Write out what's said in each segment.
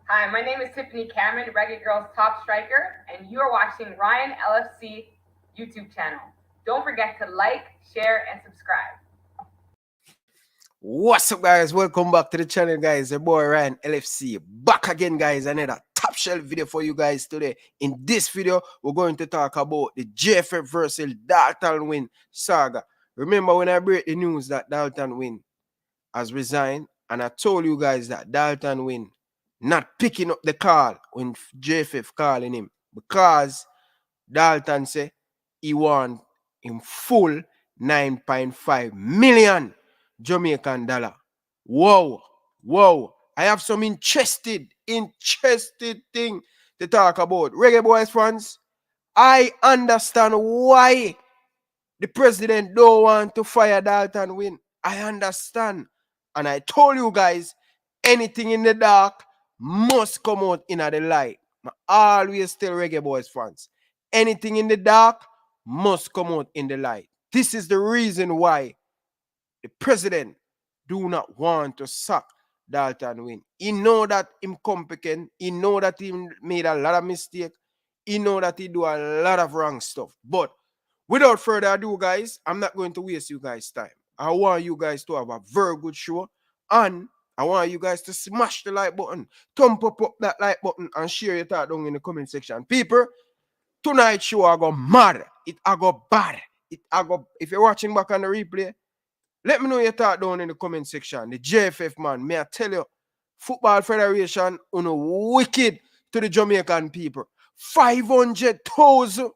Hi, my name is Tiffany Cameron, Reggae Girl's top striker, and you are watching Ryan LFC YouTube channel. Don't forget to like, share, and subscribe. What's up, guys? Welcome back to the channel, guys. Your boy Ryan LFC back again, guys. Another top shelf video for you guys today. In this video, we're going to talk about the JFF versus Dalton Wint saga. Remember when I break the news that Dalton Wint has resigned, and I told you guys that Dalton Wint not picking up the call when JFF calling him because Dalton say he want him full 9.5 million Jamaican dollar. Whoa. I have some interested thing to talk about. Reggae Boyz fans, I understand why the president don't want to fire Dalton Wint. I understand. And I told you guys, anything in the dark must come out in the light. I always tell Reggae Boyz fans, anything in the dark must come out in the light. This is the reason why the president do not want to sack Dalton Wint. He know that him competent. He know that he made a lot of mistakes. He know that he do a lot of wrong stuff. But without further ado, guys, I'm not going to waste you guys' time. I want you guys to have a very good show. And I want you guys to smash the like button. Thump up that like button and share your thought down in the comment section. People, tonight's show I go mad. I go bad. If you're watching back on the replay, let me know your thought down in the comment section. The JFF, man, may I tell you, Football Federation, wicked to the Jamaican people. 500,000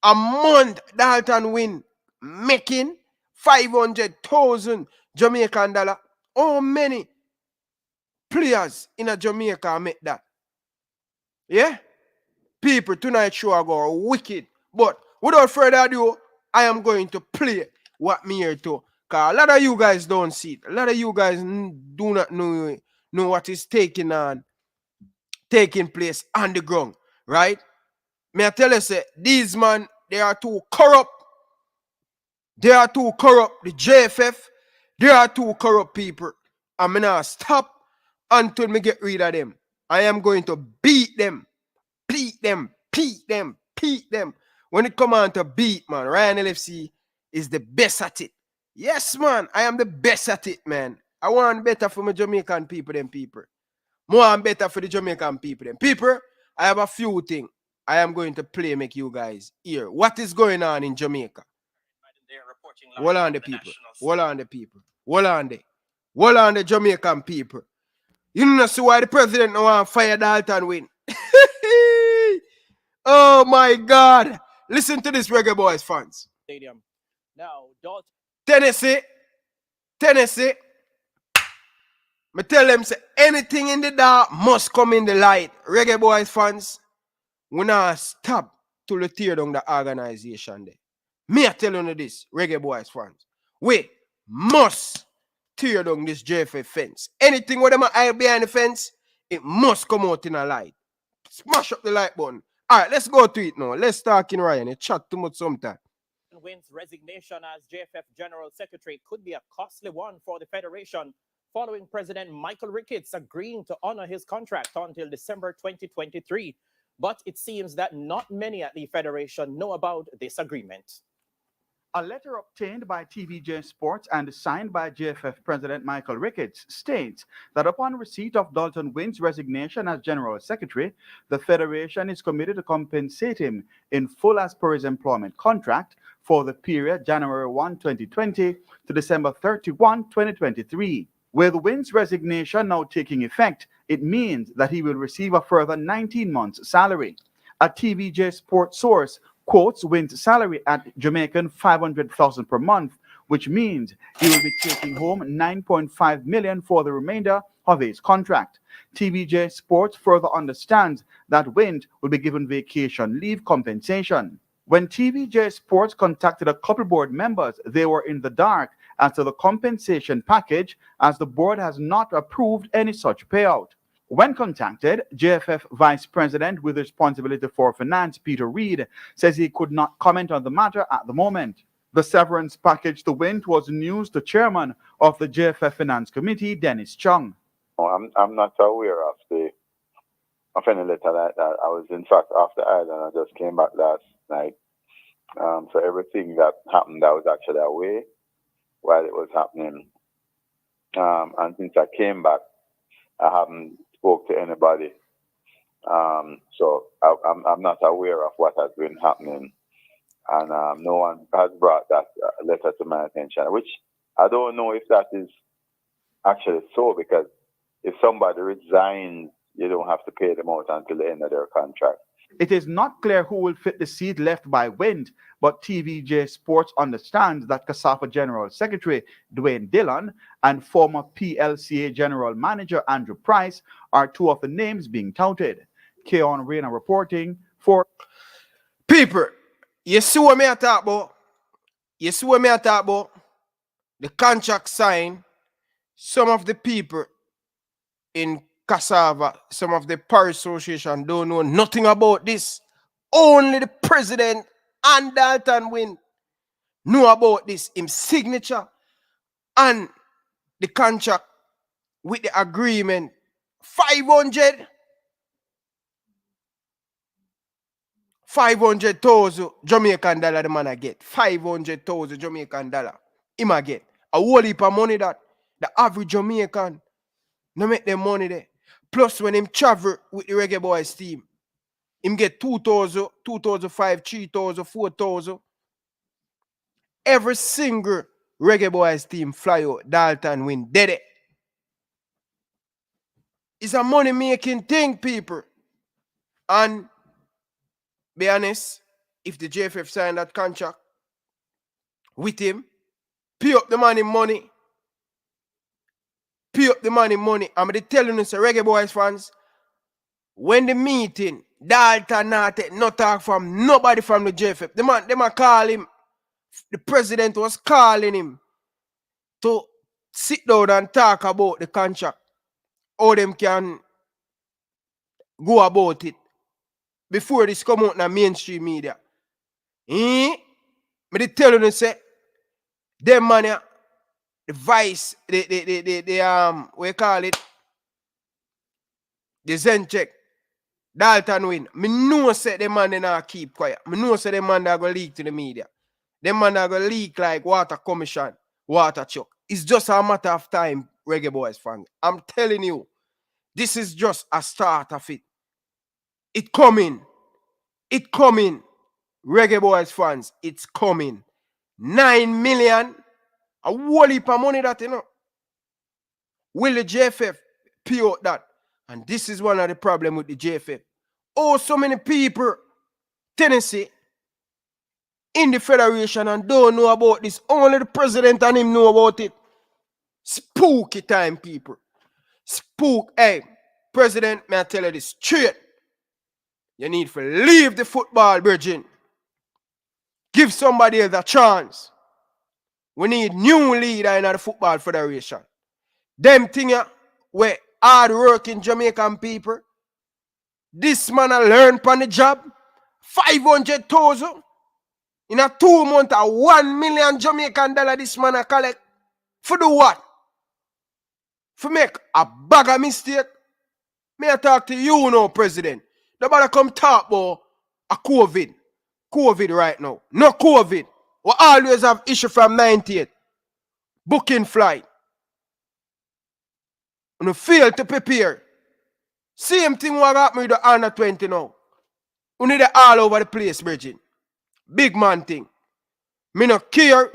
a month Dalton Wint making 500,000 Jamaican dollar. How many players in a Jamaica make that? Yeah? People, tonight's show I go wicked. But without further ado, I am going to play what me here to. Because a lot of you guys don't see it. A lot of you guys do not know what is taking place on the ground. Right? May I tell you, say, these man, they are too corrupt. They are too corrupt. The JFF, they are too corrupt people. I'm going to stop until me get rid of them. I am going to beat them. Beat them. When it comes on to beat, man, Ryan LFC is the best at it. Yes, man, I am the best at it, man. I want better for my Jamaican people than people. More and better for the Jamaican people than people. I have a few things I am going to play, make you guys hear. What is going on in Jamaica? Hold on the people. Hold on the Jamaican people. You know see why the president don't want to fire Dalton Wint. Oh my God. Listen to this, Reggae Boyz fans. Stadium. Now, Tennessee. Me tell them, say, anything in the dark must come in the light. Reggae Boyz fans, we not stop to the tear down the organization there. Me I tell you this, Reggae Boyz fans. We must tear down this JFF fence. Anything with them eye behind the fence, it must come out in a light. Smash up the like button. All right, let's go to it now. Let's talk in Ryan. You chat too much sometime. Wint's resignation as JFF General Secretary could be a costly one for the Federation, following President Michael Ricketts agreeing to honor his contract until December 2023. But it seems that not many at the Federation know about this agreement. A letter obtained by TVJ Sports and signed by JFF President Michael Ricketts states that upon receipt of Dalton Wint's resignation as General Secretary, the Federation is committed to compensate him in full as per his employment contract for the period January 1, 2020 to December 31, 2023. With Wint's resignation now taking effect, it means that he will receive a further 19 months' salary. A TVJ Sports source quotes Wint's salary at Jamaican $500,000 per month, which means he will be taking home $9.5 million for the remainder of his contract. TVJ Sports further understands that Wint will be given vacation leave compensation. When TVJ Sports contacted a couple board members, they were in the dark as to the compensation package, as the board has not approved any such payout. When contacted, JFF Vice President with responsibility for finance, Peter Reid, says he could not comment on the matter at the moment. The severance package to Wint was news to Chairman of the JFF Finance Committee, Dennis Chung. I'm not aware of the of any letter like that. I was in fact off the island. I just came back last night. So everything that happened, I was actually away while it was happening. And since I came back, I haven't spoke to anybody. So I'm not aware of what has been happening. And no one has brought that letter to my attention, which I don't know if that is actually so, because if somebody resigns, you don't have to pay them out until the end of their contract. It is not clear who will fit the seat left by Wint, but TVJ Sports understands that CASAFA General Secretary Dwayne Dillon and former PLCA General Manager Andrew Price are two of the names being touted. JOIN RYAN reporting for People, you see what me I talk about? You see what me I talk about? The contract sign, some of the people in Cassava, some of the Parish Association don't know nothing about this. Only the president and Dalton Wint know about this. Him signature and the contract with the agreement. 500,000 Jamaican dollar the man I get. 500,000 Jamaican dollar. Him I get. A whole heap of money that the average Jamaican no make them money there. Plus when him travel with the Reggae Boyz team, him get 2,000, 2,500, 3,000, 4,000. Every single Reggae Boyz team fly out, Dalton Wint dead it. It's a money making thing, people. And be honest, if the JFF signed that contract with him, pay up the money, pay up the money. I'm telling you, Reggae Boyz fans, when the meeting, Dalton not take no talk from nobody from the JFF. The man call him. The president was calling him to sit down and talk about the contract. How them can go about it before this come out in the mainstream media. Me tell you, say, them man, the vice, we call it, the Zen check, Dalton Wint. Me know say them man they not keep quiet. Me know say them man they go leak to the media. Them man they go leak like water commission, water chuck. It's just a matter of time, Reggae Boyz fans. I'm telling you, this is just a start of it. It coming. Reggae Boyz fans, it's coming. 9 million, a whole heap of money that, you know. Will the JFF pay out that? And this is one of the problems with the JFF. Oh, so many people, Tennessee, in the Federation and don't know about this. Only the president and him know about it. Spooky time, people. Hey, president, may I tell you this straight. You need to leave the football, Virgin. Give somebody else a chance. We need new leader in the football federation. Them thing where hard working Jamaican people. This man learn on the job. 500,000 in a 2 months, 1 million Jamaican dollar this man a collect. For do what? For make a bag of mistake. May I talk to you now, President? Nobody come talk about a COVID. COVID right now. No COVID. We always have issue from 98. Booking flight. And you fail to prepare. Same thing what happened with the under 20 now. We need it all over the place, Bridget. Big man thing. Me no care.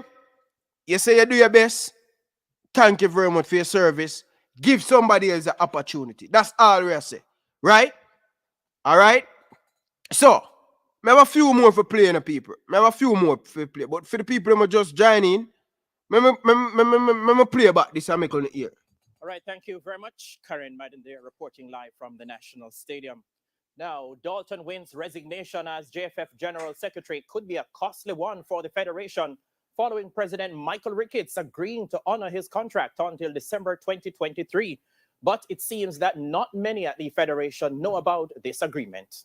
You say you do your best. Thank you very much for your service. Give somebody else an opportunity. That's all we say. Right? Alright? So, I have a few more for playing people. I have a few more for play. But for the people who just join in, I play back this and make on the ear. All right, thank you very much. Karen Madden there reporting live from the National Stadium. Now, Dalton Wint's resignation as JFF General Secretary could be a costly one for the Federation, following President Michael Ricketts agreeing to honor his contract until December 2023. But it seems that not many at the Federation know about this agreement.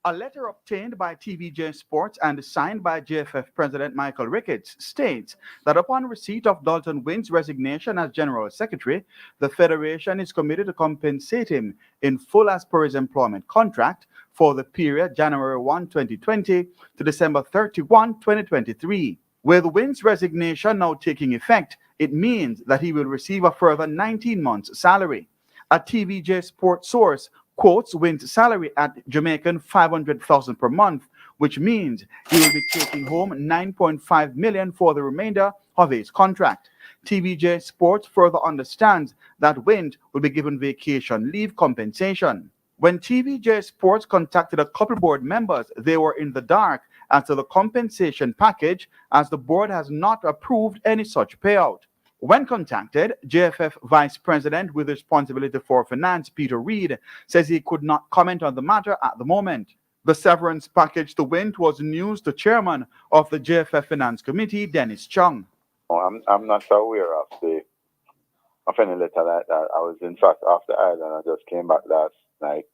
A letter obtained by TVJ Sports and signed by JFF President Michael Ricketts states that upon receipt of Dalton Wint's resignation as General Secretary, the Federation is committed to compensate him in full as per his employment contract for the period January 1, 2020 to December 31, 2023. With Wint's resignation now taking effect, it means that he will receive a further 19 months' salary. A TVJ Sports source quotes Wint's salary at Jamaican $500,000 per month, which means he will be taking home $9.5 million for the remainder of his contract. TVJ Sports further understands that Wint will be given vacation leave compensation. When TVJ Sports contacted a couple board members, they were in the dark as to the compensation package, as the board has not approved any such payout. When contacted, JFF Vice President with responsibility for finance, Peter Reid, says he could not comment on the matter at the moment. The severance package to Wint was news to Chairman of the JFF Finance Committee, Dennis Chung. I'm not aware of any letter like that. I was in fact off the island. I just came back last night.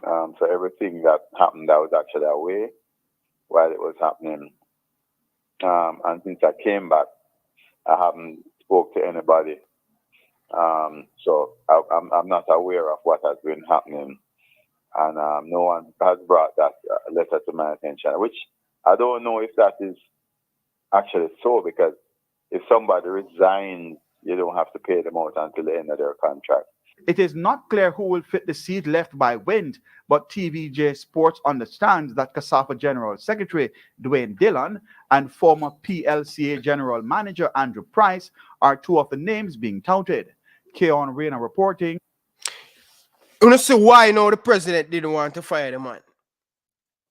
So everything that happened, that was actually away while it was happening. And since I came back, I haven't spoke to anybody. So I'm not aware of what has been happening. And no one has brought that letter to my attention, which I don't know if that is actually so, because if somebody resigns, you don't have to pay them out until the end of their contract. It is not clear who will fit the seat left by Wint, but TVJ Sports understands that CASAFA General Secretary Dwayne Dillon and former PLCA General Manager Andrew Price are two of the names being touted. JOIN RYAN reporting. You know, see why now the president didn't want to fire the man?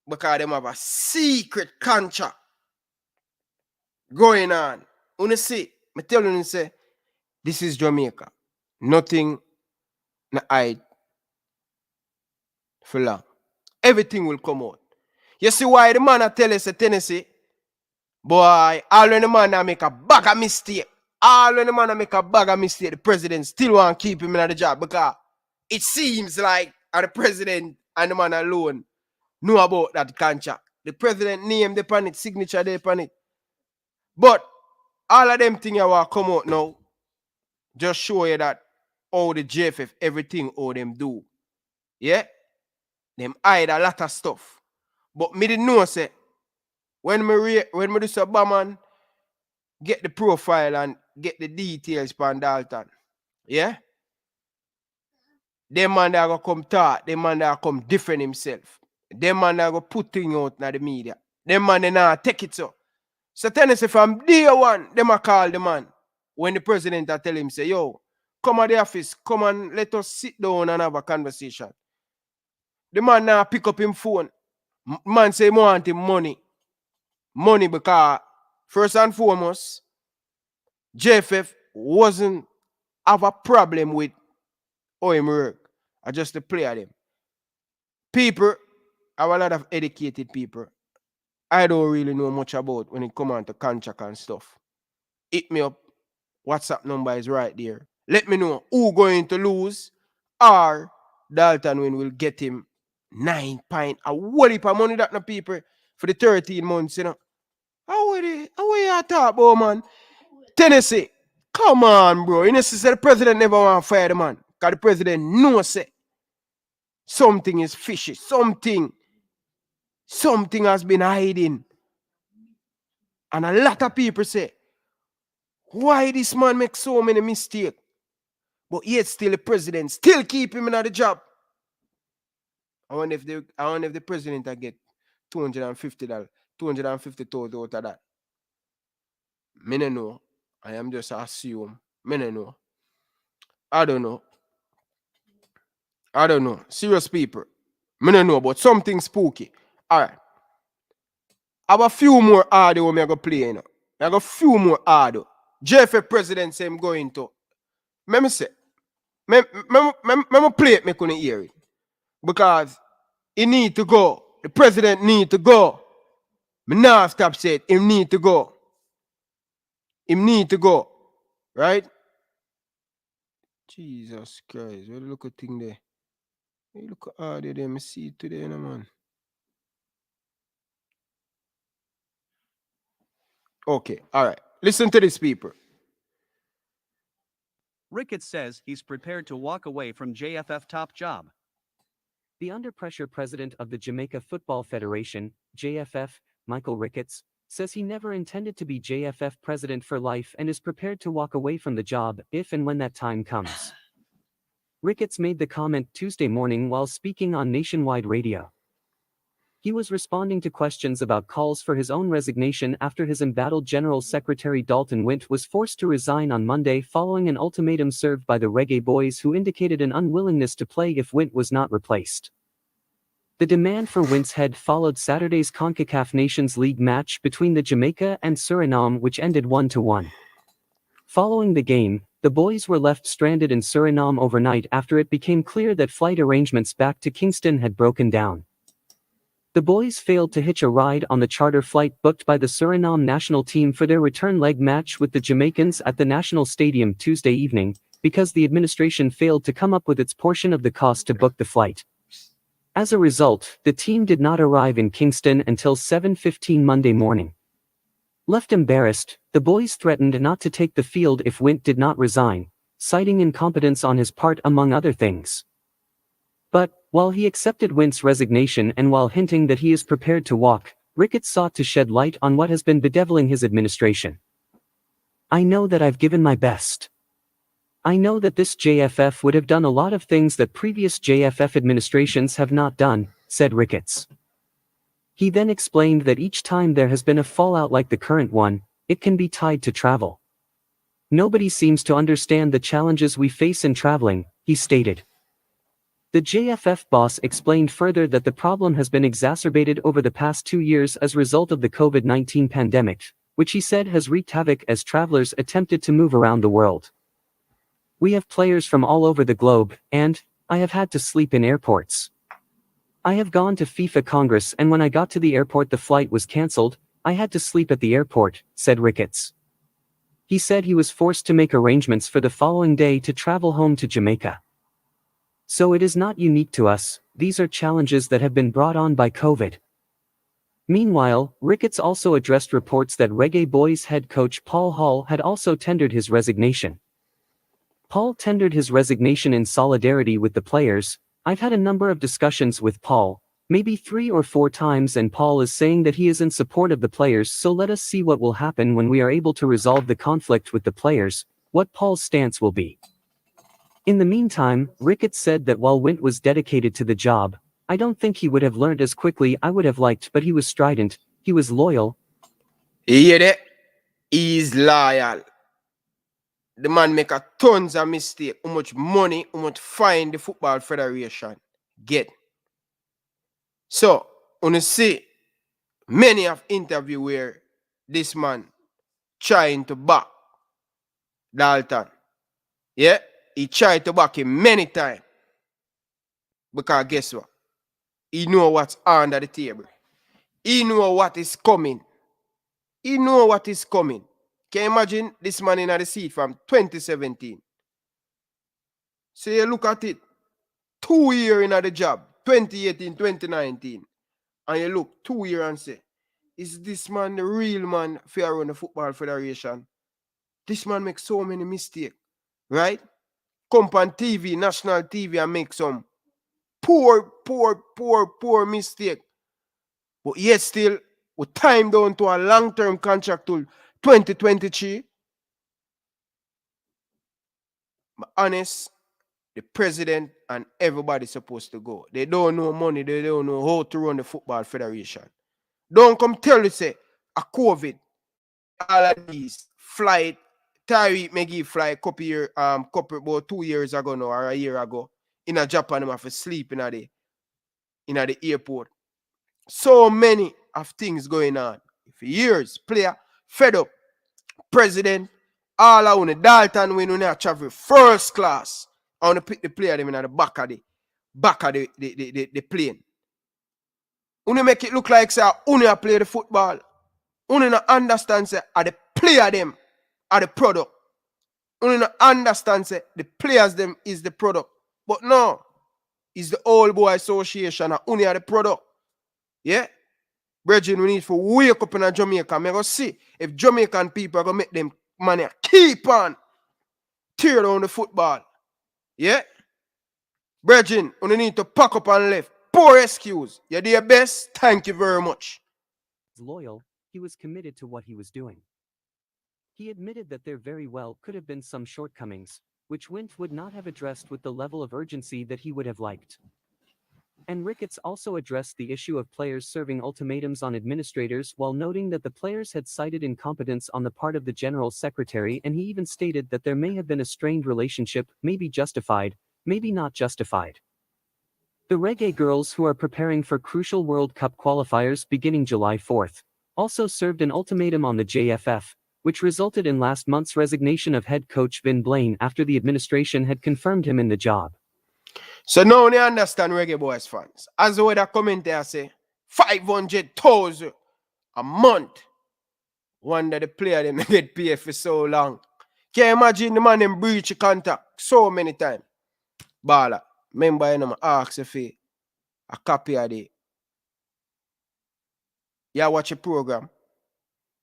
Because them have a secret contract going on. You see, I tell you, say, this is Jamaica. Nothing na hide for long. Everything will come out. You see why the man tell us Tennessee, boy, all when the man make a bag of mistake, the president still want to keep him in the job, because it seems like the president and the man alone know about that contract. The president name upon it, signature upon it. But all of them things will come out now. Just show you that all the JFF, everything all them do. Yeah? Them hide a lot of stuff. But me didn't know, say, when me do so, man, get the profile and get the details from Dalton. Yeah? Them man that go come talk, them man that come different himself. Them man that go put things out in the media. Them man they not take it so. So Tennessee from day one, them a call the man. When the president tell him, say, yo, come at the office, come and let us sit down and have a conversation. The man now pick up him phone. Man say, want him money. Money because, first and foremost, JFF wasn't have a problem with how him work. I just to play at him. People, I have a lot of educated people. I don't really know much about when it comes on to contract and stuff. Hit me up. WhatsApp number is right there. Let me know who going to lose, or Dalton Wint will get him 9 pint. A whole heap of money that no people for the 13 months, you know. How you talk about, man? Tennessee, come on, bro. You know, say the president never want to fire the man. Because the president knows say something is fishy. Something has been hiding. And a lot of people say, why this man makes so many mistakes? But yet still the president still keep him in the job. I wonder if the president will get $250,000 out of that. Me no know. I am just assume. Me no know. I don't know. Serious people. Me no know, but something spooky. Alright. I have a few more audio I'm going to play. You know. I have a few more audio. JFF president say I'm going to. Let me say. Let me play it, I couldn't hear it. Because he need to go. The president need to go. Me now stop saying he need to go. He need to go. Right? Jesus Christ. What look at thing there? You look at audio there. I see it today, man. Okay, all right. Listen to this, people. Ricketts says he's prepared to walk away from JFF top job. The under-pressure president of the Jamaica Football Federation, JFF, Michael Ricketts, says he never intended to be JFF president for life and is prepared to walk away from the job if and when that time comes. Ricketts made the comment Tuesday morning while speaking on nationwide radio. He was responding to questions about calls for his own resignation after his embattled General Secretary Dalton Wint was forced to resign on Monday following an ultimatum served by the Reggae Boyz, who indicated an unwillingness to play if Wint was not replaced. The demand for Wint's head followed Saturday's CONCACAF Nations League match between the Jamaica and Suriname, which ended 1-1. Following the game, the boys were left stranded in Suriname overnight after it became clear that flight arrangements back to Kingston had broken down. The boys failed to hitch a ride on the charter flight booked by the Suriname national team for their return leg match with the Jamaicans at the National Stadium Tuesday evening, because the administration failed to come up with its portion of the cost to book the flight. As a result, the team did not arrive in Kingston until 7:15 Monday morning. Left embarrassed, the boys threatened not to take the field if Wint did not resign, citing incompetence on his part among other things. But, while he accepted Wint's resignation and while hinting that he is prepared to walk, Ricketts sought to shed light on what has been bedeviling his administration. "I know that I've given my best. I know that this JFF would have done a lot of things that previous JFF administrations have not done," said Ricketts. He then explained that each time there has been a fallout like the current one, it can be tied to travel. "Nobody seems to understand the challenges we face in traveling," he stated. The JFF boss explained further that the problem has been exacerbated over the past 2 years as a result of the COVID-19 pandemic, which he said has wreaked havoc as travelers attempted to move around the world. "We have players from all over the globe, and I have had to sleep in airports. I have gone to FIFA Congress, and when I got to the airport the flight was cancelled. I had to sleep at the airport," said Ricketts. He said he was forced to make arrangements for the following day to travel home to Jamaica. "So it is not unique to us, these are challenges that have been brought on by COVID." Meanwhile, Ricketts also addressed reports that Reggae Boyz head coach Paul Hall had also tendered his resignation. Paul tendered his resignation in solidarity with the players. "I've had a number of discussions with Paul, maybe 3 or 4 times, and Paul is saying that he is in support of the players, so let us see what will happen when we are able to resolve the conflict with the players, what Paul's stance will be." In the meantime, Ricketts said that while Wint was dedicated to the job, "I don't think he would have learned as quickly I would have liked, but he was strident, he was loyal." You hear that? He's loyal. The man make a tons of mistake. How much money, how much fine the Football Federation get. So, you see many of interview where this man trying to back Dalton. Yeah? He tried to back him many times. Because guess what? He know what's under the table. He know what is coming. He know what is coming. Can you imagine this man in the seat from 2017? So you look at it. 2 years in the job. 2018, 2019. And you look 2 years and say, is this man the real man for run the Football Federation? This man makes so many mistakes. Right? Come on TV, national TV, and make some poor mistake. But yet still, we time down to a long-term contract till 2023. But honest, the president and everybody supposed to go. They don't know money, they don't know how to run the Football Federation. Don't come tell you say a COVID, all of these flight. Tyreek McGee fly couple about 2 years ago now, or a year ago. In a Japan, him have to sleep in the airport. So many of things going on. For years, player fed up. President, all I want Dalton when they travel first class. I want to pick the player them in the back of the plane. When make it look like say only play the football. Only not understand say are the player them are the product. Only not understand say the players them is the product. But no, it's the old boy association and only are the product. Yeah? Brethren, we need to wake up in Jamaica. I'm going to see if Jamaican people are going to make them money keep on tear down the football. Yeah? Brethren, we need to pack up and left. Poor excuse. You do your best. Thank you very much. Loyal, he was committed to what he was doing. He admitted that there very well could have been some shortcomings, which Wint would not have addressed with the level of urgency that he would have liked. And Ricketts also addressed the issue of players serving ultimatums on administrators while noting that the players had cited incompetence on the part of the General Secretary, and he even stated that there may have been a strained relationship, maybe justified, maybe not justified. The Reggae girls, who are preparing for crucial World Cup qualifiers beginning July 4th, also served an ultimatum on the JFF, which resulted in last month's resignation of head coach Vin Blaine after the administration had confirmed him in the job. So now you understand, Reggae Boyz fans. As the way that comment there say, 500,000 a month. Wonder the player them get paid for so long. Can you imagine the man them breach contract so many times? Bala, remember you know, I ask if a copy of the. You watch a program.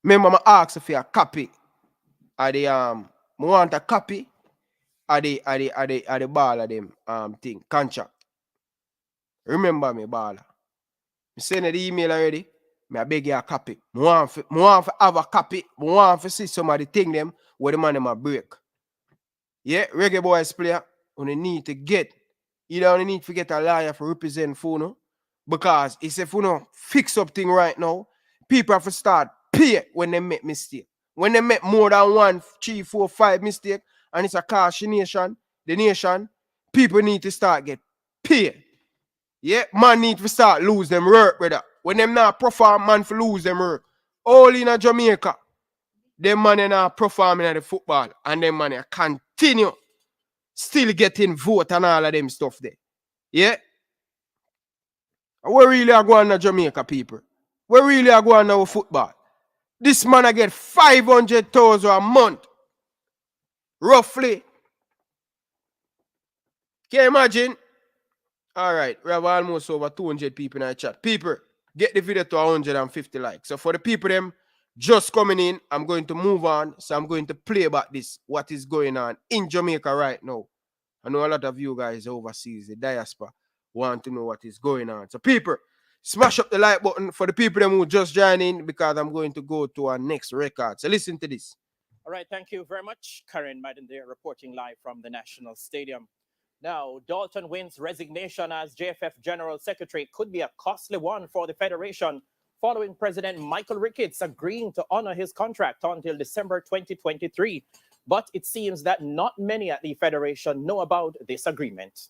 Remember I ask if a copy of the I want a copy of the ball of them thing, contract. Remember me, Bala. I send the email already. I beg you a copy. I want to have a copy. I want to see some of the thing them where the man them a break. Yeah, Reggae Boyz player, you need to get. You don't need to get a lawyer to represent Funo. Because if you don't fix up thing right now, people have to start pay when they make mistake. When they make more than 1, 3, 4, 5 mistake, and it's a cautionation, the nation, people need to start get paid. Yeah, man need to start lose them work, brother. When them not perform, man for lose them work. All in a Jamaica, them man not performing at the football, and them man continue still getting vote and all of them stuff there. Yeah? We really are going to Jamaica, people. We really are going to football. This man I get 500,000 a month. Roughly. Can you imagine? All right, we have almost over 200 people in the chat. People, get the video to 150 likes. So for the people them just coming in, I'm going to move on. So I'm going to play about this, what is going on in Jamaica right now. I know a lot of you guys overseas, the diaspora, want to know what is going on. So people, smash up the like button for the people them who just joined in, because I'm going to go to our next record. So listen to this. All right, thank you very much. Karen Madden there, reporting live from the National Stadium. Now, Dalton Wint's resignation as JFF General Secretary could be a costly one for the Federation, following President Michael Ricketts agreeing to honor his contract until December 2023. But it seems that not many at the Federation know about this agreement.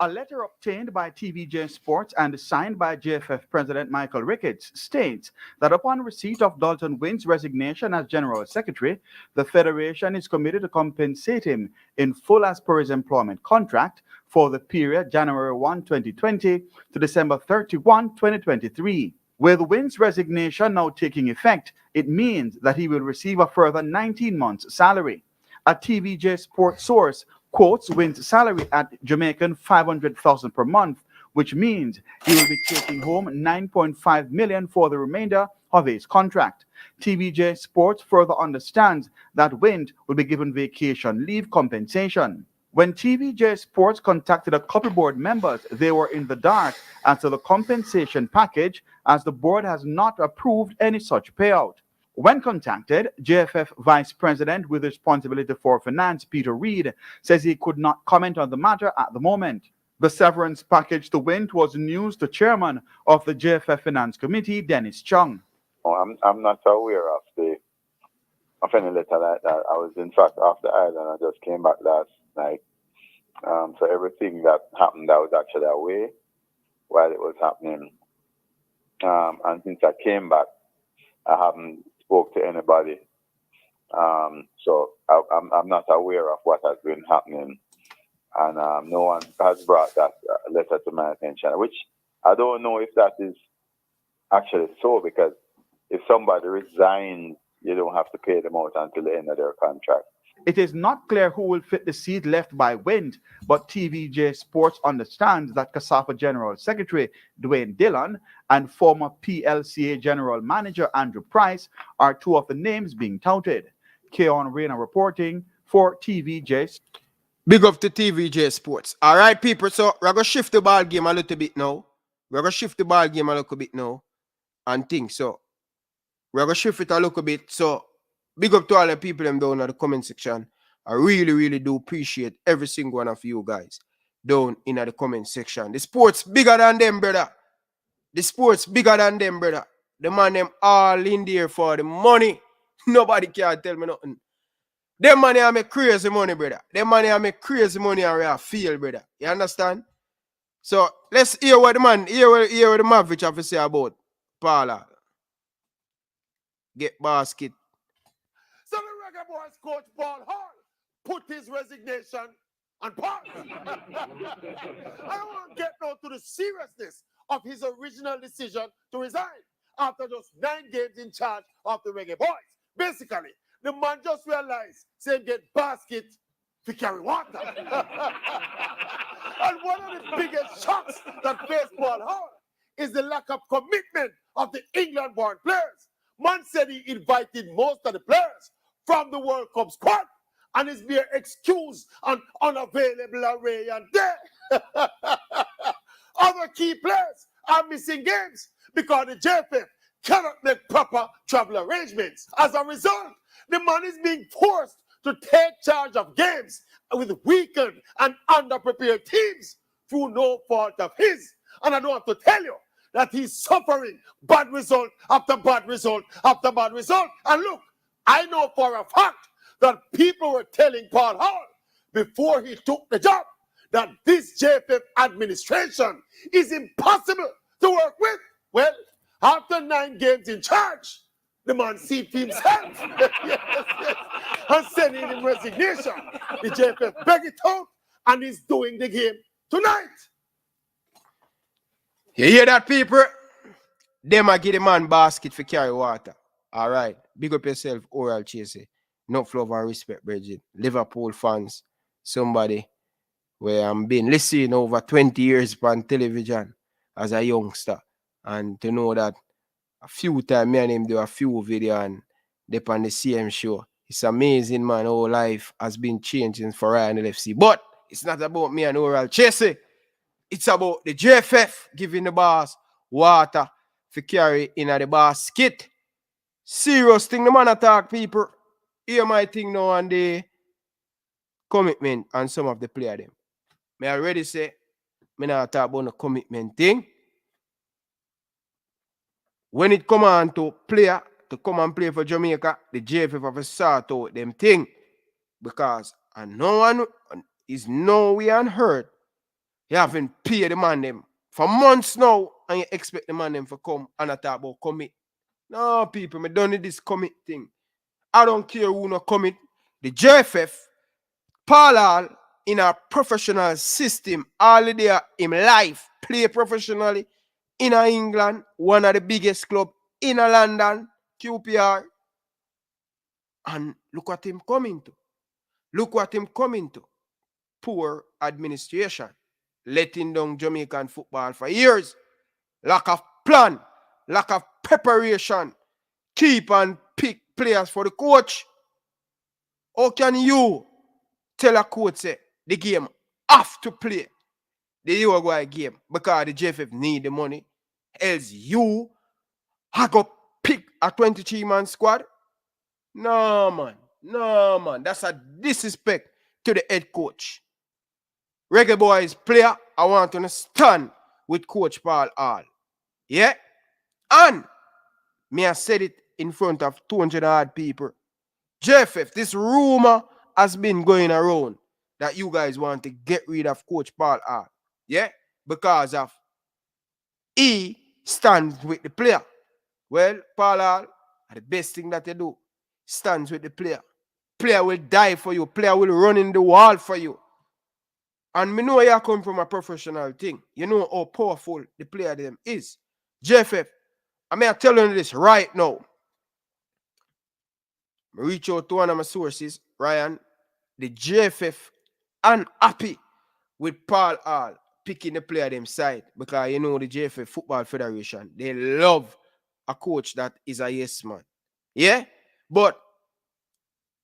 A letter obtained by TVJ Sports and signed by JFF President Michael Ricketts states that upon receipt of Dalton Wint's resignation as General Secretary, the Federation is committed to compensate him in full as per his employment contract for the period January 1, 2020 to December 31, 2023. With Wint's resignation now taking effect, it means that he will receive a further 19 months' salary. A TVJ Sports source quotes Wint's salary at Jamaican $500,000 per month, which means he will be taking home $9.5 million for the remainder of his contract. TVJ Sports further understands that Wint will be given vacation leave compensation. When TVJ Sports contacted a couple board members, they were in the dark as to the compensation package, as the board has not approved any such payout. When contacted, JFF Vice President with responsibility for finance, Peter Reid, says he could not comment on the matter at the moment. The severance package to Wint was news to Chairman of the JFF Finance Committee, Dennis Chung. I'm not aware of any letter like that. I was in fact off the island. I just came back last night. So everything that happened, that was actually away while it was happening. And since I came back, I haven't spoke to anybody. So I'm not aware of what has been happening. And no one has brought that letter to my attention, which I don't know if that is actually so, because if somebody resigns, you don't have to pay them out until the end of their contract. It is not clear who will fit the seat left by Wint, but TVJ Sports understands that CASAPA General Secretary Dwayne Dillon and former PLCA General Manager Andrew Price are two of the names being touted. JOIN RYAN reporting for TVJ. Big up to TVJ Sports. All right, people. So we're going to shift the ball game a little bit now. And things. So we're going to shift it a little bit. So big up to all the people them down in the comment section. I really, really do appreciate every single one of you guys down in the comment section. The sports bigger than them, brother. The man them all in there for the money. Nobody can tell me nothing. Them money I make crazy money, brother. Them money I make crazy money and I feel, brother. You understand? So let's hear what the man, hear what the Maverick have to say about Paula. Get basket. So the Reggae Boyz coach Paul Hall put his resignation on pause. I don't want to get down to the seriousness of his original decision to resign after just 9 games in charge of the Reggae Boyz. Basically, the man just realized same get basket to carry water. And one of the biggest shocks that faced Paul Hall is the lack of commitment of the England-born players. Man said he invited most of the players from the World Cup squad and is being excused and unavailable array and there. Other key players are missing games because the JFF cannot make proper travel arrangements. As a result, the man is being forced to take charge of games with weakened and underprepared teams through no fault of his. And I don't have to tell you that he's suffering bad result after bad result after bad result. And look, I know for a fact that people were telling Paul Hall before he took the job that this JFF administration is impossible to work with. Well, after 9 games in charge, the man see himself and sending him resignation. The JFF beg it out and is doing the game tonight. You hear that, people? Them a give the man basket for carry water. All right. Big up yourself, Oral Chase. No love and respect, Bridget. Liverpool fans, somebody where I'm been listening over 20 years on television as a youngster. And to know that a few times me and him do a few videos and they on the same show. It's amazing, man. Our life has been changing for Ryan LFC. But it's not about me and Oral Chase. It's about the JFF giving the boss water for carry in the basket. Serious thing the man attack, people. Hear my thing now on the commitment and some of the player them. Me already say, me not talk about the commitment thing. When it come on to player, to come and play for Jamaica, the JFF have to sort out them thing. Because and no one is nowhere unheard. You haven't paid the man them for months now, and you expect the man them to come and talk about commit. No, people, me don't need this commit thing. I don't care who no commit. The JFF, Paul in a professional system, all day in life, play professionally in England, one of the biggest club in London, QPR. And look what him coming to. Poor administration. Letting down Jamaican football for years. Lack of plan. Lack of preparation. Keep and pick players for the coach. How can you tell a coach say the game have to play the Uruguay game because the JFF need the money? Else you have to pick a 23-man squad? No, man. That's a disrespect to the head coach. Reggae Boyz player, I want to stand with Coach Paul Hall. Yeah? And me I said it in front of 200 odd people. JFF, this rumor has been going around that you guys want to get rid of Coach Paul Hall. Yeah? Because of he stands with the player. Well, Paul Hall, the best thing that you do, stands with the player. Player will die for you. Player will run in the wall for you. And me know you come from a professional thing. You know how powerful the player them is. JFF, I'm telling you this right now. I reach out to one of my sources, Ryan, the JFF unhappy with Paul Hall picking the player them side because you know the JFF Football Federation, they love a coach that is a yes man. Yeah? But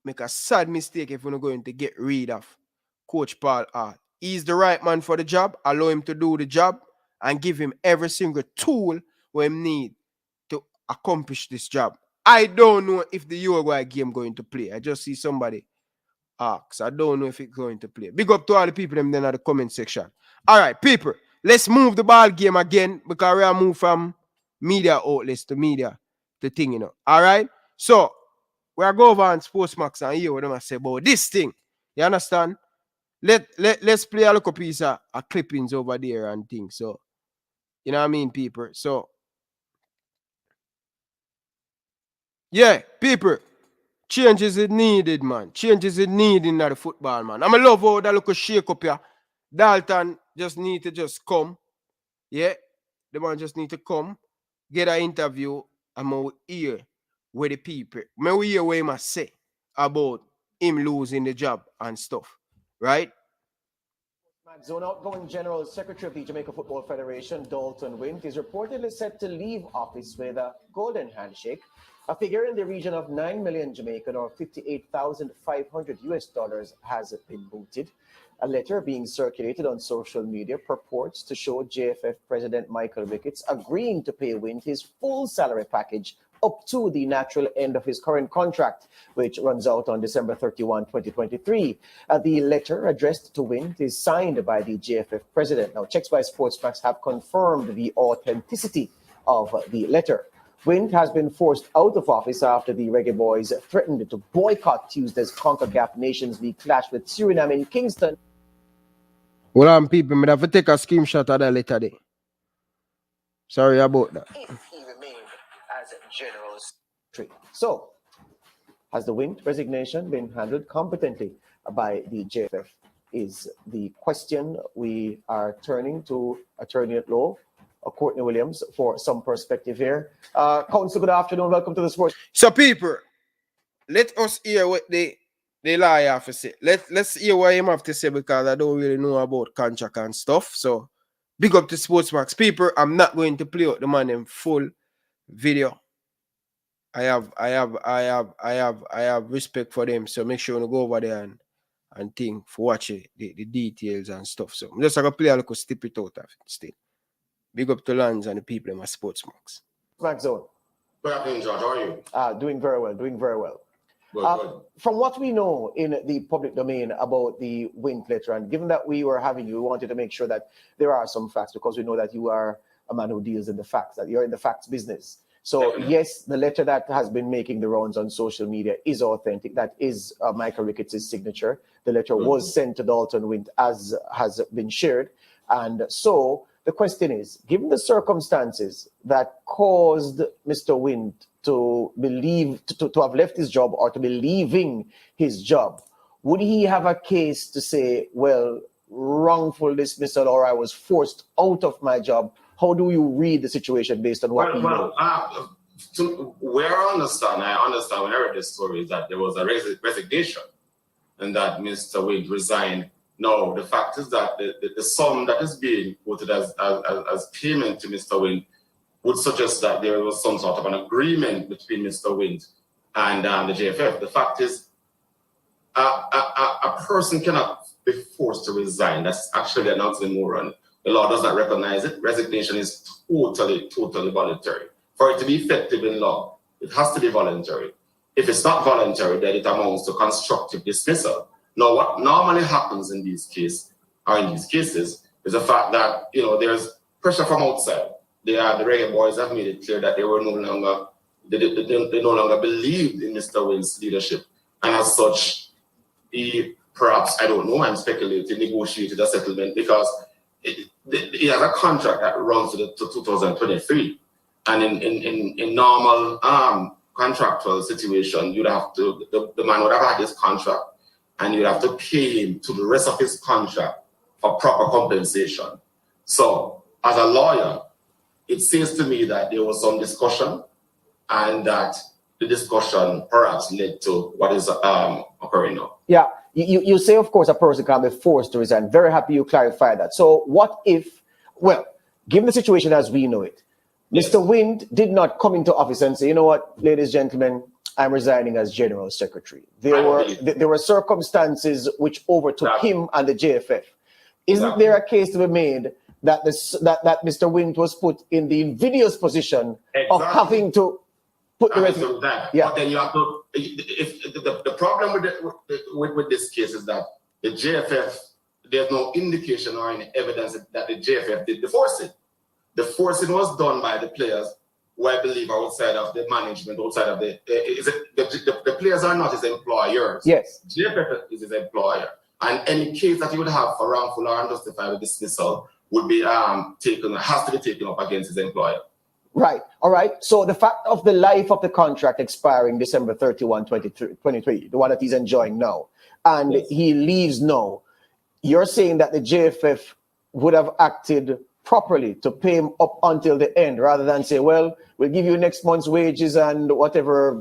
make a sad mistake if we're not going to get rid of Coach Paul Hall. He's the right man for the job. Allow him to do the job and give him every single tool we need to accomplish this job. I don't know if the Uruguay game going to play. I just see somebody ask. I don't know if it's going to play. Big up to all the people them then in the comment section. All right, people, let's move the ball game again because we are moved from media outlets to media to thing, you know. All right? So, we are going over on Sportsmax and hear what them say about this thing. You understand? Let's play a little piece of clippings over there and things. So, you know what I mean, people? So, yeah, people, changes is needed, man. Changes is needed in the football, man. I'm love how that little shake up here. Dalton just need to just come. Yeah, the man just need to come, get an interview, and more hear where the people, we hear what he must say about him losing the job and stuff, right? Zone outgoing General Secretary of the Jamaica Football Federation, Dalton Wint, is reportedly set to leave office with a golden handshake. A figure in the region of 9 million Jamaican or $58,500 has been mooted. A letter being circulated on social media purports to show JFF President Michael Ricketts agreeing to pay Wint his full salary package up to the natural end of his current contract, which runs out on December 31, 2023. The letter addressed to Wint is signed by the JFF president. Now, checks by Sportsmax have confirmed the authenticity of the letter. Wint has been forced out of office after the Reggae Boyz threatened to boycott Tuesday's CONCACAF Nations League clash with Suriname in Kingston. Well, people, I have to take a screenshot of that letter there. Sorry about that. If he remained as General Secretary. So, has the Wint resignation been handled competently by the JFF? Is the question. We are turning to Attorney at Law, Courtney Williams, for some perspective here. Counsel, good afternoon. Welcome to the Sports. So, people, let us hear what the lawyer have to say. Let's hear what him have to say because I don't really know about contract and stuff. So, big up to Sportsmax. People, I'm not going to play out the man in full video. I have respect for them. So make sure you go over there and think for watching the details and stuff. So I'm just gonna play a little snippet out of it still. Big up to Lance and the people in my Sportsmax. Smack Zone. Good afternoon, George. How are you? Doing very well, doing very well. Good. From what we know in the public domain about the Wint letter, and given that we were having you, we wanted to make sure that there are some facts because we know that you are a man who deals in the facts, that you're in the facts business. So yes, the letter that has been making the rounds on social media is authentic. That is Michael Ricketts' signature. The letter was sent to Dalton Wint as has been shared. And so the question is, given the circumstances that caused Mr. Wint to believe, to have left his job or to be leaving his job, would he have a case to say, well, wrongful dismissal or I was forced out of my job? How do you read the situation based on what you know? Where I understand when I read this story is that there was a resignation and that Mr. Wint resigned. No, the fact is that the sum that is being quoted as payment to Mr. Wint would suggest that there was some sort of an agreement between Mr. Wint and the JFF. The fact is, a person cannot be forced to resign. That's actually an oxymoron. The law does not recognize it. Resignation is totally voluntary. For it to be effective in law, it has to be voluntary. If it's not voluntary, then it amounts to constructive dismissal. Now, what normally happens in these cases, is the fact that there's pressure from outside. The Reggae Boyz have made it clear that they were no longer believed in Mr. Wint's leadership, and as such, he perhaps, I don't know, I'm speculating, negotiated a settlement because he has a contract that runs to 2023, and in normal contractual situation, you'd have to the man would have had his contract, and you'd have to pay him to the rest of his contract for proper compensation. So, as a lawyer, it seems to me that there was some discussion, and that the discussion perhaps led to what is occurring now. Yeah, you say, of course, a person can be forced to resign. Very happy you clarified that. So what if, well, given the situation as we know it, Mr. Wint did not come into office and say, you know what, ladies and gentlemen, I'm resigning as General Secretary. There were circumstances which overtook him and the JFF. Isn't there a case to be made that that Mr. Wint was put in the invidious position of having to put the resignation? Yeah. But then you have to. If the problem with this case is that the JFF, there's no indication or any evidence that the JFF did the forcing. The forcing was done by the players, who I believe are outside of the management, outside of the players are not his employers. Yes. JFF is his employer. And any case that he would have for wrongful or unjustified dismissal would be has to be taken up against his employer. Right. All right. So the fact of the life of the contract expiring December 31, 2023, the one that he's enjoying now, and he leaves now, you're saying that the JFF would have acted properly to pay him up until the end, rather than say, well, we'll give you next month's wages and whatever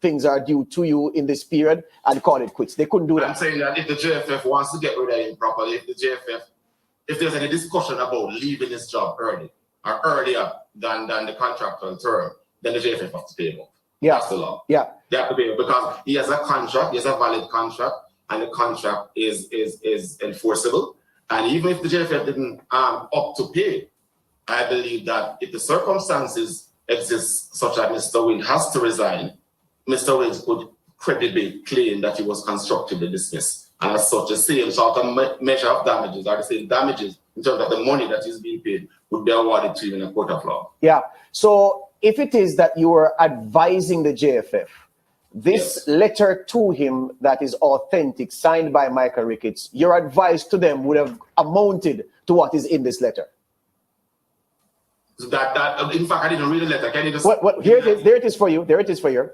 things are due to you in this period and call it quits. They couldn't do that. I'm saying that if the JFF wants to get rid of him properly, if there's any discussion about leaving his job early or earlier than the contractual term, then the JFF has to pay him off. Yeah. That's the law. Yeah. They have to pay him because he has a contract, he has a valid contract, and the contract is enforceable. And even if the JFF didn't up to pay, I believe that if the circumstances exist such that Mr. Wint has to resign, Mr. Wint could credibly claim that he was constructively dismissed. And as such, the same sort of measure of damages or the same damages in terms of the money that is being paid would be awarded to him in a court of law. Yeah. So if it is that you are advising the JFF, this letter to him that is authentic, signed by Michael Ricketts, your advice to them would have amounted to what is in this letter. So that in fact, I didn't read the letter. Can you just... Here it is. There it is for you. There it is for you.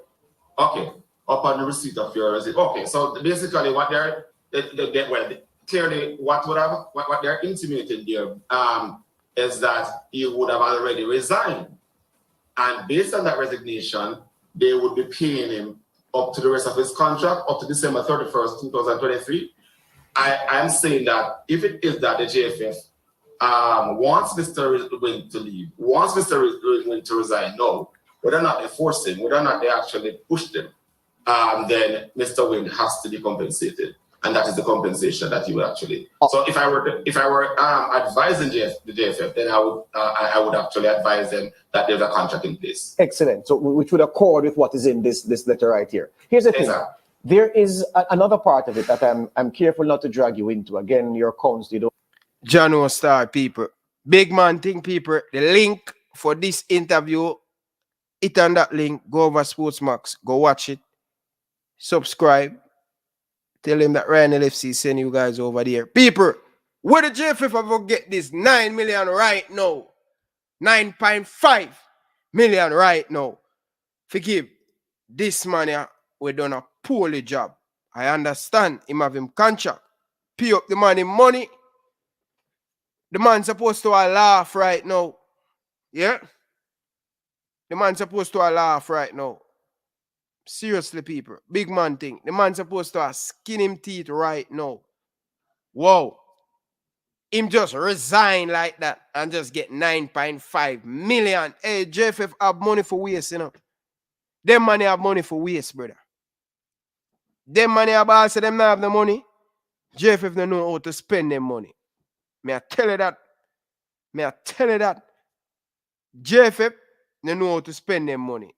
Okay. Upon the receipt of your receipt. Okay. So basically what clearly what they're intimating there is that he would have already resigned. And based on that resignation, they would be paying him up to the rest of his contract, up to December 31st, 2023. I'm saying that if it is that the JFF wants Mr. Wint to leave, wants Mr. Wint to resign, no, whether or not they force him, whether or not they actually push him, then Mr. Wint has to be compensated. And that is the compensation that he would actually. So if I were advising the JFF, then I would actually advise them that there's a contract in place. Excellent. So which would accord with what is in this letter right here. Here's the thing. Exactly. There is another part of it that I'm careful not to drag you into. Again, your cons, you don't. John Star people, big man thing people. The link for this interview, hit on that link. Go over Sportsmax. Go watch it. Subscribe. Tell him that Ryan LFC send you guys over there. People, where the JFF ever get this 9 million right now? 9.5 million right now. Forgive. This man here, we done a poorly job. I understand him have him contract. Pay up the money. The man supposed to laugh right now. Yeah? The man supposed to laugh right now. Seriously, people. Big man thing. The man supposed to skin him teeth right now. Whoa. Him just resign like that and just get 9.5 million. Hey, JFF have money for waste, you know. Them money have money for waste, brother. Them money have also them not have the money. JFF don't know how to spend them money. May I tell you that? JFF don't know how to spend them money.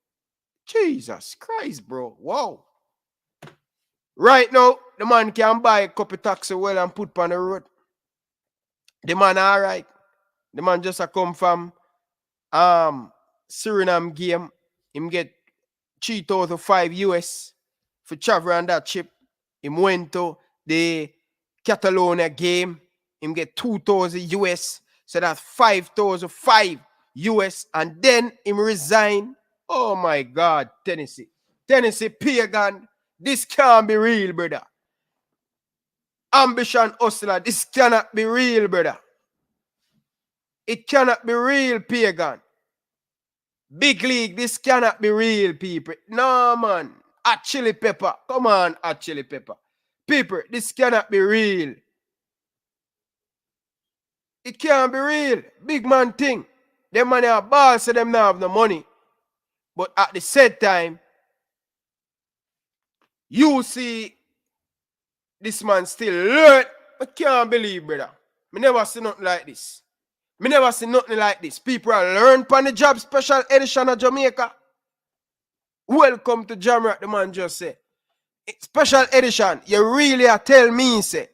Jesus Christ, bro. Wow. Right now, the man can buy a couple taxi well and put on the road. The man all right. The man just a come from Suriname game. Him get 3,005 US for travel on that ship. Him went to the Catalonia game. Him get 2,000 US. So that's 5,005 US. And then him resign. Oh my God, Tennessee. Tennessee pagan. This can't be real, brother. Ambition hustler. This cannot be real, brother. It cannot be real, pagan. Big league, this cannot be real, people. No, man. A chili pepper. Come on, a chili pepper. People, this cannot be real. It can't be real. Big man thing. Them money are boss, so them not have no money. But at the same time, you see this man still learn. I can't believe, brother. Me never see nothing like this. Me never see nothing like this. People are learn on the job special edition of Jamaica. Welcome to Jamrock, the man just said. Special edition, you really are tell me, say,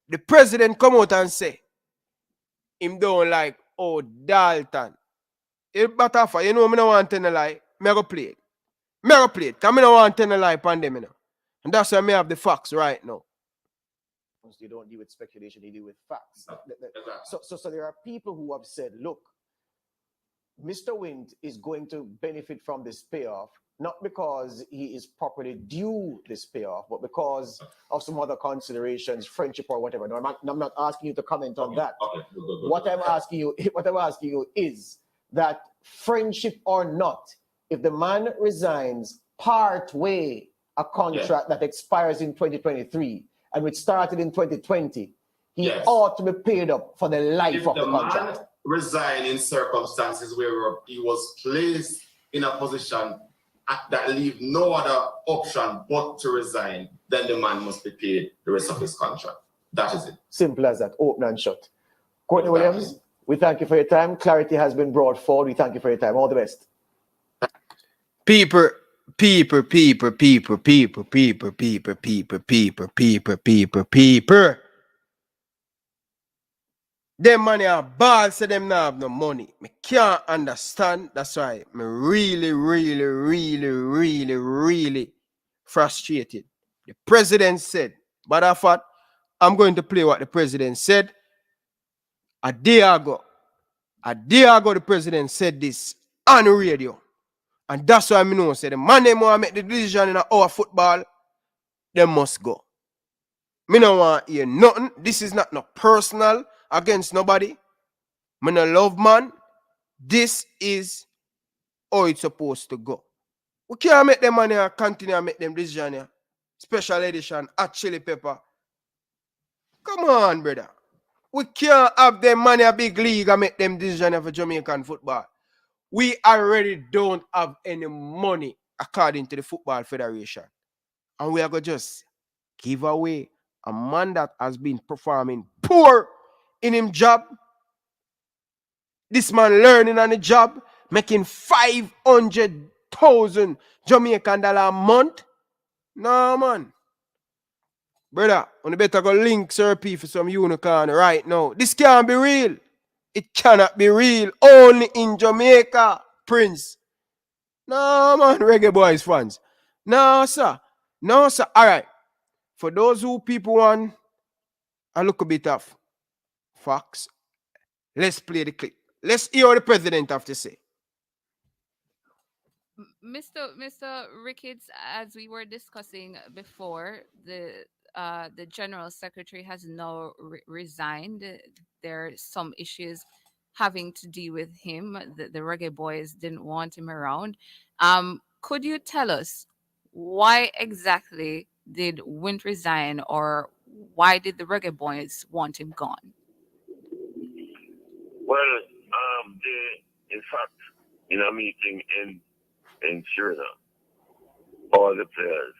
the president come out and say, him don't like, oh, Dalton. It butterfly, you know, me no want to tell a lie. Me go play it. Me go play it, because me no want to tell a lie upon them, you know. And that's why me have the facts right now. You don't deal with speculation, you deal with facts. So there are people who have said, look, Mr. Wint is going to benefit from this payoff, not because he is properly due this payoff, but because of some other considerations, friendship or whatever. No, I'm not asking you to comment on that. What I'm asking you is that friendship or not, if the man resigns part way a contract that expires in 2023 and which started in 2020, he ought to be paid up for the life of the contract. Man resign in circumstances where he was placed in a position that leave no other option but to resign, then the man must be paid the rest of his contract. That is it. Simple as that. Open and shut. Courtney Williams, we thank you for your time. Clarity has been brought forward. We thank you for your time. All the best. People. Them money are bad, so them not have no money. Me can't understand. That's why me really frustrated. The president said, but I thought I'm going to play what the president said. A day ago, the president said this on the radio. And that's why I know, say the man them want to make the decision in our football, they must go. Me no want to hear nothing. This is not no personal against nobody. Me no love man. This is how it's supposed to go. We can't make them money and continue to make them decision here. Special edition at chili pepper. Come on, brother. We can't have them money a big league and make them decision for Jamaican football. We already don't have any money according to the Football Federation. And we are going to just give away a man that has been performing poor in his job. This man learning on the job, making 500,000 Jamaican dollar a month. No, man. Brother, you better go link Sir P for some unicorn right now. This can't be real. It cannot be real. Only in Jamaica, Prince. No, man, Reggae Boyz fans. No, sir. No, sir. All right. For those who people want a little bit of facts, let's play the clip. Let's hear what the president have to say. Mr. Ricketts, as we were discussing before, the General Secretary has now resigned. There are some issues having to do with him. The Reggae Boyz didn't want him around. Could you tell us why exactly did Wint resign, or why did the Reggae Boyz want him gone? Well, in fact, in a meeting in Suriname, all the players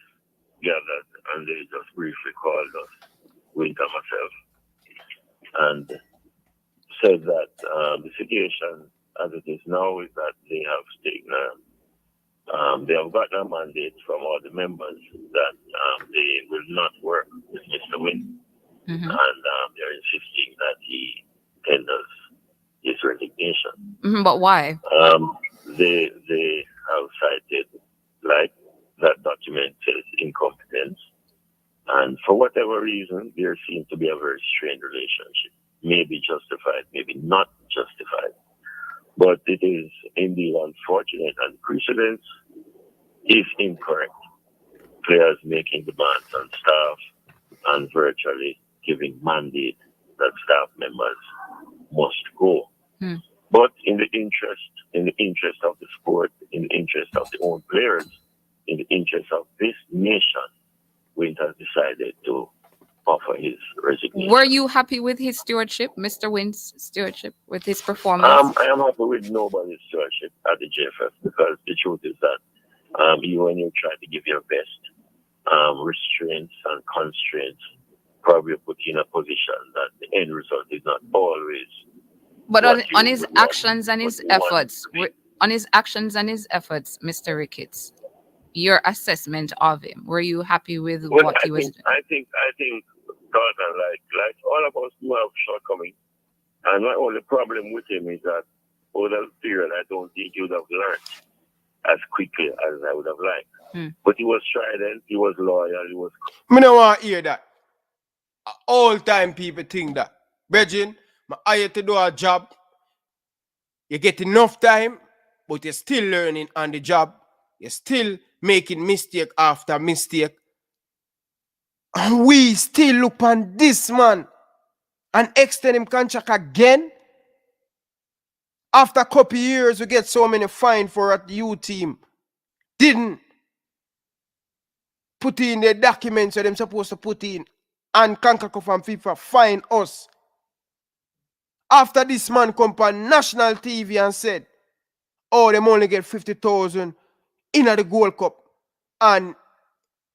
gathered and they just briefly called us, Wint and myself, and said that the situation as it is now is that they have they have gotten a mandate from all the members that they will not work with Mr. Wint, and they're insisting that he tenders his resignation. But why? They have cited, like that document says, incompetence. And for whatever reason, there seems to be a very strained relationship. Maybe justified, maybe not justified. But it is indeed unfortunate, and precedence is incorrect. Players making demands on staff and virtually giving mandate that staff members must go. But in the interest of the sport, in the interest of the own players, in the interest of this nation, Wint has decided to offer his resignation. Were you happy with his stewardship, Mr. Wint's stewardship, with his performance? I am happy with nobody's stewardship at the JFF because the truth is that you, when you try to give your best, restraints and constraints probably put you in a position that the end result is not always. But on his actions and his efforts, Mr. Ricketts, your assessment of him, were you happy with what he was doing? I think Dalton, like all of us do have shortcomings, and my only problem with him is that over the period, I don't think he would have learned as quickly as I would have liked. But he was strident, he was loyal, he was. Me don't want to hear that. All time people think that. Bridging, I hire to do a job. You get enough time, but you're still learning on the job. You're still making mistake after mistake. And we still look on this man and extend him contract again. After a couple years, we get so many fine for at the youth team. Didn't put in the documents that they're supposed to put in. And CONCACAF and FIFA fine us. After this man come on national TV and said, oh, them only get 50,000 in the Gold Cup. And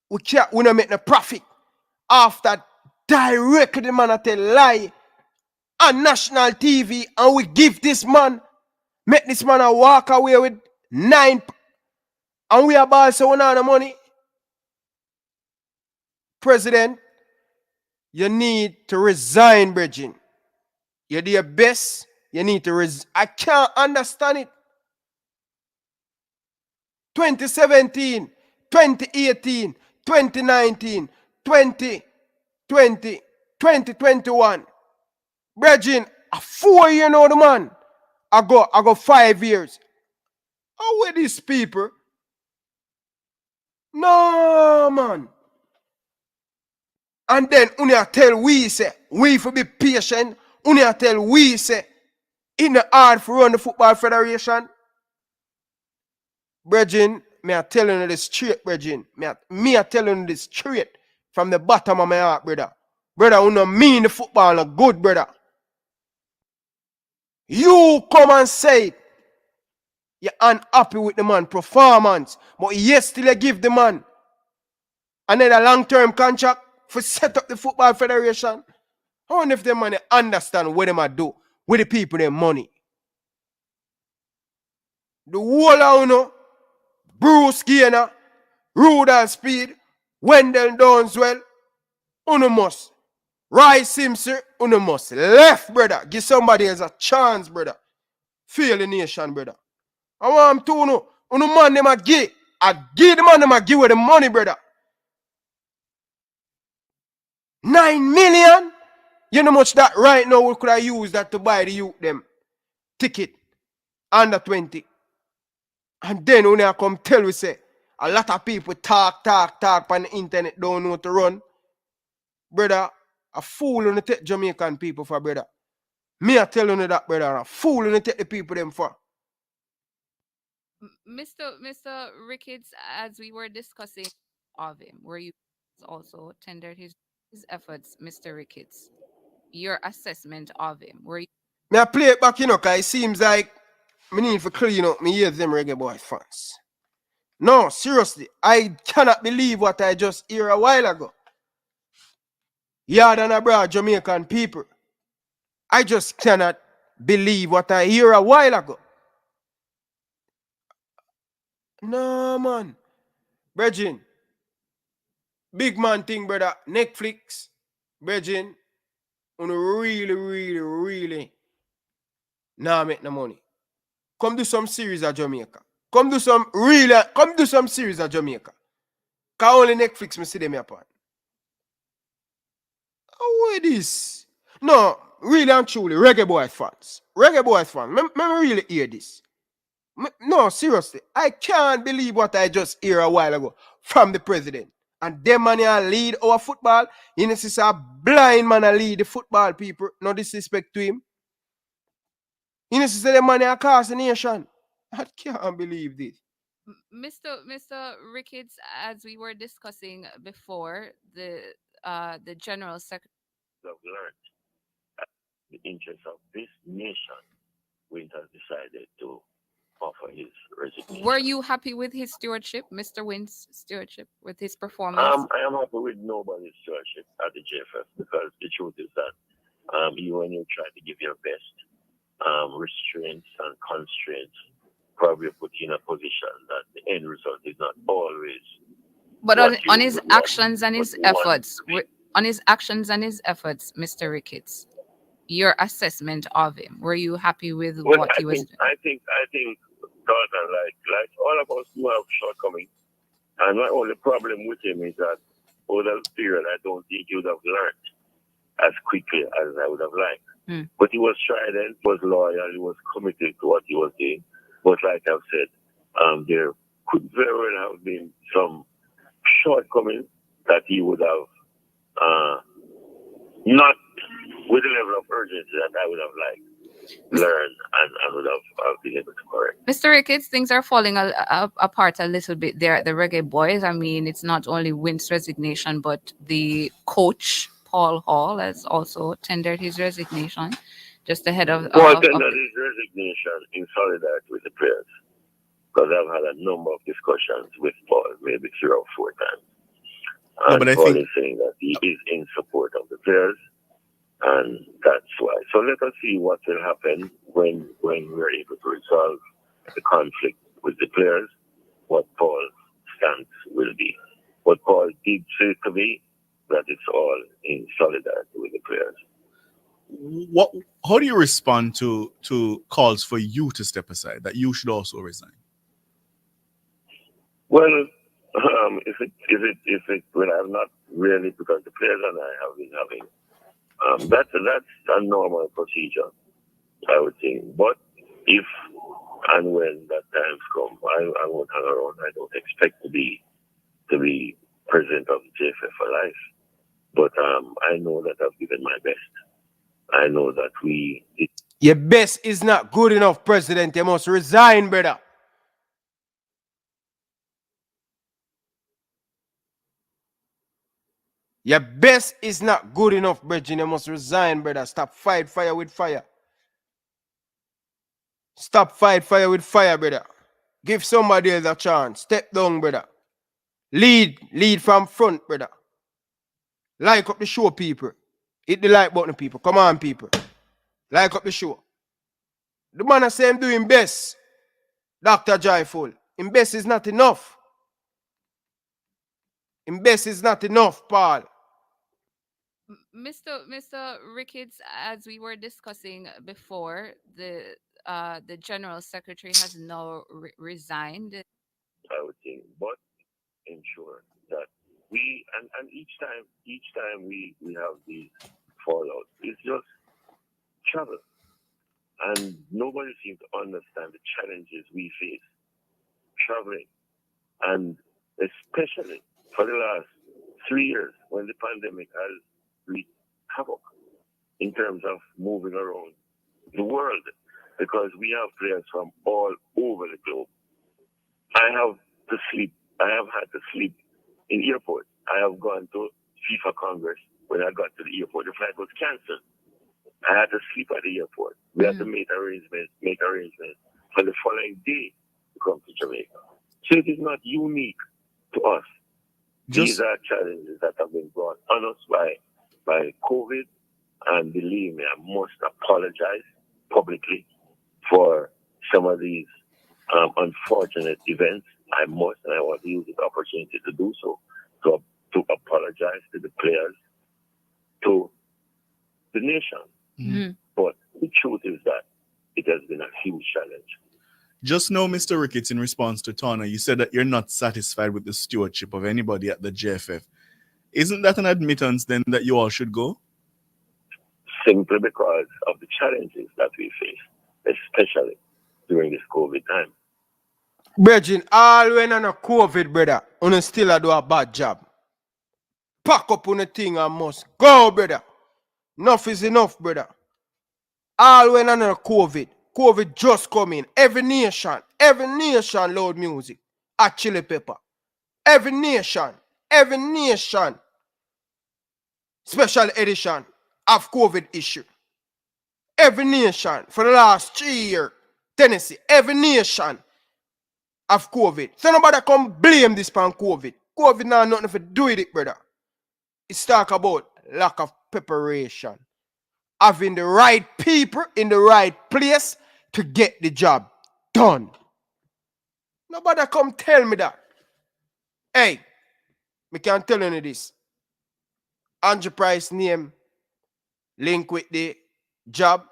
we don't make no profit. After directly the man tell lie on national TV and we give this man, make this man a walk away with 9 and we are about so we don't have the money. President, you need to resign, Bridging. You do your best, you need to resign. I can't understand it. 2017, 2018, 2019, 2020, 2021. Bridging, a 4 year now the man. I go 5 years. How with these people? No, man. And then we tell we say, we for be patient. We tell we say, in the hard for run the football federation. Bridging, me are telling you this straight, Bridging. Me are telling you this straight from the bottom of my heart, brother. Brother, who no mean the football no good, brother. You come and say it. You're unhappy with the man performance, but yes, still you give the man another long-term contract for set up the football federation. I wonder if the man understand what they might do with the people their money. The whole of you, Bruce Gainer, Rudolph Speed, Wendell Downswell, you must. Roy Simpson, you must. Left, brother. Give somebody else a chance, brother. Feel the nation, brother. I want to know. You man them a give. I give the man them a give with the money, brother. 9 million? You know much that right now we could have used that to buy the youth them ticket under 20. And then when I come tell we say a lot of people talk on the internet don't know how to run. Brother, a fool on the take Jamaican people for, brother. Me a telling you that, brother, a fool on the take the people them for. Mr. Ricketts, as we were discussing of him, where you also tendered his efforts, Mr. Ricketts, your assessment of him, where you... Me I play it back, you know, because it seems like me need to clean up me ears them Reggae Boyz fans. No, seriously, I cannot believe what I just heard a while ago. Yard and abroad Jamaican people. I just cannot believe what I hear a while ago. No, man. Bridging. Big man thing, brother. Netflix. Bridging. On really nah make no money. Come do some series of Jamaica. Come do some series of Jamaica. Cause only Netflix me see them upon. How is this? No, really and truly, Reggae Boyz fans. Reggae Boyz fans. Me really hear this. No, seriously. I can't believe what I just hear a while ago from the president. And them man here lead our football. You know, this a blind man a lead the football people. No disrespect to him. You know, say the money across the nation. I can't believe this. Mr. Ricketts, as we were discussing before, the general secretary Have learned the interests of this nation, Wint has decided to offer his resignation. Were you happy with his stewardship, Mr. Wint's stewardship, with his performance? I am happy with nobody's stewardship at the JFF because the truth is that you, when you try to give your best, restraints and constraints probably put you in a position that the end result is not always. But on his would want, actions and his but you want efforts, to be. on his actions and his efforts, Mr. Ricketts, your assessment of him, were you happy with Well, what he was doing? I think, Dalton, like all of us do have shortcomings, and my only problem with him is that over the period, I don't think he would have learned as quickly as I would have liked. But he was strident, was loyal, he was committed to what he was doing. But like I've said, there could very well have been some shortcomings that he would have not with the level of urgency that I would have liked learn and would have been able to correct. Mr. Ricketts, things are falling apart a little bit there at the Reggae Boyz. I mean, it's not only Wint's resignation, but the coach, Paul Hall, has also tendered his resignation just ahead of... Paul tendered his resignation in solidarity with the players, because I've had a number of discussions with Paul, maybe 3 or 4 times. And but I Paul think is saying that he is in support of the players, and that's why. So let us see what will happen when we're able to resolve the conflict with the players, what Paul's stance will be. What Paul did say to me, that it's all in solidarity with the players. how do you respond to calls for you to step aside, that you should also resign? Well, if it well, I'm not really, because the players and I have been having that's a normal procedure, I would think. But if and when that times come, I won't hang around. I don't expect to be president of the JFF for life. But I know that I've given my best. I know that your best is not good enough, President. You must resign, brother. Your best is not good enough, Bridget. You must resign, brother. Stop fight fire with fire. Stop fight fire with fire, brother. Give somebody else a chance. Step down, brother. Lead from front, brother. Like up the show, people. Hit the like button, people. Come on, people. Like up the show. The man say him doing best. Dr. Joyful. Him best is not enough. Him best is not enough, Paul. Mr. Ricketts, as we were discussing before, the general secretary has now resigned. I would think, but ensure that we and each time we have these fallouts, it's just travel, and nobody seems to understand the challenges we face traveling, and especially for the last 3 years when the pandemic has wreaked havoc in terms of moving around the world, because we have players from all over the globe. I have had to sleep in airports. I have gone to FIFA Congress. When I got to the airport, the flight was canceled. I had to sleep at the airport. We had to make arrangements for the following day to come to Jamaica. So it is not unique to us. These are challenges that have been brought on us by COVID, and believe me, I must apologize publicly for some of these unfortunate events. I want to use this opportunity to do so, to apologize to the players, to the nation. But the truth is that it has been a huge challenge. Just now, Mr. Ricketts, in response to Tana, you said that you're not satisfied with the stewardship of anybody at the JFF. Isn't that an admittance then that you all should go? Simply because of the challenges that we face, especially during this COVID time. Brethren, all when on a COVID, brother, on still do a bad job. Pack up on the thing and must go, brother. Enough is enough, brother. All when on a COVID, COVID just come in. Every nation load music. A Chili Pepper. Every nation, special edition of COVID issue. Every nation for the last 3 years. Tennessee, every nation of COVID. So nobody come blame this pan COVID. COVID now nothing to do with it, brother. It's talk about lack of preparation. Having the right people in the right place to get the job done. Nobody come tell me that. Hey, me can tell you this. Andrew Price name link with the job.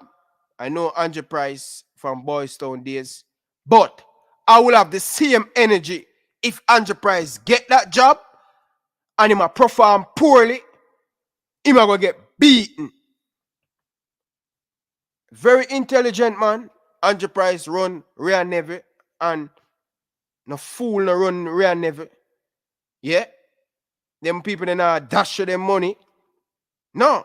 I know Andrew Price from Boys Town days. But I will have the same energy if Andrew Price get that job and he might perform poorly. He might go get beaten. Very intelligent man. Andrew Price run Ryan Never and no fool no run Ryan Never. Yeah. Them people they not dash them money. No.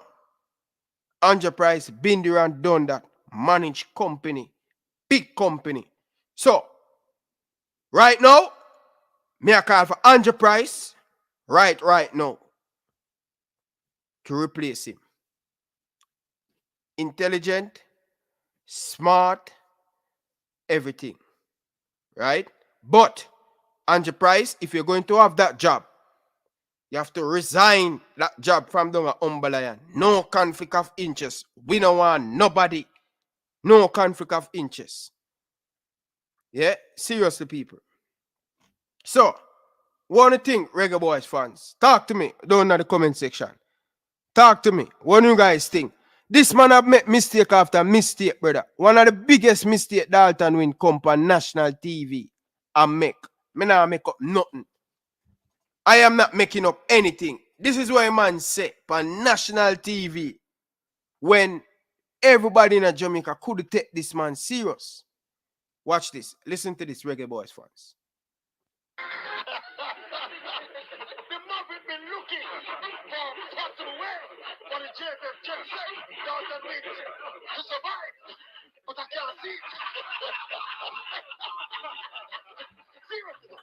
Andrew Price been there and done that. Managed company. Big company. So, right now, me a call for Andrew Price right now to replace him. Intelligent, smart, everything. Right? But, Andrew Price, if you're going to have that job, you have to resign that job from down at Umberlion. No conflict of interest. We don't want nobody. No conflict of interest. Yeah? Seriously, people. So, what do you think, Reggae Boyz fans? Talk to me down in the comment section. Talk to me. What do you guys think? This man have made mistake after mistake, brother. One of the biggest mistakes Dalton Wint come on national TV and make. Me not make up nothing. I am not making up anything. This is what a man say on national TV when everybody in Jamaica could take this man serious. Watch this. Listen to this, Reggae Boyz fans. The Muppet been looking for a possible way for the JFF Dalton Wint to survive, but I can't see it. Seriously,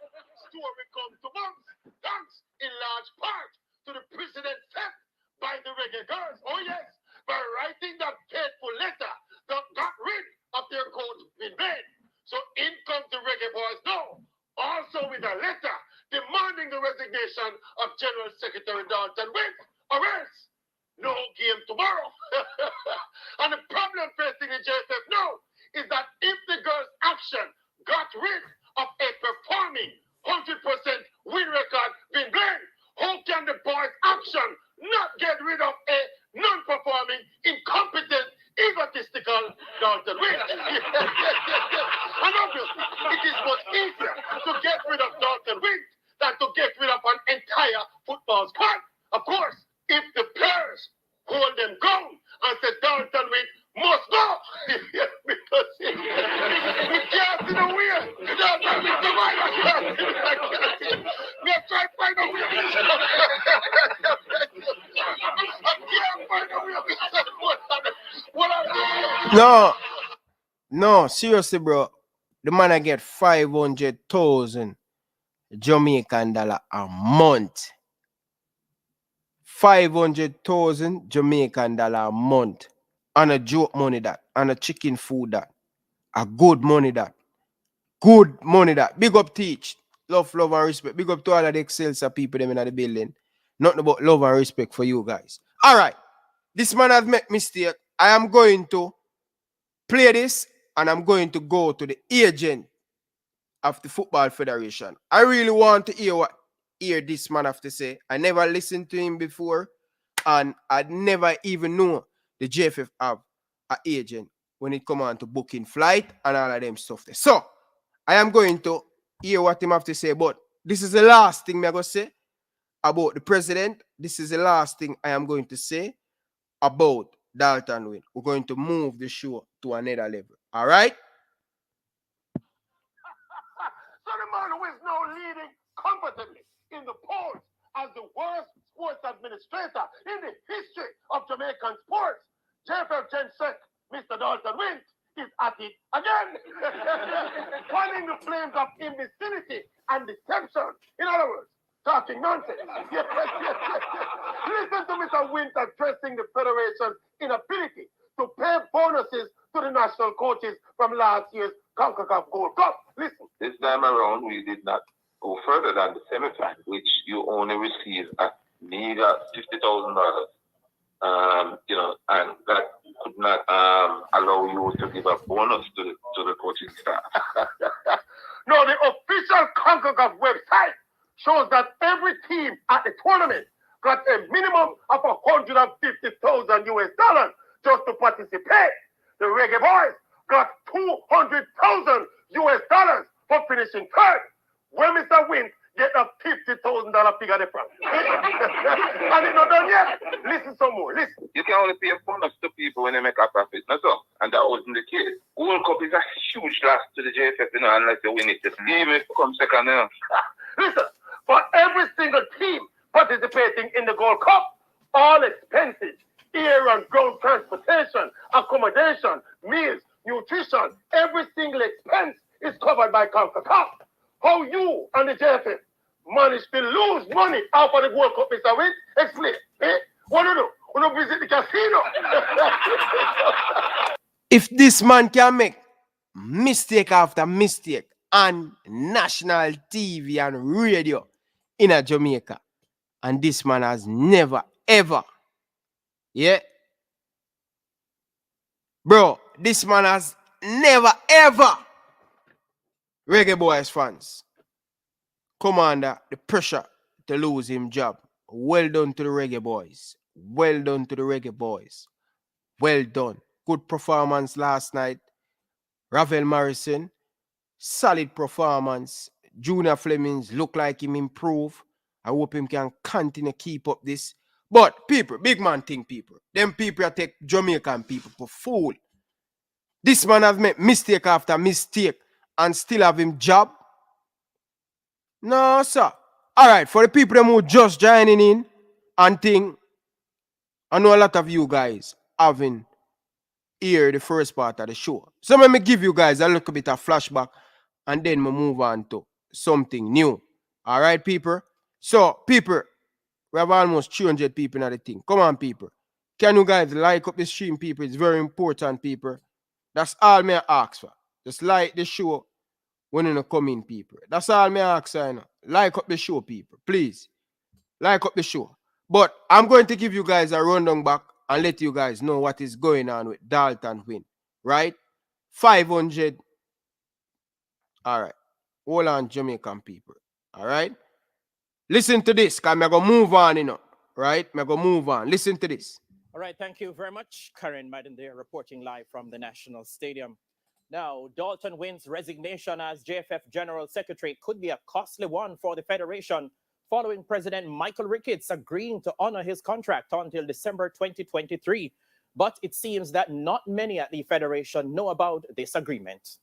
story comes to months, thanks in large part to the precedent set by the Reggae Girls. Oh yes, by writing that fateful letter that got rid of their coat in vain. So in comes the Reggae Boyz now, also with a letter demanding the resignation of General Secretary Dalton Wint, or else no game tomorrow. And the problem facing the JFF now is that if the girls' action got rid of a performing 100% win record being blamed, how can the boys' action not get rid of a non-performing, incompetent, egotistical Dalton Wint? And obviously, it is much easier to get rid of Dalton Wint than to get rid of an entire football squad. Of course, if the players hold them down and say Dalton Wint must go, because we can't see the way. Dalton Wint survive. We have tried to find a way. I can't find a way. No, seriously, bro. The man I get 500,000 Jamaican dollar a month. 500,000 Jamaican dollar a month. And a joke money that. And a chicken food that. A good money that. Good money that. Big up teach. Love and respect. Big up to all of the Excelsior people them in the building. Nothing about love and respect for you guys. Alright. This man has made mistake. I am going to play this and I'm going to go to the agent of the Football Federation. I really want to hear this man have to say. I never listened to him before and I never even know the JFF have an agent when it comes on to booking flight and all of them stuff there. So, I am going to hear what him have to say, but this is the last thing I'm going to say about the president. This is the last thing I am going to say about Dalton Wint. We're going to move the show to another level. All right? So the man who is now leading competently in the polls as the worst sports administrator in the history of Jamaican sports, JFF Gen Sec, Mr. Dalton Wint, is at it again. Fanning the flames of imbecility and deception. In other words, talking nonsense. Yes. Listen to Mr. Wint addressing the Federation's inability to pay bonuses to the national coaches from last year's CONCACAF Gold Cup. Listen. This time around, we did not go further than the semi-final, which you only receive a meager $50,000. And that could not allow you to give a bonus to the coaching staff. No, the official CONCACAF website shows that every team at the tournament got a minimum of $150,000 just to participate. The Reggae Boyz got $200,000 for finishing third. Where Mr. Wint get a $50,000 figure difference. And it's not done yet. Listen some more. Listen. You can only pay a bonus to people when they make a profit. That's all. And that wasn't the case. World Cup is a huge loss to the JFF, unless they win it. Even if you come second. Listen, for every single team participating in the Gold Cup, all expenses, air and ground transportation, accommodation, meals, nutrition, every single expense is covered by CONCACAF. How you and the JFF managed to lose money out of the World Cup, Mr. Wint? Explain. What do you do? We don't visit the casino. If this man can make mistake after mistake on national TV and radio in a Jamaica, and this man has never, ever, bro, this man has never, ever, Reggae Boyz fans, come under the pressure to lose him job. Well done to the Reggae Boyz. Well done to the Reggae Boyz. Well done. Good performance last night. Ravel Morrison, solid performance. Junior Flemings look like him improve. I hope him can continue keep up this. But people, big man think people. Them people take Jamaican people for fool. This man have made mistake after mistake and still have him job? No, sir. All right, for the people who just joining in and think, I know a lot of you guys having heard the first part of the show. So let me give you guys a little bit of flashback and then we move on to something new. All right, people? So, people, we have almost 300 people in the thing. Come on, people. Can you guys like up the stream, people? It's very important, people. That's all me ask for. Just like the show when you come in, people. That's all me ask for, you know. Like up the show, people. Please. Like up the show. But I'm going to give you guys a rundown back and let you guys know what is going on with Dalton Wint. Right? 500. All right. Hold on, Jamaican people. All right? Listen to this, because I'm going to move on, you know. Right? I'm going to move on. Listen to this. All right, thank you very much. Karen Madden there reporting live from the National Stadium. Now, Dalton Wint's resignation as JFF General Secretary could be a costly one for the Federation following President Michael Ricketts agreeing to honor his contract until December 2023. But it seems that not many at the Federation know about this agreement.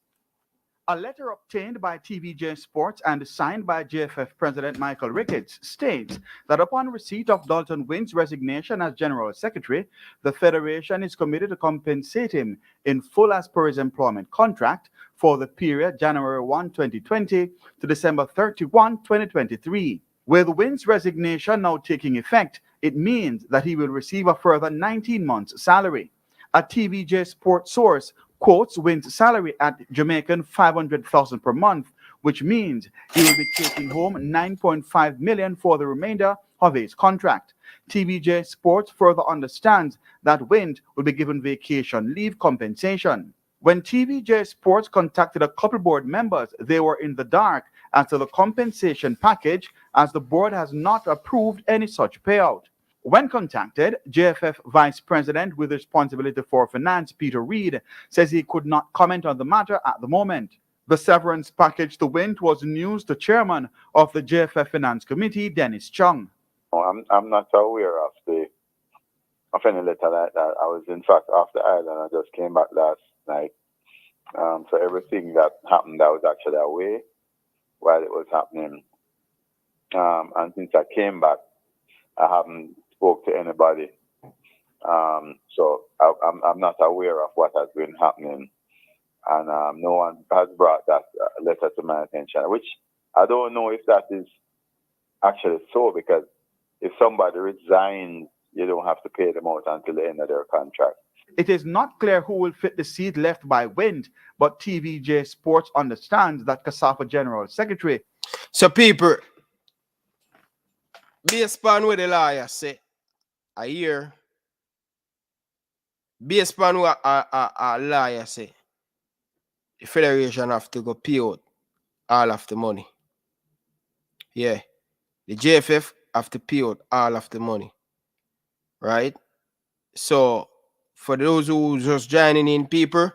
A letter obtained by TVJ Sports and signed by JFF President Michael Ricketts states that upon receipt of Dalton Wint's resignation as General Secretary, the Federation is committed to compensate him in full as per his employment contract for the period January 1, 2020 to December 31, 2023. With Wint's resignation now taking effect, it means that he will receive a further 19 months' salary. A TVJ Sports source quotes Wint's salary at Jamaican $500,000 per month, which means he will be taking home $9.5 million for the remainder of his contract. TVJ Sports further understands that Wint will be given vacation leave compensation. When TVJ Sports contacted a couple board members, they were in the dark as to the compensation package, as the board has not approved any such payout. When contacted, JFF Vice President with responsibility for finance, Peter Reid, says he could not comment on the matter at the moment. The severance package to Wint was news to Chairman of the JFF Finance Committee, Dennis Chung. I'm not aware of any letter like that. I was in fact off the island. I just came back last night. So everything that happened, that was actually away while it was happening. And since I came back, I haven't spoke to anybody. So I'm not aware of what has been happening and no one has brought that letter to my attention, which I don't know if that is actually so, because if somebody resigns, you don't have to pay them out until the end of their contract. It is not clear who will fit the seat left by Wint, but TVJ Sports understands that CASAFA General Secretary. So people, based upon what the lawyer say, I hear, based upon what a lawyer say, the federation have to go pay out all of the money. Yeah. The JFF have to pay out all of the money. Right? So, for those who just joining in, people,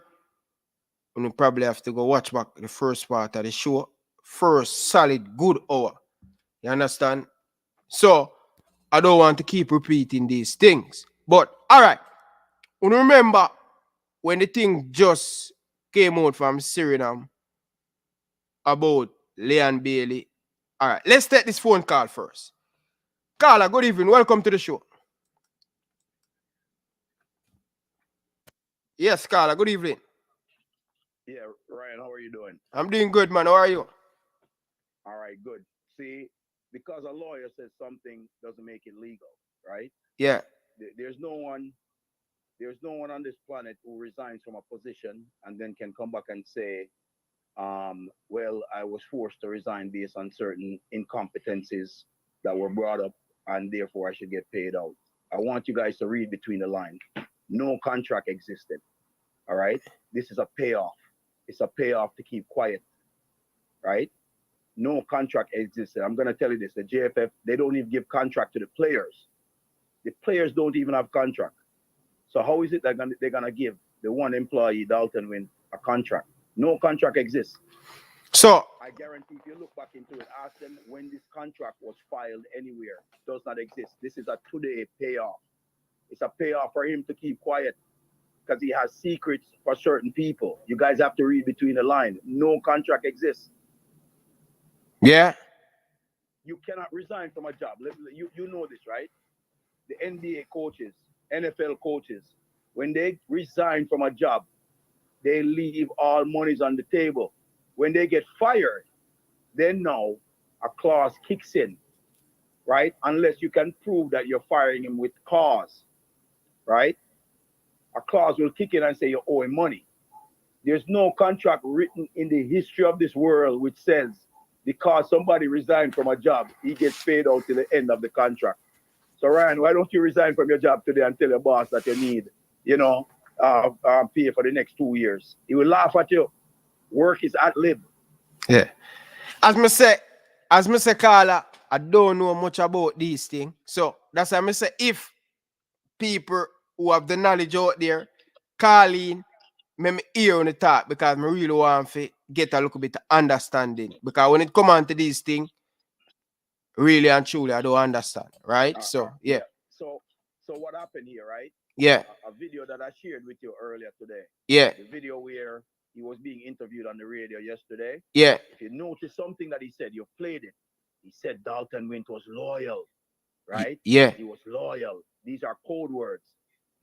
we probably have to go watch back the first part of the show. First solid, good hour. You understand? So, I don't want to keep repeating these things. But, all right. You remember when the thing just came out from Suriname about Leon Bailey? All right. Let's take this phone call first. Carla, good evening. Welcome to the show. Yes, Carla, good evening. Yeah, Ryan, how are you doing? I'm doing good, man. How are you? All right, good. See, because a lawyer says something doesn't make it legal, right? Yeah. There's no one on this planet who resigns from a position and then can come back and say, well, I was forced to resign based on certain incompetencies that were brought up, and therefore I should get paid out. I want you guys to read between the lines. No contract existed. All right. This is a payoff. It's a payoff to keep quiet. Right. No contract existed. I'm going to tell you this. The JFF, they don't even give contract to the players. The players don't even have contract. So how is it that they're going to give the one employee, Dalton Wint, a contract? No contract exists. So I guarantee if you look back into it, ask them when this contract was filed anywhere. It does not exist. This is a today payoff. It's a payoff for him to keep quiet because he has secrets for certain people. You guys have to read between the lines. No contract exists. Yeah. You cannot resign from a job. You know this, right? The NBA coaches, NFL coaches, when they resign from a job, they leave all monies on the table. When they get fired, then now a clause kicks in, right? Unless you can prove that you're firing him with cause, right? A clause will kick in and say you owe him money. There's no contract written in the history of this world which says because somebody resigned from a job, he gets paid out till the end of the contract. So Ryan, why don't you resign from your job today and tell your boss that you need, pay for the next 2 years? He will laugh at you. Work is ad lib. Yeah. As me say, Carla, I don't know much about these things. So that's why I say if people who have the knowledge out there call in, me hear on the talk because I really want to get a little bit of understanding. Because when it comes on to these things, really and truly, I don't understand. Right? So what happened here, right? Yeah. A video that I shared with you earlier today. Yeah. The video where he was being interviewed on the radio yesterday. Yeah. If you notice something that he said, you played it. He said Dalton Wint was loyal, right? Yeah. He was loyal. These are code words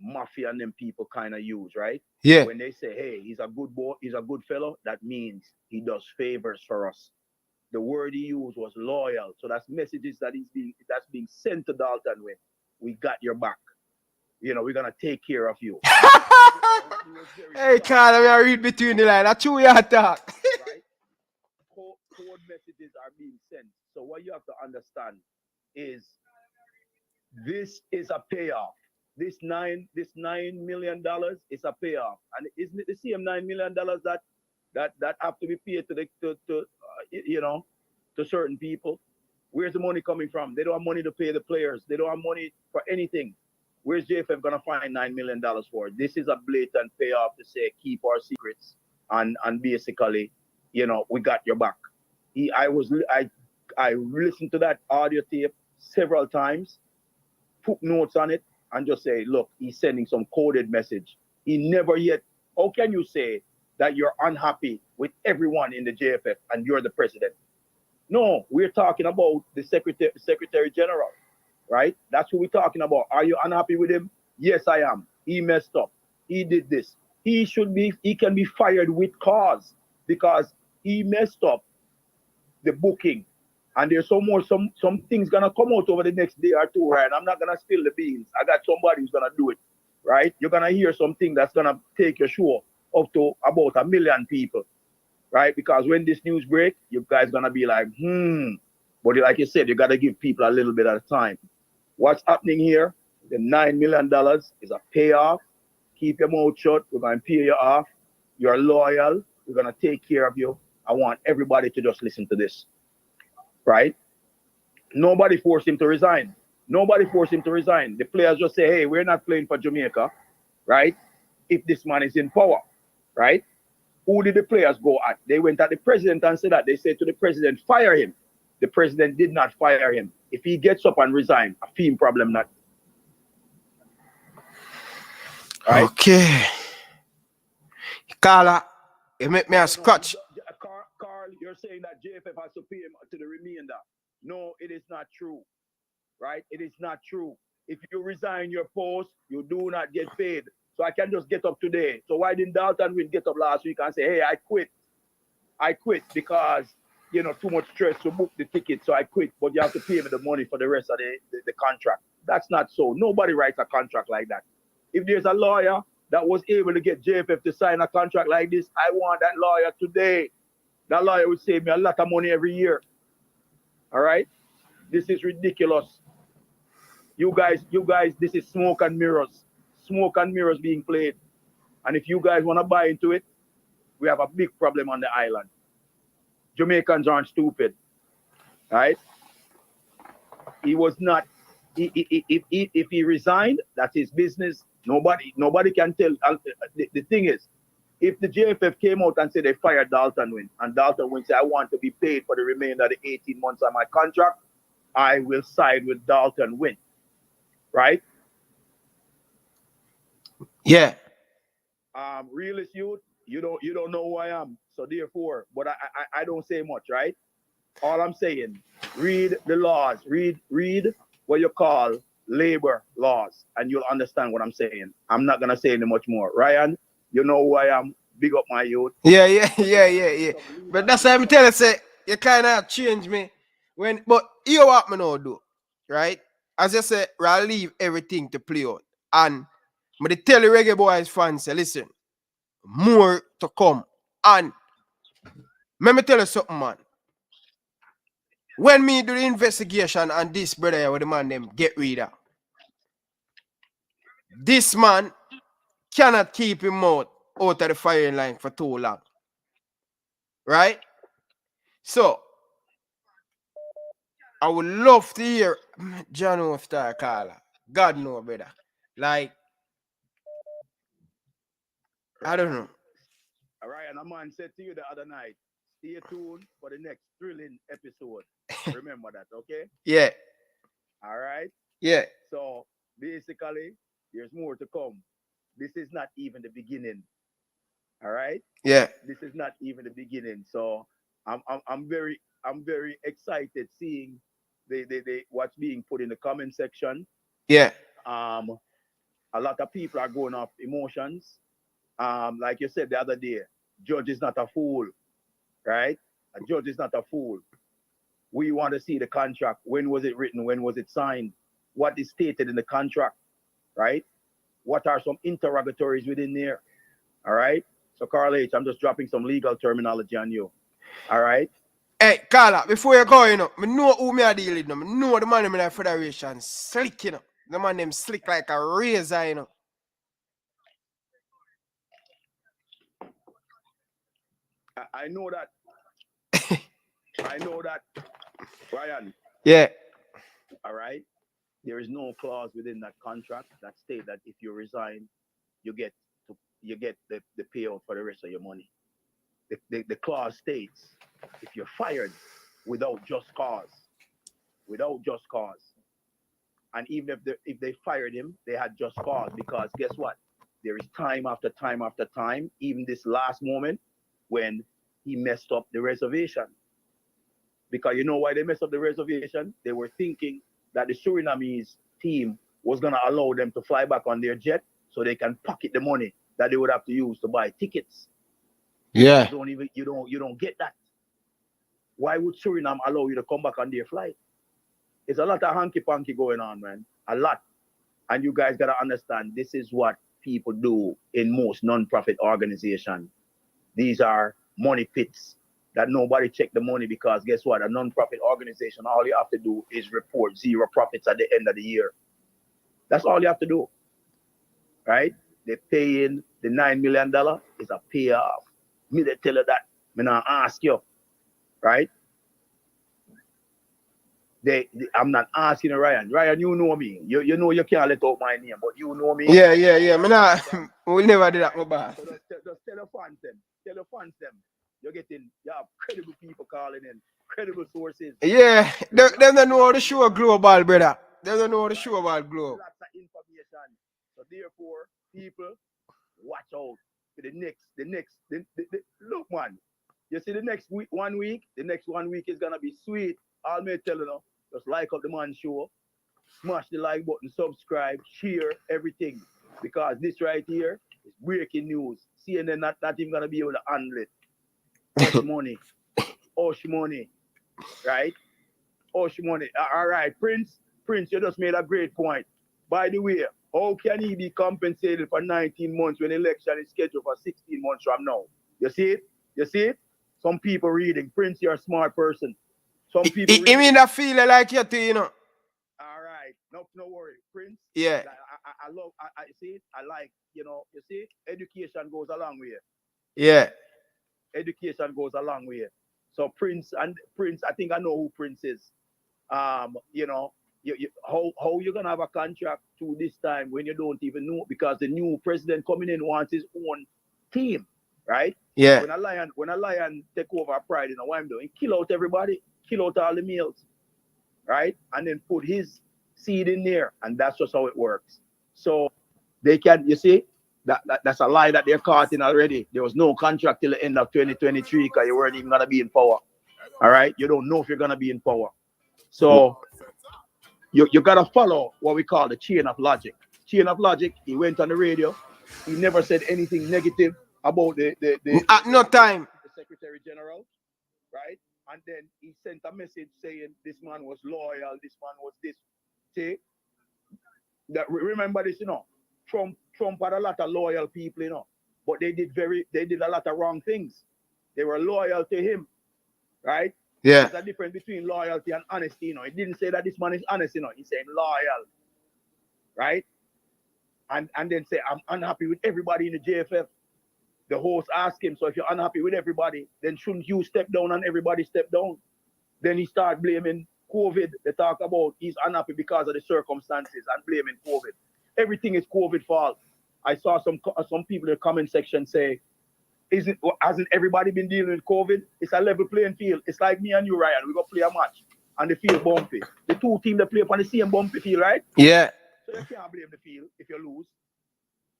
Mafia and them people kind of use, right? Yeah. When they say, hey, he's a good boy, he's a good fellow, that means he does favors for us. The word he used was loyal. So that's messages that's being sent to Dalton Wint. We got your back. We're gonna take care of you. Hey, Carl, we are read between the lines. That's true you talk. Right? Code messages are being sent. So what you have to understand is this is a payoff. This $9 million is a payoff, and isn't it the same $9 million that have to be paid to certain people? Where's the money coming from? They don't have money to pay the players. They don't have money for anything. Where's JFF gonna find $9 million for? This is a blatant payoff to say keep our secrets and basically, we got your back. I listened to that audio tape several times, put notes on it, and just say, look, he's sending some coded message. He never yet. How can you say that you're unhappy with everyone in the JFF and you're the president? No, we're talking about the Secretary General, right? That's who we're talking about. Are you unhappy with him? Yes, I am. He messed up. He did this. he can be fired with cause because he messed up the booking. And there's some things gonna come out over the next day or two, right? I'm not gonna spill the beans. I got somebody who's gonna do it, right? You're gonna hear something that's gonna take your show up to about 1 million people, right? Because when this news break, you guys gonna be like, But like you said, you gotta give people a little bit of time. What's happening here? The $9 million is a payoff. Keep your mouth shut. We're gonna pay you off. You're loyal. We're gonna take care of you. I want everybody to just listen to this, right? Nobody forced him to resign. Nobody forced him to resign. The players just say, hey, we're not playing for Jamaica, right? If this man is in power, right? Who did the players go at? They went at the president and said that. They said to the president, fire him. The president did not fire him. If he gets up and resign, a theme problem not. Right? Okay. Carla, you make me a scratch. Carl, you're saying that JFF has to pay him to the remainder. No, it is not true. Right? It is not true. If you resign your post, you do not get paid. So I can just get up today. So why didn't Dalton Wint get up last week and say, hey, I quit? I quit because, too much stress to book the ticket. So I quit, but you have to pay me the money for the rest of the contract. That's not so. Nobody writes a contract like that. If there's a lawyer that was able to get JFF to sign a contract like this, I want that lawyer today. That lawyer would save me a lot of money every year. All right? This is ridiculous. You guys, this is smoke and mirrors. Smoke and mirrors being played. And if you guys want to buy into it, we have a big problem on the island. Jamaicans aren't stupid. Right? He was not, if he resigned, that's his business. Nobody can tell. The thing is, if the JFF came out and said they fired Dalton Wint, and Dalton Wint said, I want to be paid for the remainder of the 18 months of my contract, I will side with Dalton Wint. Right? Yeah. Realist youth, you don't know who I am. So therefore, but I don't say much, right? All I'm saying, read the laws, read what you call labor laws, and you'll understand what I'm saying. I'm not gonna say any much more. Ryan, you know who I am. Big up my youth. Yeah. But that's why I'm telling you, say, you kind of change me. But you what me now do, right? As I said, I leave everything to play out. And I tell the Reggae Boyz fans, say, listen, more to come. And let me tell you something, man. When me do the investigation and this brother here with the man them get rid of, this man cannot keep him out of the firing line for too long. Right? So, I would love to hear John Oftar Carla. God know, brother. Like, I don't know. Ryan, a man said to you the other night, stay tuned for the next thrilling episode. Remember that, okay? Yeah. All right? Yeah. So, basically, there's more to come. This is not even the beginning. All right? Yeah. This is not even the beginning. So, I'm very excited seeing the what's being put in the comment section. Yeah. A lot of people are going off emotions. Like you said the other day, judge is not a fool, right? A judge is not a fool. We want to see the contract. When was it written? When was it signed? What is stated in the contract, right? What are some interrogatories within there? All right? So, Carl H., I'm just dropping some legal terminology on you. All right? Hey, Carla, before you go, I know who me are dealing with. I know the man in the Federation slick, The man them slick like a razor, I know that. I know that, Ryan. Yeah. All right. There is no clause within that contract that states that if you resign, you get the payout for the rest of your money. The clause states if you're fired without just cause, and even if they fired him, they had just cause, because guess what? There is time after time after time, even this last moment when he messed up the reservation. Because you know why they messed up the reservation? They were thinking that the Surinamese team was going to allow them to fly back on their jet so they can pocket the money that they would have to use to buy tickets. Yeah. You don't get that. Why would Suriname allow you to come back on their flight? It's a lot of hanky-panky going on, man. A lot. And you guys gotta understand, this is what people do in most non-profit organizations. These are money pits that nobody check the money, because guess what? A non-profit organization, all you have to do is report 0 profits at the end of the year. That's all you have to do, right? They pay in the $9 million is a payoff. Me, they tell you that. Me not ask you, right? I'm not asking Ryan. Ryan, you know me. You know you can't let out my name, but you know me. Yeah. Me not, we'll never do that, my boss. So just tell the fans them. Tell the fans them. You have credible people calling in, credible sources. Yeah, they don't know how to show global, brother. They don't know how to show about global. Lots of information. So therefore, people, watch out for the next. Look, man. You see the next week, 1 week, the next 1 week is gonna be sweet. All me tell you now, just like up the man show, smash the like button, subscribe, share everything, because this right here is breaking news. CNN not even gonna be able to handle it. Hush money, right? Hush money. All right, Prince, you just made a great point. By the way, how can he be compensated for 19 months when election is scheduled for 16 months from now? You see it? You see it? Some people reading. Prince, you're a smart person. Some people. You mean that feeling like you too, you know? All right, no worry, Prince. Yeah. I love. I see it. I like. You see, education goes a long way. Yeah. Education goes a long way. So Prince, I think I know who Prince is. How you gonna have a contract to this time when you don't even know, because the new president coming in wants his own team, right? Yeah. When a lion take over Pride, you know what I'm doing? Kill out everybody, kill out all the males, right? And then put his seed in there, and that's just how it works. So they can, you see, that's a lie that they're caught in already. There was no contract till the end of 2023 because you weren't even gonna be in power. All right, you don't know if you're gonna be in power. So you gotta follow what we call the chain of logic. Chain of logic. He went on the radio. He never said anything negative about the no time. The Secretary General, right? And then he sent a message saying this man was loyal. This man was this. See, remember this, Trump had a lot of loyal people, but they did a lot of wrong things. They were loyal to him, right? Yeah. There's a difference between loyalty and honesty, He didn't say that this man is honest, He's saying loyal, right? And then say, I'm unhappy with everybody in the JFF. The host asked him, so if you're unhappy with everybody, then shouldn't you step down and everybody step down? Then he started blaming COVID. They talk about he's unhappy because of the circumstances and blaming COVID. Everything is COVID fault. I saw some people in the comment section say, hasn't everybody been dealing with COVID? It's a level playing field. It's like me and you, Ryan. We go play a match and the field bumpy. The two teams that play upon the same bumpy field, right? Yeah. So you can't blame the field if you lose,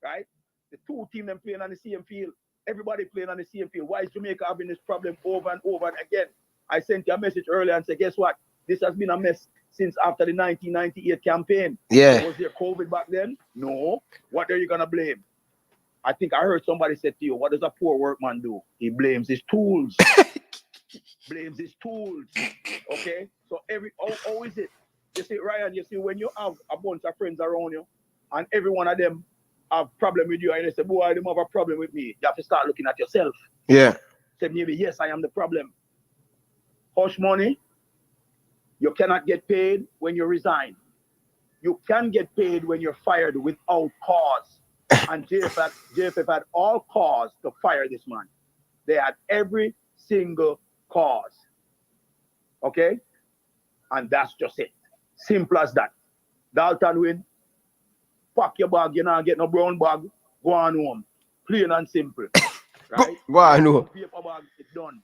right? The two teams them playing on the same field. Everybody playing on the same field. Why is Jamaica having this problem over and over and again? I sent you a message earlier and said, guess what? This has been a mess since after the 1998 campaign. Yeah. Was there COVID back then? No. What are you going to blame? I think I heard somebody say to you, what does a poor workman do? He blames his tools. Blames his tools. Okay? So how is it? You see, Ryan, when you have a bunch of friends around you and every one of them have a problem with you and they say, boy, I don't have a problem with me. You have to start looking at yourself. Yeah. Say, maybe, yes, I am the problem. Hush money. You cannot get paid when you resign. You can get paid when you're fired without cause. And JFF had all cause to fire this man. They had every single cause. Okay? And that's just it. Simple as that. Dalton Wint, pack your bag, you not get no brown bag, go on home. Plain and simple. Right? Go on home. Paper bag, it's done.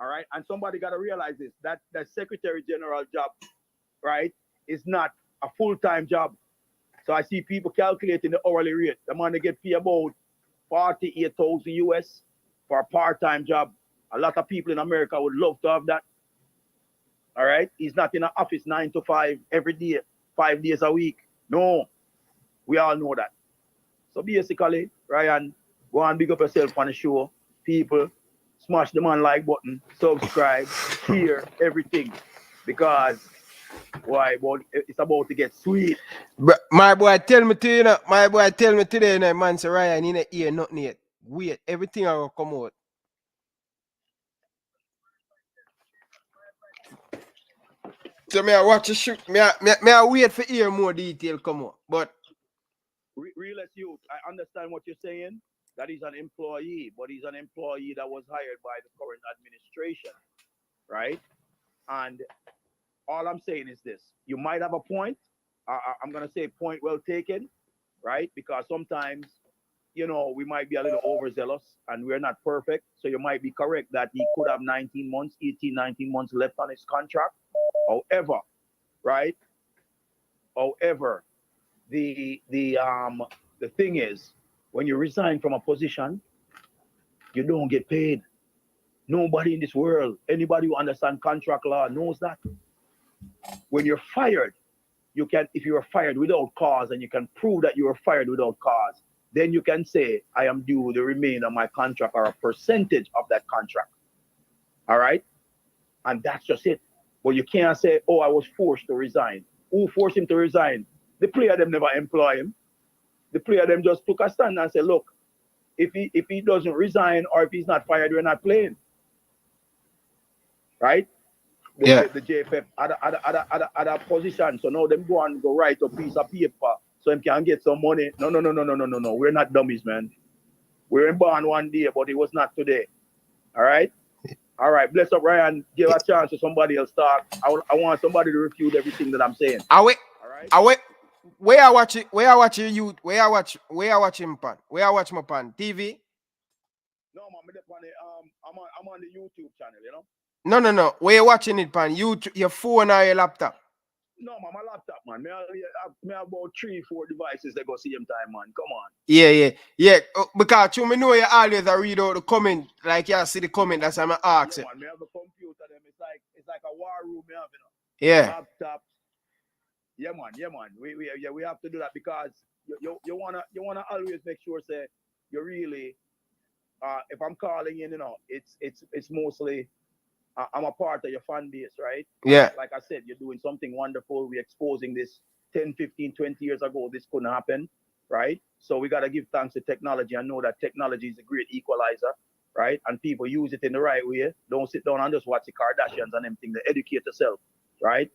All right? And somebody got to realize this, that Secretary General job, right, is not a full-time job. So I see people calculating the hourly rate. The man they get paid about 48,000 US for a part-time job. A lot of people in America would love to have that. All right? He's not in an office 9 to 5 every day, 5 days a week. No. We all know that. So basically, Ryan, go and big up yourself on the show. People, smash the man like button, subscribe, share, everything. Because why? But it's about to get sweet. My boy tell me to you know, my boy tell me today, you know, man, say Ryan, you know, hear nothing yet. Wait, everything will come out. So me I watch the shoot. Me I wait for hear more detail come out. But Real as you, I understand what you're saying. That he's an employee, but he's an employee that was hired by the current administration, right? And all I'm saying is this: you might have a point. I'm gonna say point well taken, right? Because sometimes, you know, we might be a little overzealous and we're not perfect. So you might be correct that he could have 19 months, 18, 19 months left on his contract. However, right? However, the thing is, when you resign from a position, you don't get paid. Nobody in this world, anybody who understands contract law knows that. When you're fired, you can, if you are fired without cause and you can prove that you were fired without cause, then you can say, I am due the remainder of my contract or a percentage of that contract. All right? And that's just it. But you can't say, oh, I was forced to resign. Who forced him to resign? The player them never employ him. The player them just took a stand and said, look, if he doesn't resign or if he's not fired, we're not playing. Right? The JFF at a position. So now them go and go write a piece of paper so them can get some money. No. We're not dummies, man. We're in born one day, but it was not today. All right? All right, bless up, Ryan. Give a chance to somebody else talk. I want somebody to refute everything that I'm saying. All right. Where I watch it? Where I watch you? Where I watch him pan? Where I watch my pan? TV? No, man, I'm on the YouTube channel, you know. No. Where you watching it pan? Your phone or your laptop? No, man, my laptop, man. Me have about 3-4 devices that go see him time, man. Come on. Yeah. Because you know you always read out the comment, like you see the comment. That's why I'm asking. Yeah, man, me have a computer. Them it's like a war room. Me have, you know. Yeah. Laptop. Yeah, man. We have to do that because you wanna always make sure say you really if I'm calling in, you know, it's mostly I'm a part of your fan base, right? Yeah. Like I said, you're doing something wonderful. We're exposing this 10, 15, 20 years ago. This couldn't happen, right? So we got to give thanks to technology and know that technology is a great equalizer, right? And people use it in the right way. Don't sit down and just watch the Kardashians and everything. They educate yourself, right?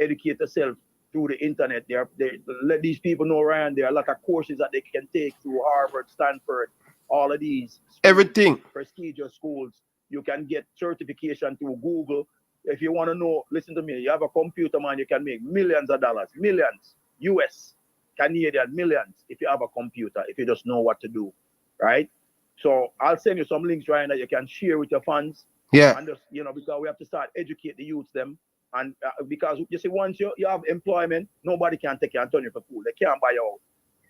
Educate yourself through the internet. They let these people know, Ryan, there are a lot of courses that they can take through Harvard, Stanford, all of these schools, everything. Prestigious schools. You can get certification through Google. If you want to know, listen to me, you have a computer, man, you can make millions of dollars, millions, US, Canadian, millions, if you have a computer, if you just know what to do, right? So I'll send you some links, Ryan, that you can share with your fans. Yeah. And just, you know, because we have to start educate the youth them. And because you see, once you have employment, nobody can take you and turn you for fool. They can't buy you out,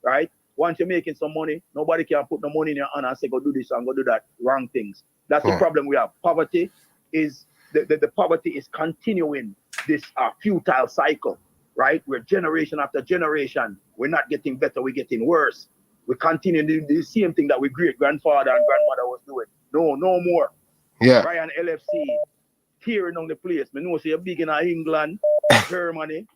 right? Once you're making some money, nobody can put no money in your hand and say, go do this and go do that. Wrong things. That's the problem we have. Poverty is, the poverty is continuing this futile cycle, right? We're generation after generation. We're not getting better, we're getting worse. We're continuing the same thing that we great-grandfather and grandmother was doing. No more. Yeah. Ryan LFC, tearing on the place. I know you're big in England, Germany,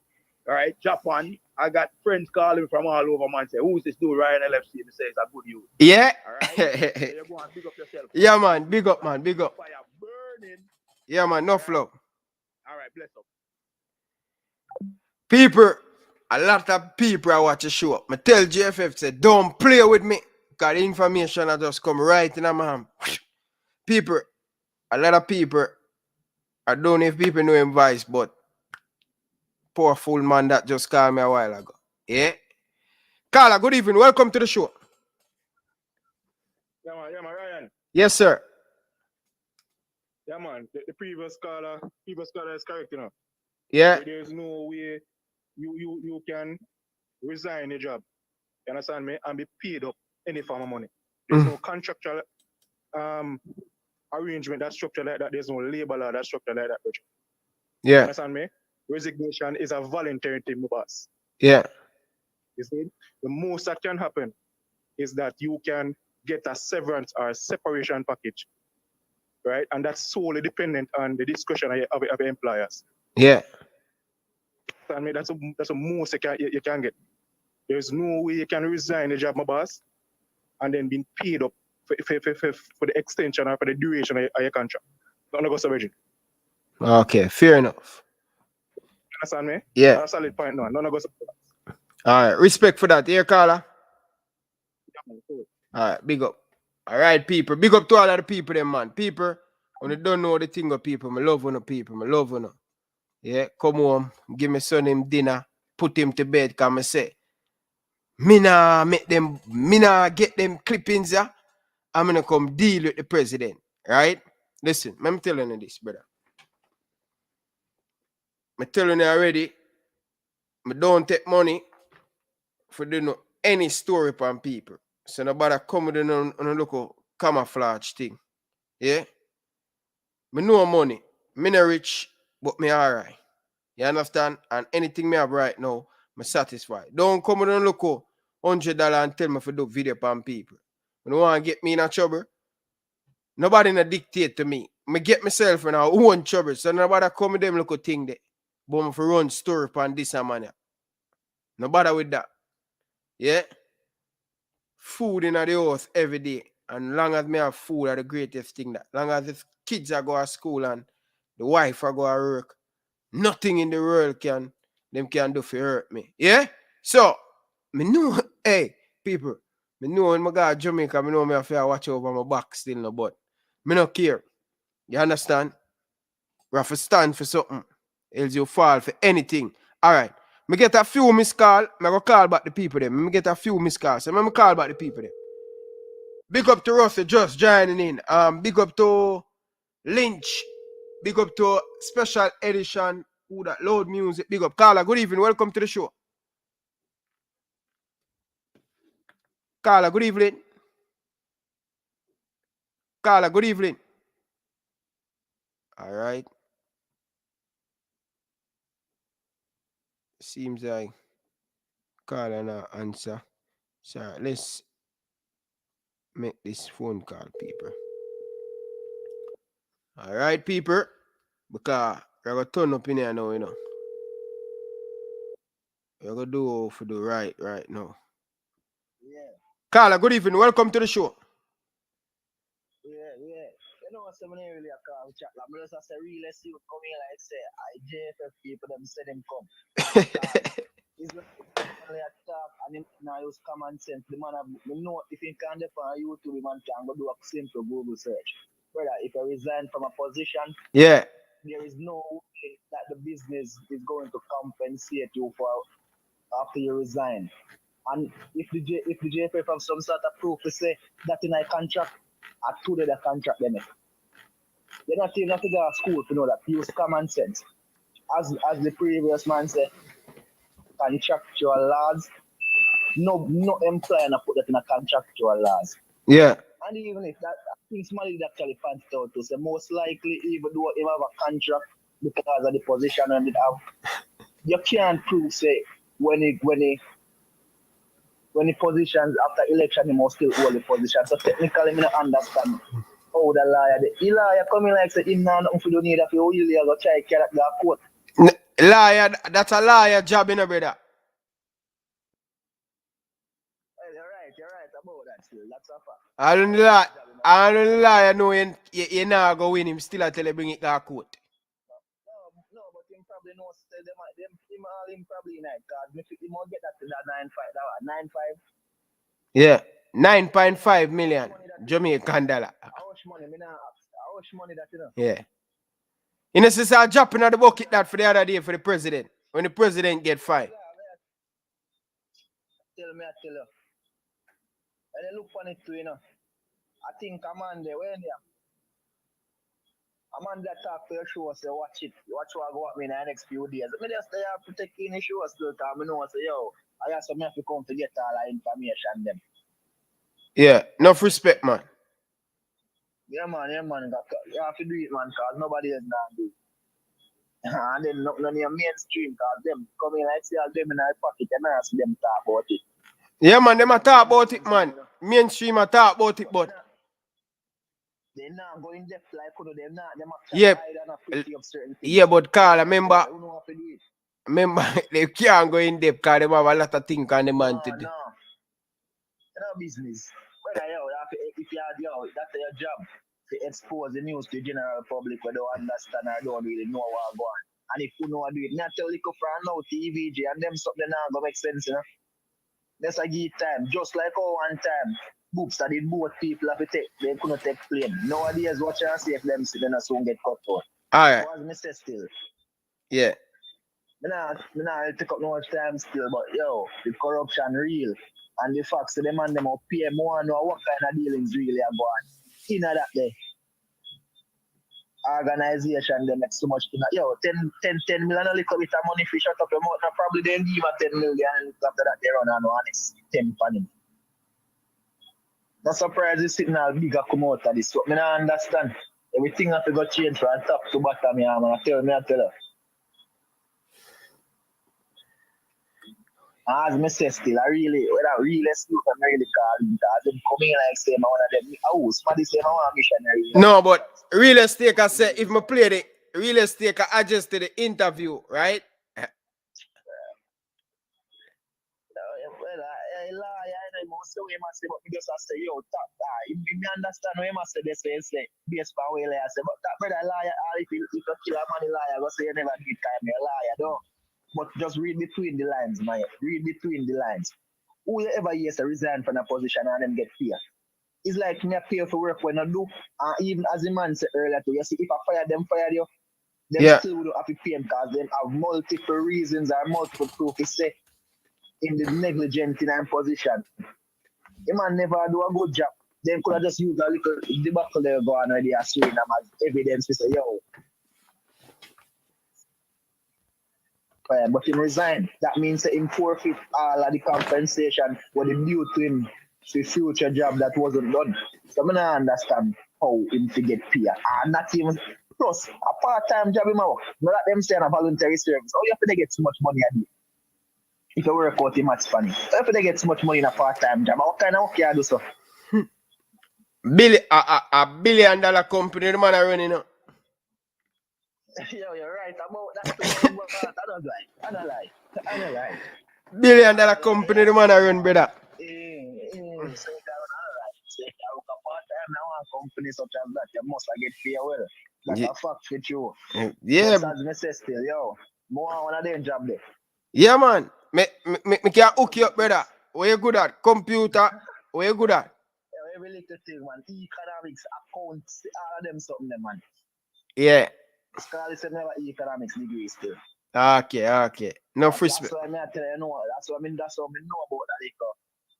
all right, Japan. I got friends calling from all over, man. Say, who's this dude, Ryan LFC? He says, a good youth. Yeah. All right. So you go and big up yourself. Yeah, man. Big up, man. Big up. Fire burning. Yeah, man. No flow. All right, bless up. People, a lot of people I watch the show. I tell JFF, say, don't play with me. Because the information that just come right in my hand. People, a lot of people, I don't know if people know him voice, but poor fool man that just called me a while ago. Yeah? Carla, good evening. Welcome to the show. Yeah, man, Ryan. Yes, sir. Yeah, man. The previous caller is correct, you know. Yeah. There's no way you can resign your job, you understand me, and be paid up any form of money. There's no contractual arrangement that's structured like that. There's no labor law that's structured like that. Yeah. You understand me? Resignation is a voluntary thing, boss. Yeah. You see, the most that can happen is that you can get a severance or a separation package, right? And that's solely dependent on the discretion of employers. Yeah. I mean, that's the most you can get. There's no way you can resign the job, my boss, and then being paid up for the extension or for the duration of your contract. Not go so. Okay, fair enough. Understand me? Yeah. That's a solid point now. None of us. All right, respect for that. Here, caller. All right, big up. All right, people. Big up to all of the people, them, man. People, when you don't know the thing of people, I love on the people. I love on them. Yeah, come home, give my son him dinner, put him to bed, come and say, me nah get them clippings, yeah. I'm gonna come deal with the president, right? Listen, I'm telling you this, brother. I'm telling you already, I don't take money for doing any story upon people. So nobody come with on a local camouflage thing. Yeah? Me know money. Me not rich, but me alright. You understand? And anything me have right now, me satisfied. Don't come with a local $100 and tell me to do video upon people. You don't want to get me in a trouble. Nobody not dictate to me. I get myself in our own trouble. So nobody come with them local thing there. But I'm for run story upon this and man. Nobody with that. Yeah? Food in the house every day. And long as me have food are the greatest thing that. Long as the kids are go to school and the wife are go to work, nothing in the world can do for hurt me. Yeah? So, me know, hey, people, me know when I go to Jamaica, me know me have to watch over my back still, no, but me not care. You understand? We have to stand for something. Else you fall for anything. All right. Me get a few missed call. Me go call back the people them. Me get a few missed calls. So me call back the people them. Big up to Russell just joining in. Big up to Lynch. Big up to Special Edition. Who that loud music. Big up. Carla, good evening. Welcome to the show. Carla, good evening. Carla, good evening. All right. Seems like Carla now answer. So let's make this phone call, people. All right, people. Because we're going to turn up in here now, you know. We're going to do for the right now. Yeah. Carla, good evening. Welcome to the show. Yeah. You know what's happening really a call chat. I'm just say real estate come here like say I JFF people them say them come. It's like only a talk and him now use common sense. The man have know if he can define YouTube, man can go do a simple Google search. Brother, if I resign from a position, yeah, there is no way that the business is going to compensate you for after you resign. And if the JFF have some sort of proof to say that in a contract, I told you the contract them. You're not even have to go to school to know that. Use common sense. As the previous man said, contractual laws. No employer put that in a contractual laws. Yeah. And even if that things money that actually pointed out to say most likely even though he have a contract because of the position and it have, you can't prove say when the positions after election he must still hold the position. So technically I don't understand how the lawyer coming like say him now nothing for do need of you really go try carry that court. Liar, that's a liar job, you know, brother. You're right about that still. That's a fact. I don't lie, I know you not go win him, still I tell you bring it to court. No, but him probably knows him probably night card. He might get that to that 9.5. Yeah. 9.5 million Jamaican dollar. How much money? How much money that you know? Yeah. You know, since I dropping out the bucket that for the other day for the president. When the president get fined. Tell you. And I look on it too, you know. I think I'm on there. When I'm on that talk to your show, say watch it. Watch what go up in the next few days. I just stay up to take in the show still time. I know I say, yo, I have some have to come to get all the information them. Yeah, enough respect, man. Yeah, man. You have to do it, man, because nobody else not do it. And then none of your mainstream, because them coming like say all them in our pocket and ask them talk about it. Yeah, man, them a talk about it, man. Mainstream a talk about it, but They not go in depth like them not them yeah, pretty of certain things. yeah, but Carl, remember, You know how to do it. remember they can't go in depth because they have a lot of things on the man to do. No business. Well, if you had that's your job to expose the news to the general public who don't understand or don't really know what's going on. And if you know how to do it, not tell you for now TVG and them something not gonna make sense, you know. That's a give time. Just like how one time books that did both people have to take, they couldn't take plane. Nowadays, watch and see if them see then soon get cut out. Alright. What me say still? Yeah. Me not take up no much time still, but yo, the corruption real. And the facts of them and them up pay more know what kind of dealings really are going. In that day. Organization they make so much thing. Yo, 10 million a little bit of money for shut up your mouth. Now probably they give a 10 million and after that they run on honest 10 panel. Not surprised this signal bigger come out of this. But I don't understand. Everything have to go change from top to bottom, yeah, man. I tell you. As me say still, I really slow and really call him because them coming like say, man, one of them, oh, somebody say, I want a missionary. No, but real estate, I say, if I play the real estate, I adjust to the interview, right? Me understand what you must say, they say, based on what I say, but that brother liar, if you kill a man, liar, go say you never give time, you're a liar, don't. But just read between the lines, man. Read between the lines. Who you ever hear to resign from a position and then get paid? It's like me pay for work when I do. And even as the man said earlier, too, you see, if I fire you, them still would have to pay them because they have multiple reasons or multiple proof to say in the negligent in a position. The man never do a good job. Then could have just used a little debacle there go on where they are showing them as evidence to say, yo. But him resign. That means that him forfeit all of the compensation what him due to him to future job that wasn't done. So I don't understand how him to get paid. And not even plus a part-time job him out. Not that them saying a voluntary service. Oh, you have to get so much money at it. If you work out the maths funny. So if you get so much money in a part-time job, what kind of work you do so? A $1 billion company the man are running now. Yo, you're right about that. I don't lie. $1 billion company the man are run, brother. So part-time now a company such as that, you must get paid well. That's a fact with you. Yeah. But as me say still, yo, more one of them job there. Yeah, man. Me can hook you up, brother. Where you good at? Computer. Where you good at? Every little thing, man. Economics, accounts, all of them something, man. Yeah. Scholar said never economics degree still. Okay. No free That's what I mean, I tell you, no. That's what I know about that little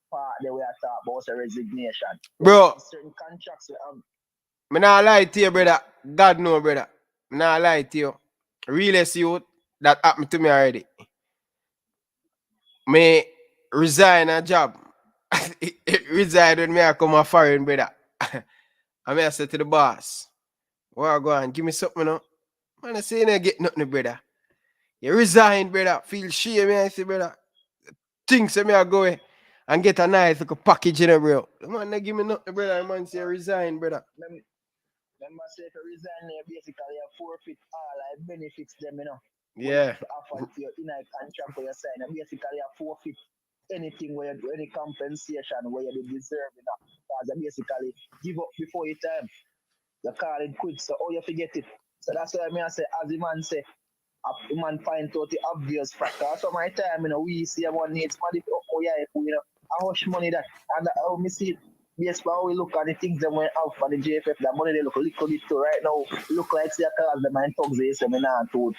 part that we are talking about the resignation. Bro. Certain contracts we have. Me not lie to you, brother. God no, brother. Me not lie to you. Real estate, that happened to me already. Me resign a job. Resign when me I come a foreign, brother. I may say to the boss, well, go on, give me something now. Man, I say you don't get nothing, brother. You resign, brother. Feel shame, I say, brother. Think say me I go and get a nice like a package in a bro. The man they give me nothing, brother. The man say resign, brother. Remember say if you resign, you basically you forfeit all like benefits them, you know. Yeah. Offer to your inner contract where you sign, and basically you forfeit anything where you do any compensation where you deserve, you know. Because you basically give up before your time. You call it quits, so you forget it. So that's why I say, as the man say, a man find out the obvious factor. So my time, you know, we see one needs money for you know, how much money that, and how we see it. Yes, but how we look at the things that went out for the JFF, that money they look a little bit too right now. Look like see a cause the man thugs they say me not too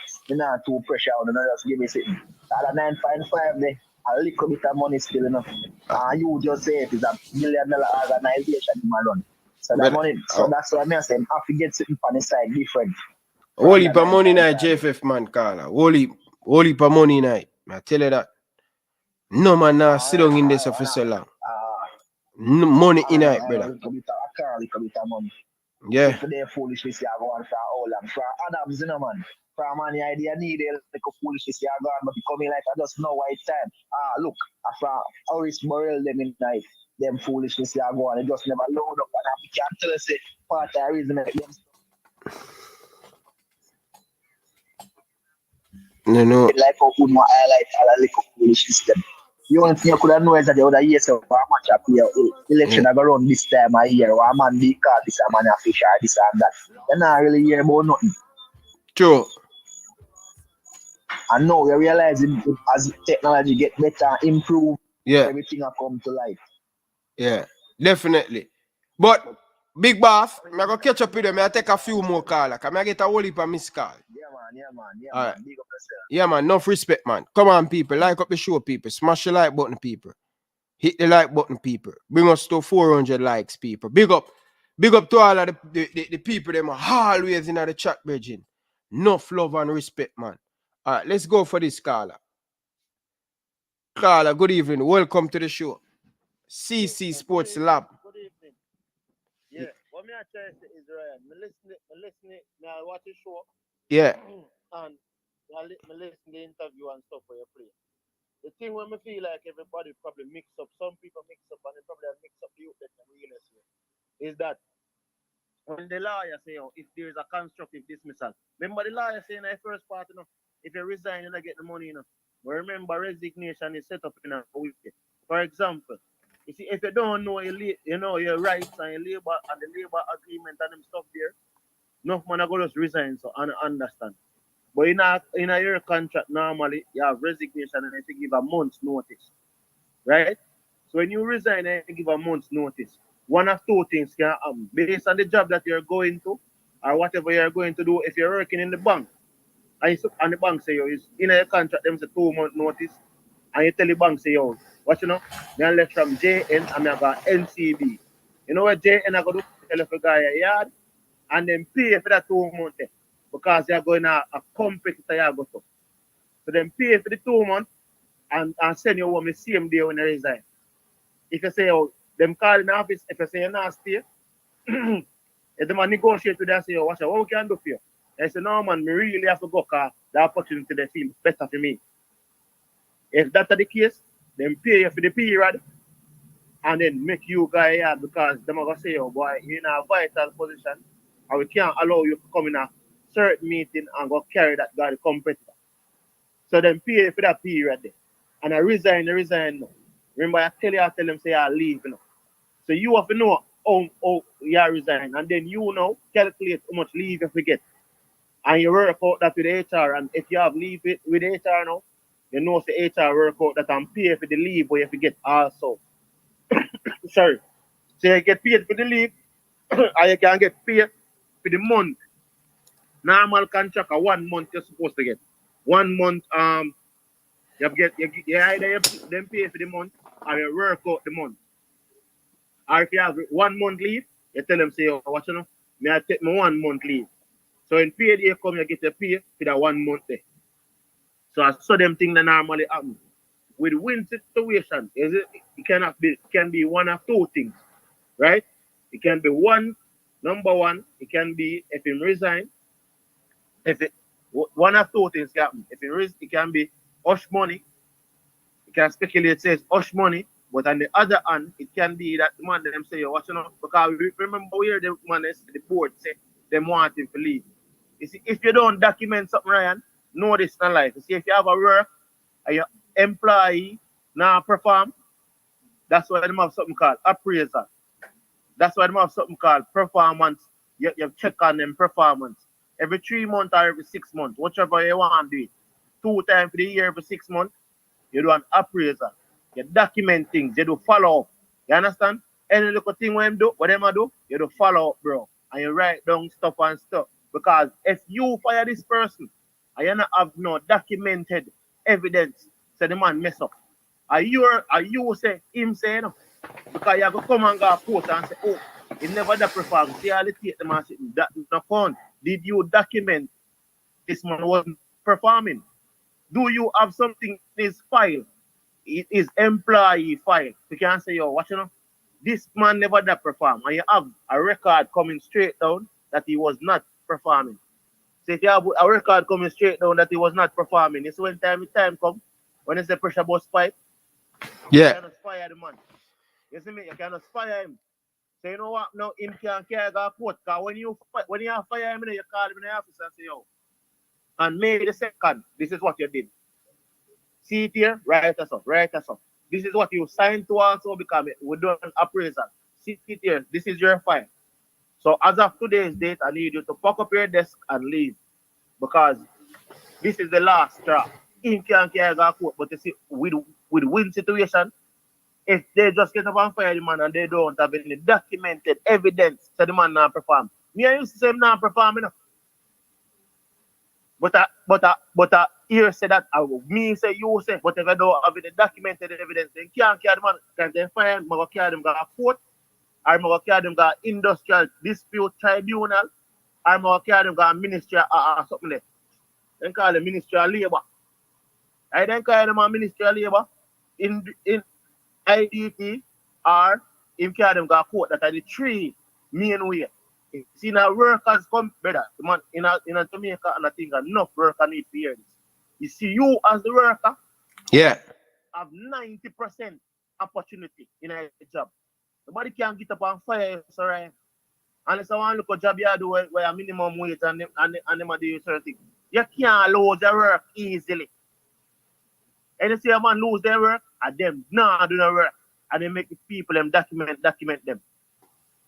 pressure on and just give me something. At a 9.5 there, a little bit of money still enough. And you just say it is a $1 million organization in my run. So that money, so that's what I say. I have to get something on the side different. Whole heap of money in JFF, man, Carla. Whole heap of money in it. I tell you that. No man now sit down in this for so long. No money in it, brother. Little bit of money. Yeah. If they're foolishness, you go on for how long? For Adams, you know, man. from any idea needed, like a foolishness you are gone, but becoming like I just know why it's time. Look, from Horace Burrell them in night, them foolishness you are going, they just never load up and we can't tell us it part of the reason make them No. like how good more highlight all the little foolishness them. The only thing you could have known is that the other year so for a match up here, election I go run this time of year, or a man be called this a man a fish or this and that. You're not really hear about nothing. True. And now we're realizing as technology get better, improve, Yeah. everything will come to light. Yeah, definitely. But Big Boss, I'm gonna catch up with them. I take a few more calls. I get a whole heap of missed call. Yeah, man. All right. Big up yourself. Yeah, man. Enough respect, man. Come on, people. Like up the show, people. Smash the like button, people. Hit the like button, people. Bring us to 400 likes, people. Big up to all of the people them are always in the chat, bridging. Enough love and respect, man. All right, let's go for this caller. Caller, good evening. Welcome to the show. CC Sports Lab. Good evening. Yeah, what me I try to say is Ryan. Me listen, I watch the show. Yeah. And me listen to the interview and stuff where you play. The thing when me feel like everybody probably mix up, some people mix up and they probably have mixed up the youth that them realness here, is that when the lawyer say, if there is a constructive dismissal, remember the lawyer saying in the first part, if you resign, you don't get the money, But remember, resignation is set up in a week. For example, you see, if you don't know your rights and your labor and the labor agreement and them stuff there, no man are going to resign, so I understand. But in a year contract, normally you have resignation and you have to give a month's notice. Right? So when you resign and you give a month's notice, one of two things can happen. Based on the job that you're going to, or whatever you're going to do, if you're working in the bank, and the bank say, is in a contract, them say 2-month notice, and you tell the bank, say, what I left from JN and I got NCB. You know what JN I go do? Tell the guy a yard, and then pay for that 2 months because you're going to a competitor you go to. So then pay for the 2 months and send you home the same day when you resign. If you say, them call in the office, if you say you're not stay, if the man negotiate with them, say, what we can do for you? I say, no man, me really have to go because the opportunity they feel better for me. If that's the case, then pay you for the period and then make you go here because them are going to say, boy, you're in a vital position and we can't allow you to come in a certain meeting and go carry that guy, the competitor. So then pay you for that period there. And I resign now. Remember, I tell them, say, I leave, So you have to know how you resign and then calculate how much leave you forget. And you work out that with HR, and if you have leave with HR now, you know the HR work out that and pay for the leave where you forget also. Sorry. So you get paid for the leave, and you can get paid for the month. Normal contract 1 month you're supposed to get. 1 month, you either them pay for the month or you work out the month. Or if you have 1 month leave, you tell them, say, may I take my 1 month leave. So in payday come, you get a pay for that 1 month there. So I saw them things that normally happen. With win situation, it can be one of two things, right? It can be number one, it can be if he resign. One of two things can happen. If it can be hush money. You can speculate, says hush money, but on the other hand, it can be that man them say, because remember where the man the board say they want him to leave. You see, if you don't document something, Ryan, know this in life. You see, if you have a work and your employee now perform, that's why they have something called appraisal. That's why they have something called performance. You check on them performance. Every 3 months or every 6 months, whichever you want to do it. 2 times for the year, every 6 months, you do an appraisal. You document things, you do follow up. You understand? Any little thing when do, whatever do, you do follow up, bro. And you write down stuff and stuff. Because if you fire this person and you not have no documented evidence, so the man mess up. Are you say him say no? Because you have to come and go court and say, he never that perform. See all the take them and say, that no count. Did you document this man wasn't performing? Do you have something in his file? It is employee file. You can say, this man never that perform. And you have a record coming straight down that he was not performing. So if you have a record coming straight down that he was not performing, it's when time come, when it's the pressure bus pipe, Yeah. you cannot fire the man. You see me? You cannot fire him. So you know what? Now him can't carry a court. Because when you fire him, you call him in the office and say, yo. And May the 2nd, this is what you did. See it here, write us up. This is what you signed to also become it. We're doing an appraisal. See it here, this is your file. So as of today's date, I need you to pack up your desk and leave. Because this is the last straw. Him can't carry a court. But you see, with win situation, if they just get up and fire the man and they don't have any documented evidence that the man not perform. Me I used to say him not perform, you know. But here say that me say you say, but if I don't have any documented evidence, then can't carry the man, can they fire him, go carry him go to court, or go carry him go industrial dispute tribunal, or go carry him go ministry or something there. Then call him Ministry of Labour. I then call him a Ministry of Labour in IDT or him carry them go court. That are the three main way. See now workers come better. Man in a Jamaica and I think enough worker need to hear this. You see you as the worker Yeah. have 90% opportunity in a job. Nobody can get up and fire you, so right? Unless I want to look at job you do where a minimum wage and them do certain things. You can't lose your work easily. And you see a man lose their work, and them nah do the work. And they make the people them document them.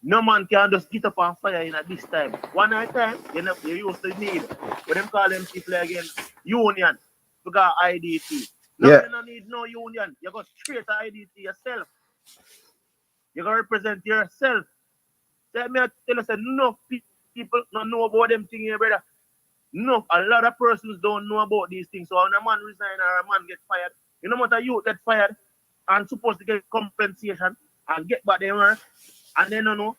No man can just get up and fire in at this time. One at a time, you used to need what them call them people again, union. You got IDT. No, you don't need no union. You go straight to IDT yourself. You go represent yourself. Tell me, tell us enough people don't know about them things here, brother. No, a lot of persons don't know about these things. So when a man resign or a man get fired, you know what a youth get fired and supposed to get compensation and get back their work, and they don't know.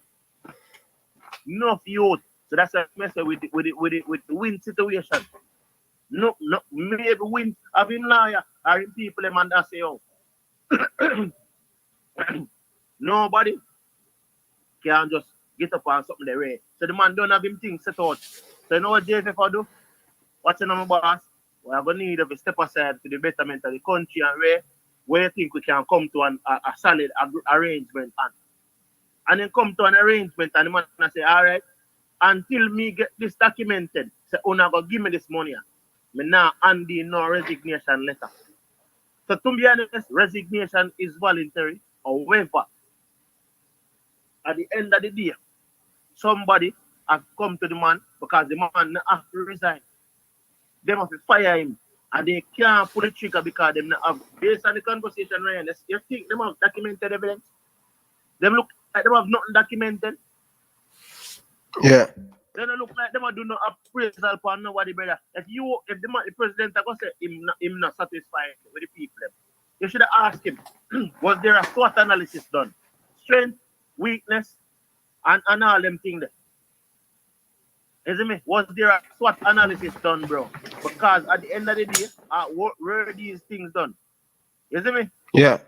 Enough youth. So that's a mess with the win situation. No, maybe win having lawyer or in people them and that say, oh, nobody can just get up on something there. So the man don't have him things set out. So you know what JFF do? Watching on my boss, we are going to need to step aside to the betterment of the country and where you think we can come to a solid arrangement and then come to an arrangement and the man say, all right, until me get this documented, say, oh, now go give me this money. Me now Andy no resignation letter. So to be honest, resignation is voluntary. However, at the end of the day, somebody has come to the man because the man has to resign. They must fire him. And they can't pull the trigger because they have, based on the conversation, Ryan, you think they have documented evidence? They look like they have nothing documented. Yeah. They don't look like they do no appraisal for nobody, brother. If the president go say him not satisfied with the people, you should have asked him, was there a SWOT analysis done? Strength, weakness, and all them things there. You see me? Was there a SWOT analysis done, bro? Because at the end of the day, where are these things done? You see me? Yeah.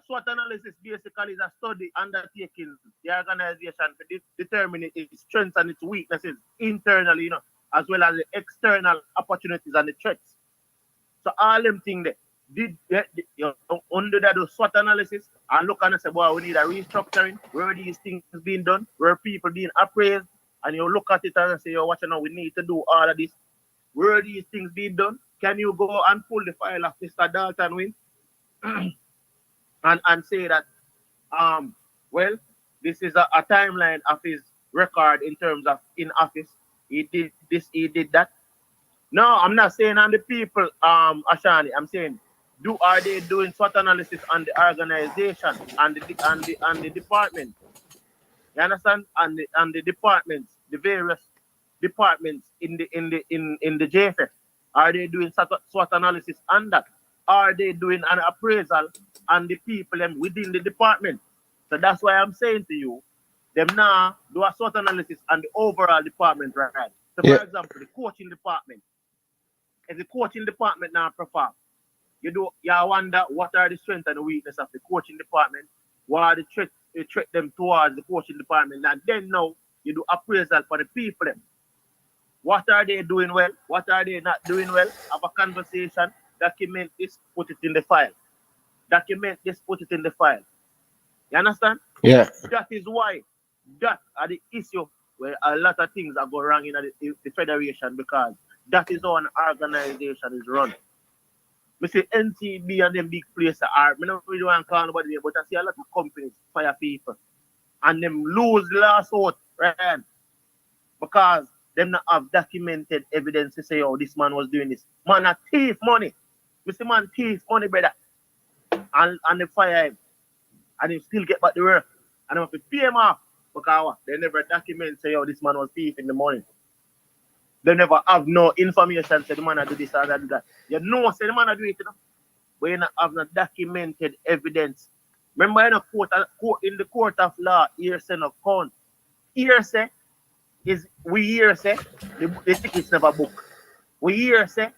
SWOT analysis basically is a study undertaking the organization to determine its strengths and its weaknesses internally, as well as the external opportunities and the threats. So all them things there, under that SWOT analysis and look and say, boy, we need a restructuring, where these things being done, where people being appraised, and you look at it and say, yo, watch now, we need to do all of this. Where are these things being done? Can you go and pull the file of Mr. Dalton Wint and say that, well, this is a timeline of his record in terms of in office. He did this, he did that. No, I'm not saying on the people, Ashani. I'm saying, are they doing SWOT analysis on the organization and the department? You understand? And the departments, the various departments in the JFF, are they doing SWOT analysis on that? Are they doing an appraisal on the people within the department? So that's why I'm saying to you, them now do a SWOT analysis on the overall department, right? So for example, the coaching department. If the coaching department now perform, you wonder what are the strengths and the weaknesses of the coaching department, what are the threat them towards the coaching department, and then now you do appraisal for the people them. What are they doing well? What are they not doing well? Have a conversation, document this, put it in the file. Document this, put it in the file. You understand? Yeah. That is why that are the issue where a lot of things are going wrong in the federation, because that is how an organization is run. We see NTB and them big places are, I don't really want to call nobody there, but I see a lot of companies fire people and them lose the last vote, right? Because them not have documented evidence to say, oh, this man was doing this. Man, a thief money. Mr. Man, thief money, brother. And they fire him. And he still get back the work. And they have to pay him off. Because they never document say, oh, this man was thief in the morning. They never have no information say the man do this or that, do that. You know, say the man do it, you know. But you not have no documented evidence. Remember in the court of law, hearsay no count. Hearsay is, we hearsay, the tickets never book. We hearsay,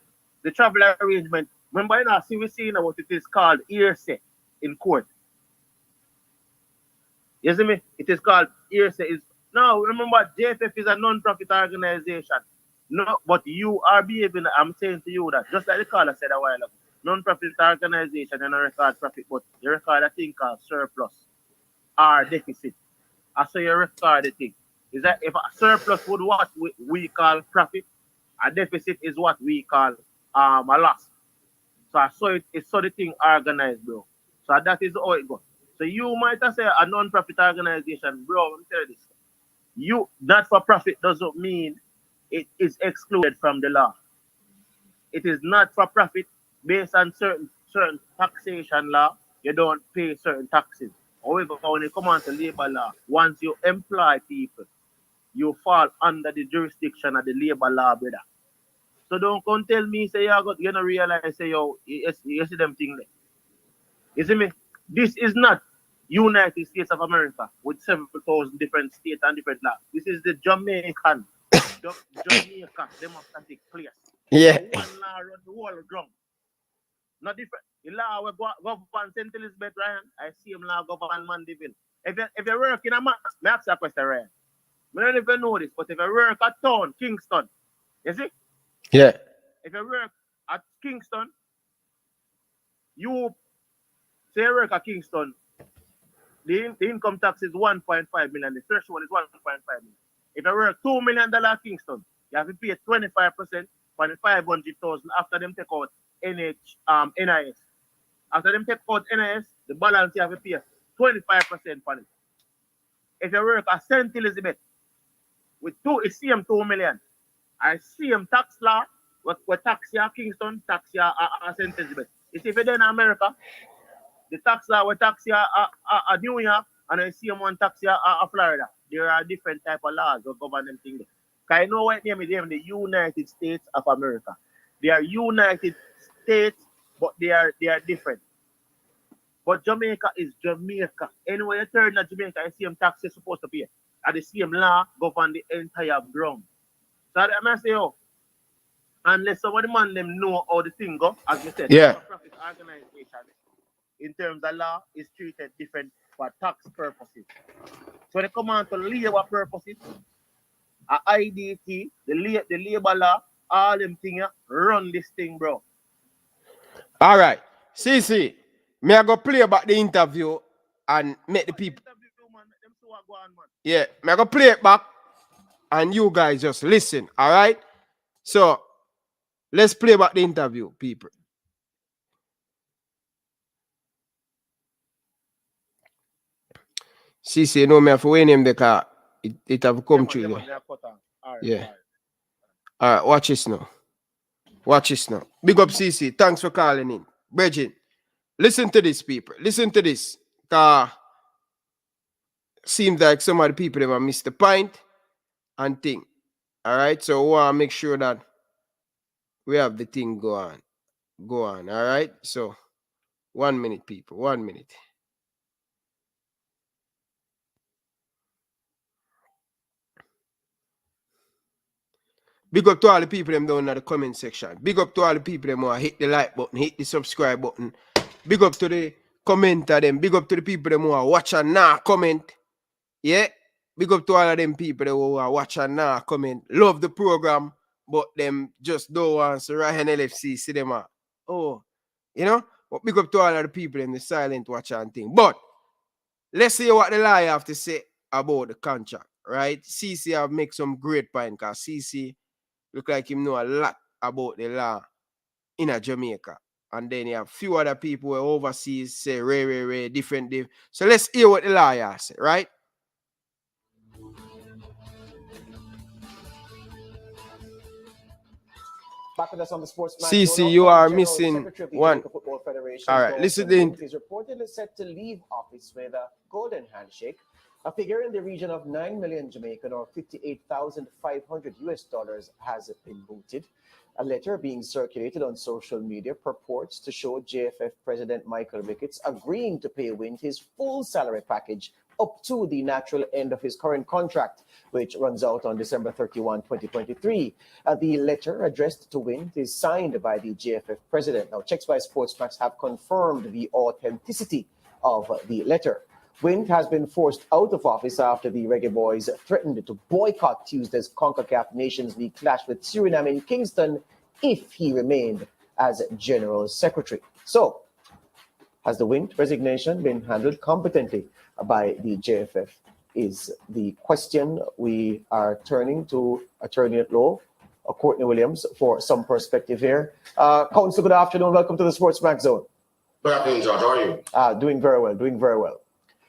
the travel arrangement. Remember, you know, see, we see what it is called hearsay in court. You see me? It is called hearsay. Now, remember, JFF is a non-profit organization. No, but you are behaving, I'm saying to you that, just like the caller said a while ago, non-profit organization and a record profit, but you record a thing called surplus or deficit. I say you record the thing. Is that if a surplus would what we call profit, a deficit is what we call a loss. So I saw it's so the thing organized, bro. So that is how it goes. So you might say a non-profit organization, bro, let me tell you this. You not for profit doesn't mean it is excluded from the law. It is not for profit based on certain taxation law. You don't pay certain taxes. However, when you come on to labor law, once you employ people, you fall under the jurisdiction of the labor law, brother. So don't come tell me, say, you don't realize, say, yo, you see them thing there. You see me? This is not United States of America with 7,000 different states and different laws. This is the Jamaica democratic place. Yeah. One law run the whole drum. Not different. The law will govern St. Elizabeth, Ryan. I see him law govern Mandeville. If you work in a man, may I ask you a question, Ryan? I don't even know this, but if you work at town, Kingston, you see? Yeah. If you work at Kingston, you say you work at Kingston, the income tax is 1.5 million. The threshold is 1.5 million. If you work $2 million at Kingston, you have to pay 25% for the 500,000 after them take out NIS. After them take out NIS, the balance you have to pay 25% for it. If you work at St. Elizabeth, with it's same 2 million. I see him tax law, what tax you at Kingston, tax you at St. Elizabeth. You see, if you're in America, the tax law will tax you at New York, and I see him one tax you at Florida. There are different type of laws that govern them things. I know what name is the United States of America. They are United States, but they are different. But Jamaica is Jamaica. Anyway, you turn to Jamaica, I see them tax you're supposed to pay. And the same law govern the entire ground. So I say, oh, unless some of the man them know how the thing go, as you said, yeah. Profit organization in terms of law is treated different for tax purposes. So they come on to labor purposes, IDT, the labor law, all them things run this thing, bro. All right. CC, may I go play about the interview and make the people. Yeah, may I go play it back and you guys just listen, all right? So, let's play about the interview, people. CC, you know me have to win him because it have come true. Yeah. All right, watch this now. Watch this now. Big up CC. Thanks for calling in. Bridget, listen to this, people. Listen to this. Seems like some of the people have missed the point and thing. All right, so we want to make sure that we have the thing go on. Go on, all right? So, 1 minute, people. 1 minute. Big up to all the people them down in the comment section. Big up to all the people them who hit the like button, hit the subscribe button. Big up to the commenter them. Big up to the people them who watch and now comment. Yeah. big up to all of them people who are watching now, comment, love the program, but them just don't want to Ryan LFC see them out. Oh, you know? But big up to all of the people in the silent watcher and thing. But let's see what the lawyer have to say about the contract, right? CC have make some great point because CC look like him know a lot about the law in a Jamaica. And then you have few other people who are overseas say Ray, different. So let's hear what the lawyer say, right? Back with us on the Sports Match. CC, you are missing one. All right, listen in. Is reportedly set to leave office with a golden handshake. A figure in the region of 9 million Jamaican or $58,500 has been mooted. A letter being circulated on social media purports to show JFF President Michael Ricketts agreeing to pay Wint his full salary package up to the natural end of his current contract, which runs out on December 31, 2023. The letter addressed to Wint is signed by the JFF president. Now, checks by Sportsmax have confirmed the authenticity of the letter. Wint has been forced out of office after the Reggae Boyz threatened to boycott Tuesday's CONCACAF Nations League clash with Suriname in Kingston if he remained as General Secretary. So, has the Wint resignation been handled competently by the JFF is the question. We are turning to Attorney at Law, Courtney Williams, for some perspective here. Counsel, good afternoon. Welcome to the Sports Max Zone. Good afternoon, George. How are you? Doing very well, doing very well.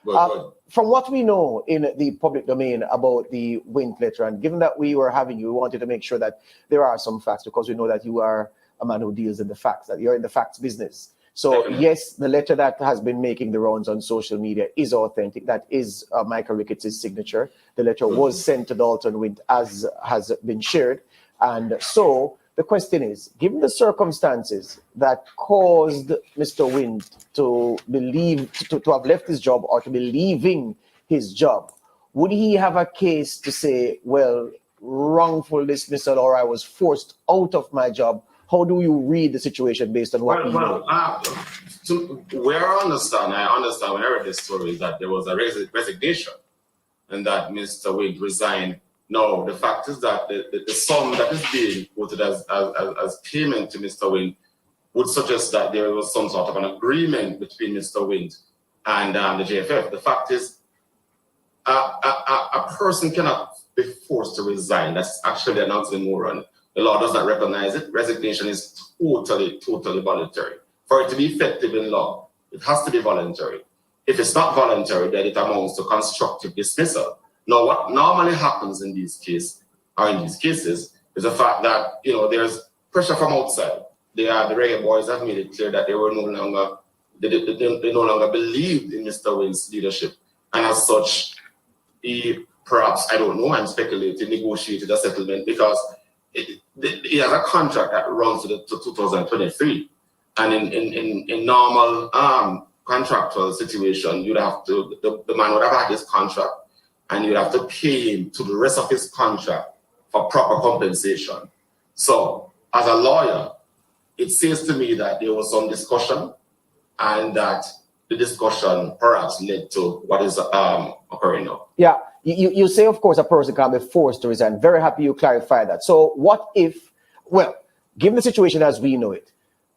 Good. From what we know in the public domain about the Wint letter, and given that we were having you, we wanted to make sure that there are some facts because we know that you are a man who deals in the facts, that you're in the facts business. So Definitely. Yes, the letter that has been making the rounds on social media is authentic. That is Michael Ricketts' signature. The letter was sent to Dalton Wint as has been shared. And so the question is, given the circumstances that caused Mr. Wint to believe, to have left his job or to be leaving his job, would he have a case to say, well, wrongful dismissal or I was forced out of my job? How do you read the situation based on what you know? Where I understand when I read this story that there was a resignation and that Mr. Wint resigned. No, the fact is that the sum that is being quoted as payment to Mr. Wint would suggest that there was some sort of an agreement between Mr. Wint and the JFF. The fact is, a person cannot be forced to resign. That's actually an oxymoron. The law does not recognize it. Resignation is totally voluntary. For it to be effective in law, it has to be voluntary. If it's not voluntary, then it amounts to constructive dismissal. Now, what normally happens in these cases, is the fact that there's pressure from outside. The Reggae Boyz have made it clear that they were no longer believed in Mr. Wint's leadership, and as such, he perhaps, I don't know, I'm speculating, negotiated a settlement because he has a contract that runs to 2023, and in normal contractual situation, you'd have to the man would have had his contract, and you'd have to pay him to the rest of his contract for proper compensation. So, as a lawyer, it seems to me that there was some discussion, and that the discussion perhaps led to what is occurring now. Yeah, you say, of course, a person can be forced to resign. Very happy you clarified that. So what if, well, given the situation as we know it,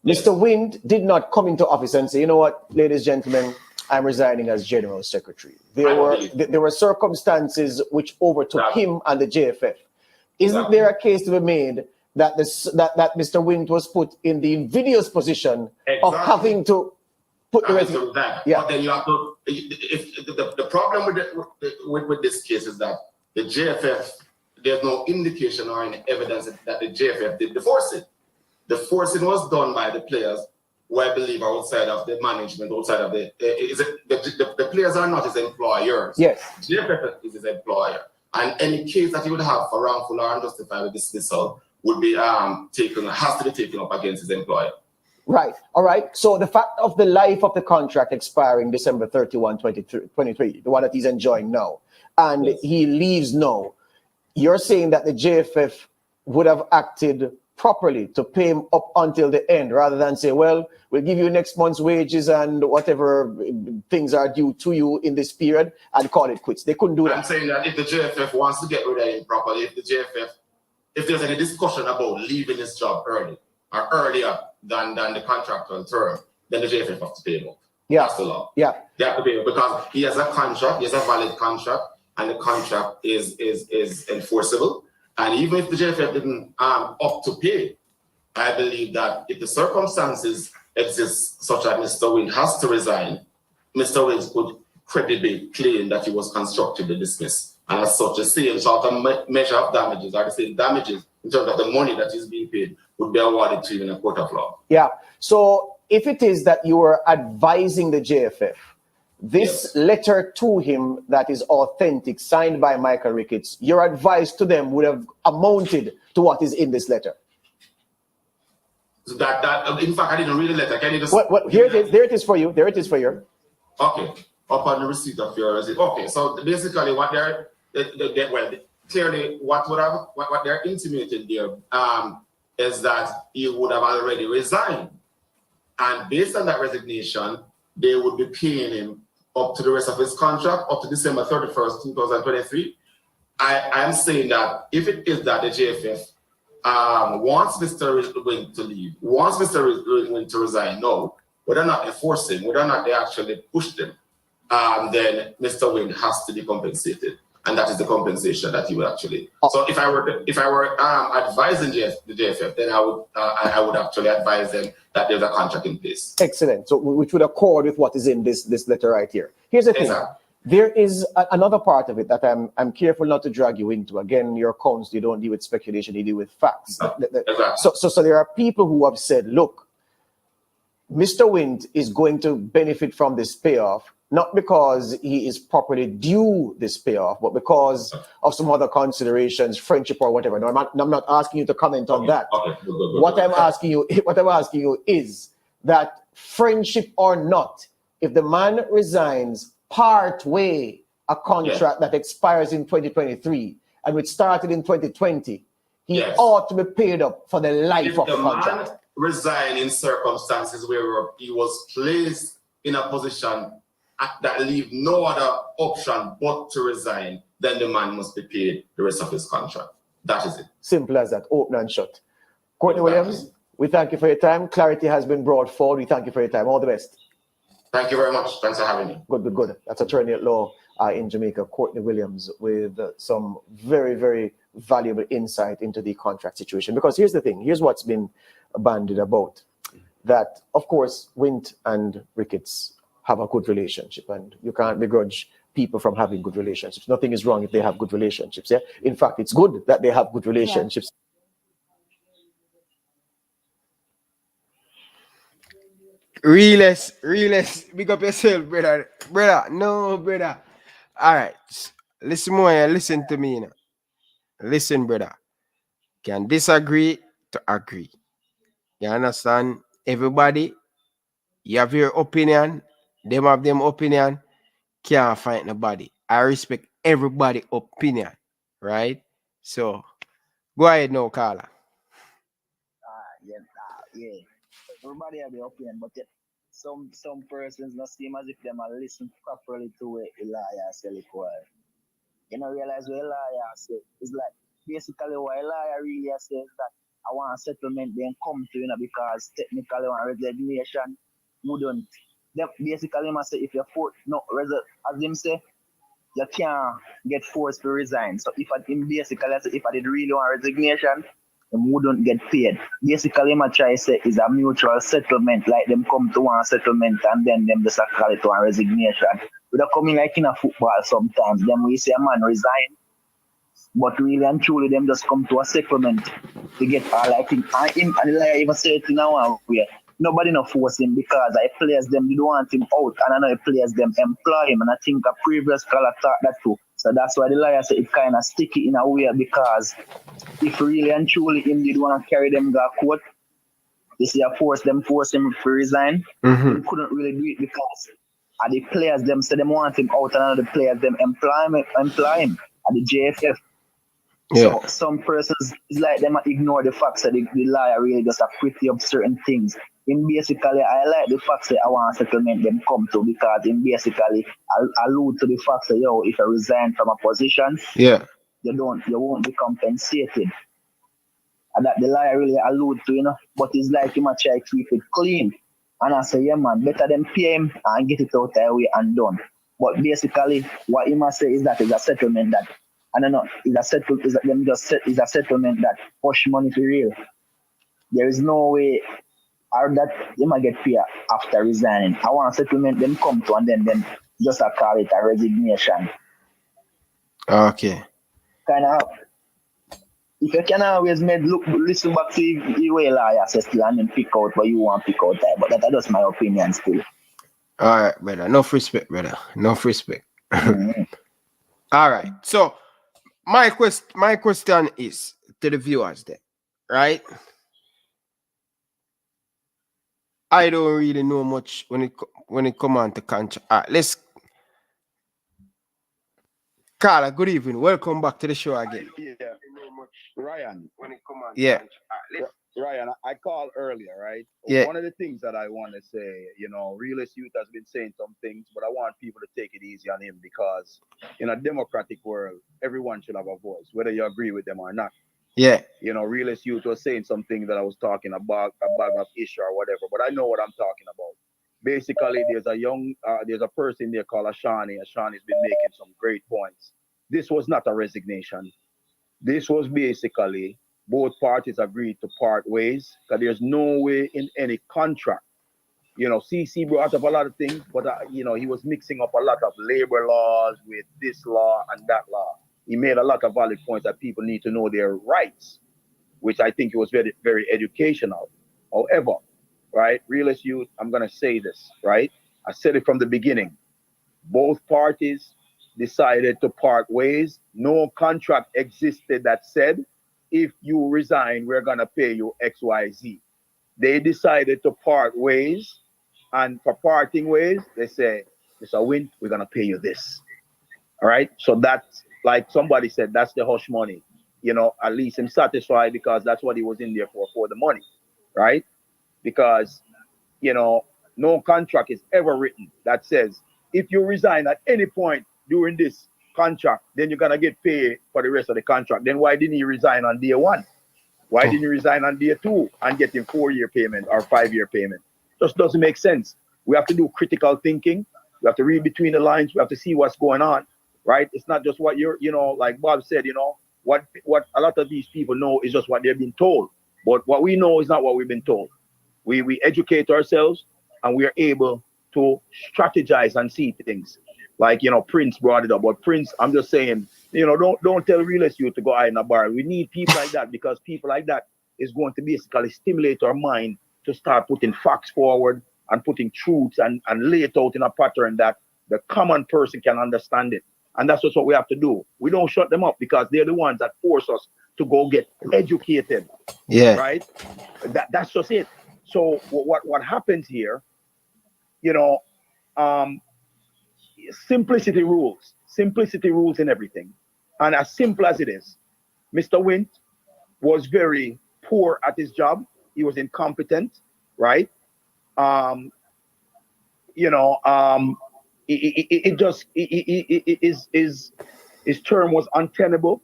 Mr. Wint did not come into office and say, you know what, ladies and gentlemen, I'm resigning as General Secretary. There were circumstances which overtook him and the JFF. Isn't there a case to be made that that Mr. Wint was put in the invidious position of having to put the resignation? Yeah. But then you have to. If the problem with this case is that the JFF, there's no indication or any evidence that the JFF did the forcing. The forcing was done by the players, who I believe are outside of the management, outside of the players are not his employers. Yes. JFF is his employer, and any case that he would have for wrongful or unjustified dismissal would be has to be taken up against his employer. Right. All right. So the fact of the life of the contract expiring December 31, 2023, the one that he's enjoying now, and he leaves now, you're saying that the JFF would have acted properly to pay him up until the end, rather than say, well, we'll give you next month's wages and whatever things are due to you in this period and call it quits. They couldn't do that. I'm saying that if the JFF wants to get rid of him properly, if there's any discussion about leaving his job early or earlier than the contractual term, then the JFF has to pay him up. Yeah. That's the law. Yeah. They have to pay him because he has a contract, he has a valid contract, and the contract is enforceable. And even if the JFF didn't up to pay, I believe that if the circumstances exist such that Mr. Wint has to resign, Mr. Wint could credibly claim that he was constructively dismissed. And as such, the same sort of measure of damages, or the same damages in terms of the money that is being paid, would be awarded to him in a court of law. Yeah. So if it is that you are advising the JFF, this letter to him that is authentic, signed by Michael Ricketts, your advice to them would have amounted to what is in this letter. So that in fact, I didn't read the letter. Can you just... Here it is. There it is for you. There it is for you. Okay. Upon the receipt of your receipt. Okay. So basically, what they're clearly what they're intimating there is that he would have already resigned, and based on that resignation, they would be paying him up to the rest of his contract, up to December 31st, 2023. I'm saying that if it is that the JFF wants Mr. Wint to leave, wants Mr. Wint to resign, no, whether or not they force him, whether or not they actually push them, then Mr. Wint has to be compensated. And that is the compensation that he would actually. So if I were advising the JFF, then I would actually advise them that there's a contract in place. Excellent. So which would accord with what is in this letter right here. Here's the thing. Exactly. There is another part of it that I'm careful not to drag you into. Again, your accounts, you don't deal with speculation, you deal with facts. Exactly. So there are people who have said, look, Mr. Wint is going to benefit from this payoff, not because he is properly due this payoff, but because of some other considerations, friendship or whatever. No, I'm not asking you to comment on that. What I'm asking you is that, friendship or not, if the man resigns part way a contract that expires in 2023 and which started in 2020, he ought to be paid up for the life of the contract. Man resign in circumstances where he was placed in a position that leave no other option but to resign, then the man must be paid the rest of his contract. That is it. Simple as that. Open and shut. Courtney Williams, we thank you for your time. Clarity has been brought forward. We thank you for your time. All the best. Thank you very much. Thanks for having me. Good. That's attorney at law in Jamaica, Courtney Williams, with some very, very valuable insight into the contract situation. Because here's the thing. Here's what's been bandied about. That, of course, Wint and Ricketts have a good relationship, and you can't begrudge people from having good relationships. Nothing is wrong if they have good relationships. Yeah, in fact, it's good that they have good relationships. Realist, big up yourself, brother. No, brother. All right, listen more. Listen to me now. Listen, brother. Can disagree to agree. You understand? Everybody, you have your opinion. Them have them opinion, can't fight nobody. I respect everybody' opinion, right? So, go ahead now, Carla. Yeah. Everybody have their opinion, but some persons not seem as if them are listen properly to what Elias say. You know, realize what Elias say. It's like basically what Elias really says that I want a settlement, then come to because technically one resignation wouldn't. Basically, I say if you're forced, as him say, you can't get forced to resign. So if I did really want resignation, them wouldn't get paid. Basically, I try to say is a mutual settlement, like them come to one settlement and then them just call it one resignation. Without coming like in a football sometimes, then we say a man resign, but really and truly them just come to a settlement to get all I think. I even say it in our way. Nobody no force him because I players them they don't want him out, and I know the players them employ him, and I think a previous caller thought that too. So that's why the lawyer said it kind of sticky in a way, because if really and truly him did want to carry them to court, you see force him to resign. He couldn't really do it because the players them say them want him out, and I know the players them employ him at the JFF. So some persons, it's like them ignore the facts that the lawyer really just pretty up certain things. In basically, I like the facts that I want settlement them come to, because in basically allude to the facts that if you resign from a position, you won't be compensated. And that the lawyer really allude to, but it's like you might try to keep it clean. And I say, yeah man, better than pay him and get it out that way and done. But basically what he must say is that it's a settlement that I don't know, it's a settlement that push money to real. There is no way or that you might get paid after resigning. I want a settlement them come to and then just call it a resignation. Okay. Kind of, if you can always listen back to the way lawyer says still and then pick out what you want to pick out there, but that's just my opinion still. All right, brother. Enough respect, brother. Enough respect. All right. So my question is to the viewers there, right? I don't really know much when it come on to contract. All right, let's. Carla, good evening. Welcome back to the show again. Yeah, Ryan. Yeah. Ryan, I called earlier, right? Yeah. One of the things that I want to say, Realist Youth has been saying some things, but I want people to take it easy on him, because in a democratic world, everyone should have a voice, whether you agree with them or not. Yeah. Realist Youth was saying something that I was talking about an issue or whatever, but I know what I'm talking about. Basically, there's a person there called Ashani. Ashani's been making some great points. This was not a resignation. This was basically both parties agreed to part ways, because there's no way in any contract. CC brought up a lot of things, but he was mixing up a lot of labor laws with this law and that law. He made a lot of valid points that people need to know their rights, which I think it was very, very educational. However, right, Realist Youth, I'm going to say this, right? I said it from the beginning. Both parties decided to part ways. No contract existed that said, if you resign, we're going to pay you XYZ. They decided to part ways, and for parting ways, they say, Mr. Wint, we're going to pay you this. All right? So that's, like somebody said, that's the hush money. At least I'm satisfied, because that's what he was in there for the money, right? Because, no contract is ever written that says, if you resign at any point during this contract, then you're going to get paid for the rest of the contract. Then why didn't he resign on day 1? Why didn't he resign on day 2 and get him 4-year payment or 5-year payment? Just doesn't make sense. We have to do critical thinking. We have to read between the lines. We have to see what's going on, right? It's not just what you're, like Bob said, what a lot of these people know is just what they've been told. But what we know is not what we've been told. We educate ourselves, and we are able to strategize and see things. Like, Prince brought it up. But Prince, I'm just saying, don't tell Realist Youth to go hide in a bar. We need people like that, because people like that is going to basically stimulate our mind to start putting facts forward and putting truths and lay it out in a pattern that the common person can understand it. And that's just what we have to do. We don't shut them up, because they're the ones that force us to go get educated. Yeah. Right? That's just it. So what happens here, simplicity rules in everything. And as simple as it is, Mr. Wint was very poor at his job. He was incompetent, right? His term was untenable.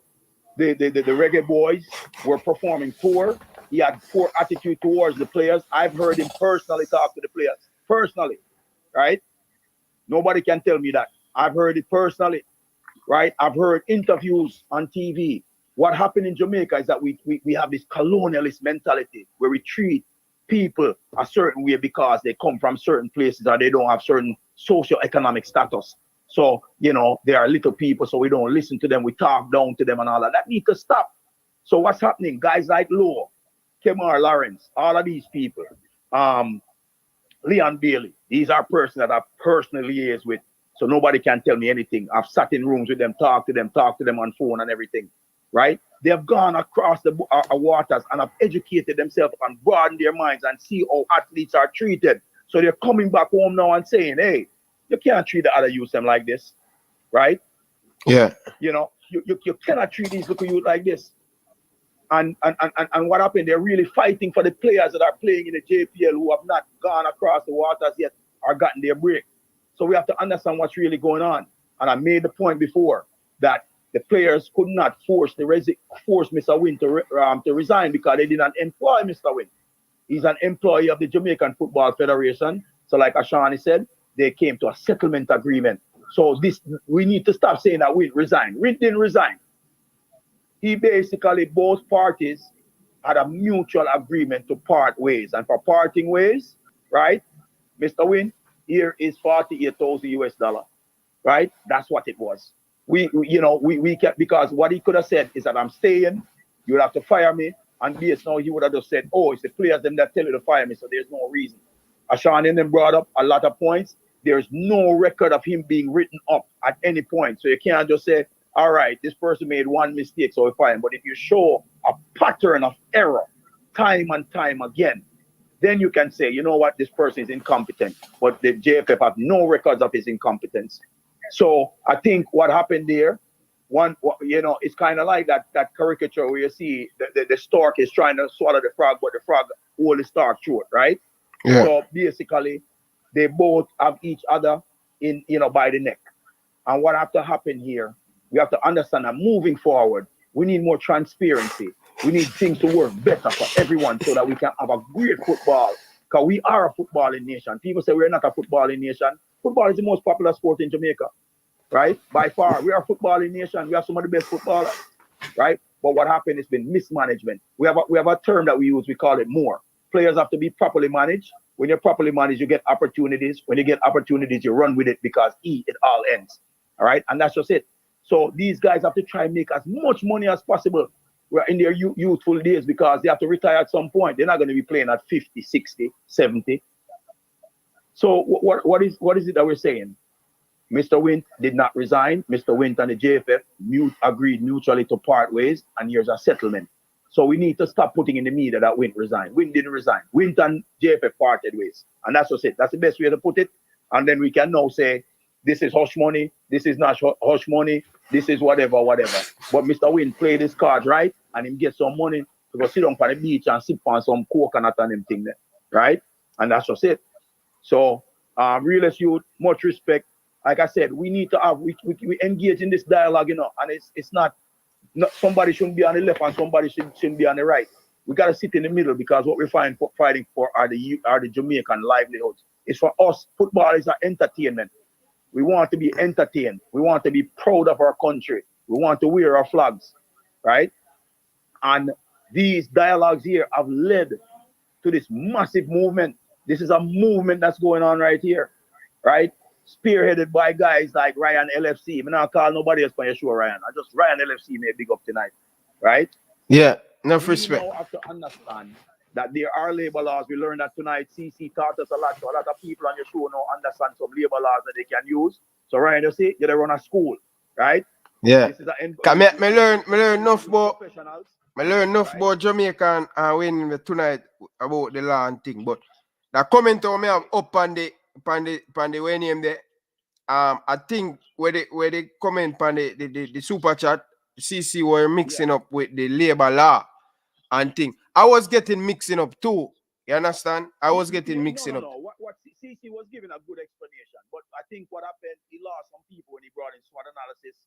The Reggae Boyz were performing poor. He had poor attitude towards the players. I've heard him personally talk to the players. Personally, right? Nobody can tell me that. I've heard it personally, right? I've heard interviews on TV. What happened in Jamaica is that we have this colonialist mentality where we treat people a certain way because they come from certain places or they don't have certain socio-economic status. So, they are little people, so we don't listen to them. We talk down to them and all that. That needs to stop. So what's happening? Guys like Lowe, Kemar Lawrence, all of these people, Leon Bailey, these are persons that I've personally liaised with, so nobody can tell me anything. I've sat in rooms with them, talked to them on phone and everything, right? They have gone across the waters and have educated themselves and broadened their minds and see how athletes are treated. So they're coming back home now and saying, hey, you can't treat the other youth them like this, right? Yeah. you cannot treat these little youth like this. And what happened? They're really fighting for the players that are playing in the JPL who have not gone across the waters yet or gotten their break. So we have to understand what's really going on. And I made the point before that the players could not force Mr. Wint to resign because they did not employ Mr. Wint. He's an employee of the Jamaican Football Federation. So like Ashani said, they came to a settlement agreement. So we need to stop saying that Wint resigned. Wint didn't resign. He basically, both parties had a mutual agreement to part ways. And for parting ways, right, Mr. Wint, here is $48,000, right? That's what it was. We kept, because what he could have said is that I'm staying, you would have to fire me. And yes, now he would have just said, oh, it's the players them that tell you to fire me, so there's no reason. Ashan and them brought up a lot of points. There's no record of him being written up at any point. So you can't just say, all right, this person made one mistake, so we fire him. But if you show a pattern of error time and time again, then you can say, you know what, this person is incompetent. But the JFF have no records of his incompetence. So I think what happened there, it's kind of like that caricature where you see the stork is trying to swallow the frog, but the frog hold the stork short, right? Yeah. So basically, they both have each other by the neck. And what have to happen here, we have to understand that moving forward, we need more transparency. We need things to work better for everyone so that we can have a great football. Because we are a footballing nation. People say we're not a footballing nation. Football is the most popular sport in Jamaica, right? By far, we are a footballing nation. We have some of the best footballers, right? But what happened has been mismanagement. We have a term that we use. We call it more. Players have to be properly managed. When you're properly managed, you get opportunities. When you get opportunities, you run with it because it all ends, all right? And that's just it. So these guys have to try and make as much money as possible in their youthful days because they have to retire at some point. They're not going to be playing at 50, 60, 70. So what is it that we're saying? Mr. Wint did not resign. Mr. Wint and the JFF agreed mutually to part ways, and here's a settlement. So we need to stop putting in the media that Wint resigned. Wint didn't resign. Wint and JFF parted ways. And that's just it. That's the best way to put it. And then we can now say, this is hush money, this is not hush money, this is whatever. But Mr. Wint played his cards right, and him get some money to go sit down on the beach and sip on some coconut and them thing there, right? And that's just it. So, realist youth, much respect. Like I said, we need to have, we engage in this dialogue, and it's not somebody shouldn't be on the left and somebody shouldn't be on the right. We got to sit in the middle because what we're fighting for are the Jamaican livelihoods. It's for us. Football is an entertainment. We want to be entertained. We want to be proud of our country. We want to wear our flags, right? And these dialogues here have led to this massive movement. This is a movement that's going on right here, right? Spearheaded by guys like Ryan LFC. I'm not call nobody else on your show, Ryan. I just Ryan LFC made big up tonight, right? Yeah, enough respect. We now have to understand that there are labor laws. We learned that tonight. CC taught us a lot. So a lot of people on your show now understand some labor laws that they can use. So Ryan, you see, you run a school, right? Yeah. Me learn enough about Jamaica and winning tonight about the law and thing. But the comment on me up on the way name there. I think where they comment on the super chat, CC were mixing up with the labor law and thing. I was getting mixing up too. You understand? I was getting mixing up. No. What CC was giving a good explanation, but I think what happened, he lost some people when he brought in SWOT analysis.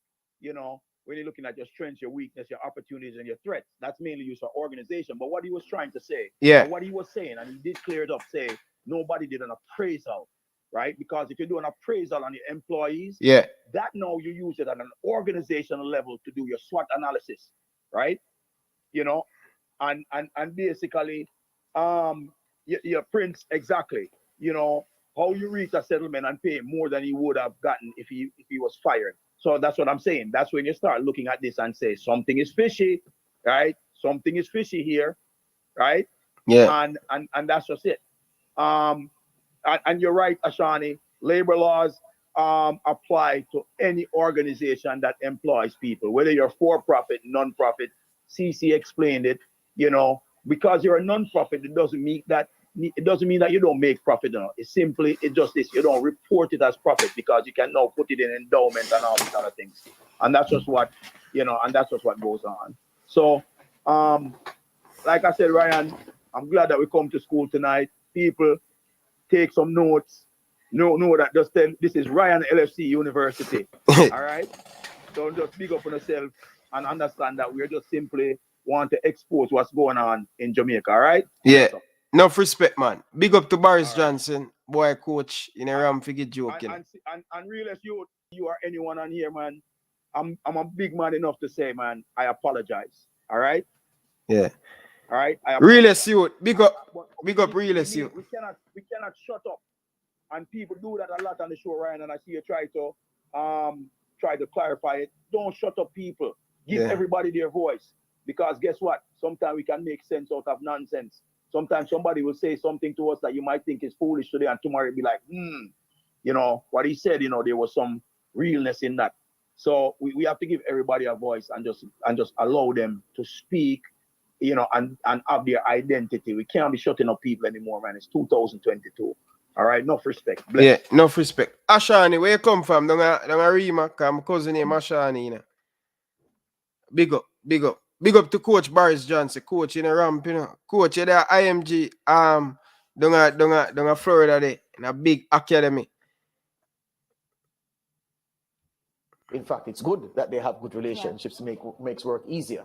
When you're looking at your strengths, your weakness, your opportunities, and your threats, that's mainly used for organization. But what he was trying to say, what he was saying, and he did clear it up, say nobody did an appraisal, right? Because if you do an appraisal on your employees, that now you use it at an organizational level to do your SWOT analysis, right? And basically, your prints exactly, how you reach a settlement and pay more than he would have gotten if he was fired. So that's what I'm saying. That's when you start looking at this and say something is fishy, right? Something is fishy here, right? Yeah. And that's just it. And you're right, Ashani. Labor laws apply to any organization that employs people, whether you're for-profit, non-profit. CC explained it. Because you're a non-profit, it doesn't mean that you don't make profit. It's just this. You don't report it as profit because you can now put it in endowment and all these other things. And that's just what and that's just what goes on. So, like I said, Ryan, I'm glad that we come to school tonight. People, take some notes. Know that this is Ryan LFC University. All right? Don't just big up on yourself and understand that we're just simply want to expose what's going on in Jamaica. All right? Yeah. Enough respect, man. Big up to Boris Johnson, boy coach in a ram figure joking. And real as you are anyone on here, man, I'm a big man enough to say, man, I apologize. All right? Yeah. All right? Real as you. Big up real as you. We cannot shut up. And people do that a lot on the show, Ryan, and I see you try to clarify it. Don't shut up people. Give everybody their voice. Because guess what? Sometimes we can make sense out of nonsense. Sometimes somebody will say something to us that you might think is foolish today, and tomorrow it'll be like, what he said, there was some realness in that. So we have to give everybody a voice and just allow them to speak, and have their identity. We can't be shutting up people anymore, man. It's 2022. All right, enough respect. Bless. Yeah, enough respect. Ashani, where you come from? Don't I Rima, because my cousin name Ashani, Big up. Big up to Coach Boris Johnson, coach in a ramp, Coach at the IMG, down Florida there, in a big academy. In fact, it's good that they have good relationships, makes work easier.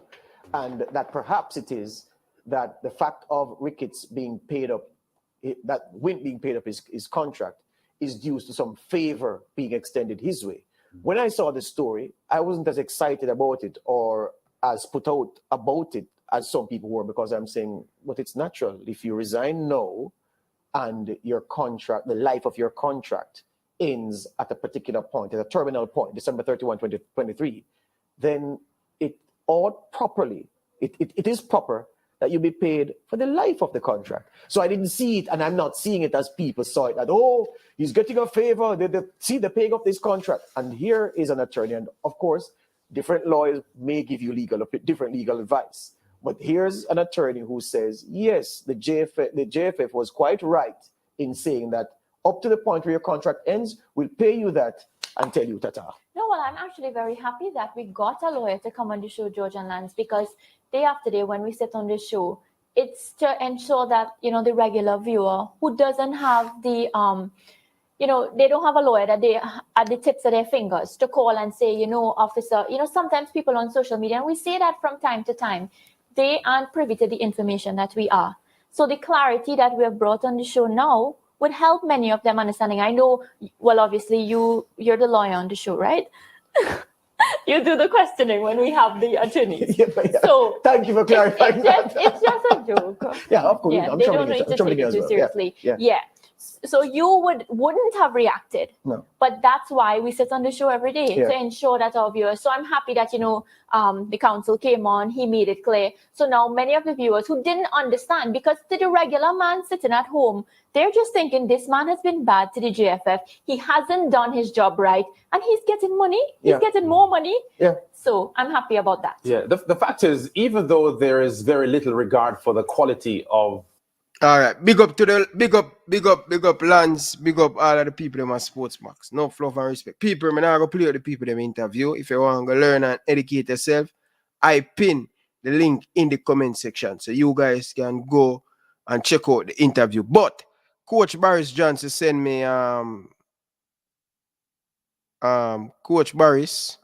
And that perhaps it is that the fact of Ricketts being paid up, that Wint being paid up his contract is due to some favor being extended his way. When I saw the story, I wasn't as excited about it or as put out about it as some people were, because I'm saying, but it's natural. If you resign now and your contract, the life of your contract ends at a particular point, at a terminal point, December 31, 2023, then it ought properly, it is proper that you be paid for the life of the contract. So I didn't see it, and I'm not seeing it as people saw it, that, oh, he's getting a favor, see the paying of this contract. And here is an attorney, and of course, different lawyers may give you different legal advice. But here's an attorney who says, yes, the JFF was quite right in saying that up to the point where your contract ends, we'll pay you that and tell you ta-ta. No, well, I'm actually very happy that we got a lawyer to come on the show, George and Lance, because day after day when we sit on the show, it's to ensure that, the regular viewer who doesn't have the, they don't have a lawyer that they at the tips of their fingers to call and say, officer, sometimes people on social media, and we say that from time to time, they aren't privy to the information that we are. So the clarity that we have brought on the show now would help many of them understanding. I know, well, obviously you're the lawyer on the show, right? You do the questioning when we have the attorneys. Yeah. So thank you for clarifying that. It's just a joke. Yeah, of course. Yeah, they don't need to take it too seriously. Yeah. So you wouldn't have reacted. No. But that's why we sit on the show every day to ensure that our viewers. So I'm happy that, the council came on, he made it clear. So now many of the viewers who didn't understand, because to the regular man sitting at home, they're just thinking this man has been bad to the JFF. He hasn't done his job right, and he's getting money. He's getting more money. Yeah. So I'm happy about that. Yeah. The fact is, even though there is very little regard for the quality of. All right, big up Lance, big up all of the people in my sports max. No fluff and respect. People, I'm not going to play with the people in the interview. If you want to learn and educate yourself, I pin the link in the comment section so you guys can go and check out the interview. But Coach Boris Johnson sent me Coach Boris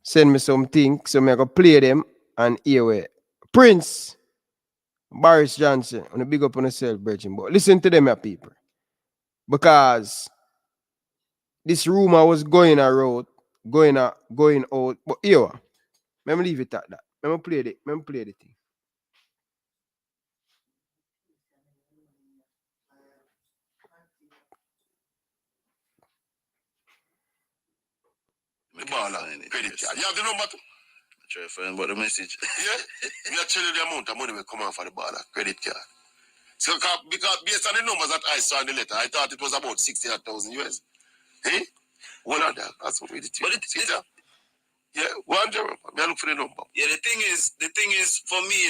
send me some things, so I'm going to play them and hear where Prince Boris Johnson, on a big up on yourself, Virgin. But listen to them, people. Because this rumor was going out. But here, let me leave it at that. Let me play the thing. The ball and credit card. You have the number too? Try to find about the message. Yeah? We are telling the amount of money will come out for the ball credit card. So because based on the numbers that I saw in the letter, I thought it was about 60,000 US. Hey? Well on that. That's what we did. But yeah, one job. I look for the number. Yeah, the thing is for me,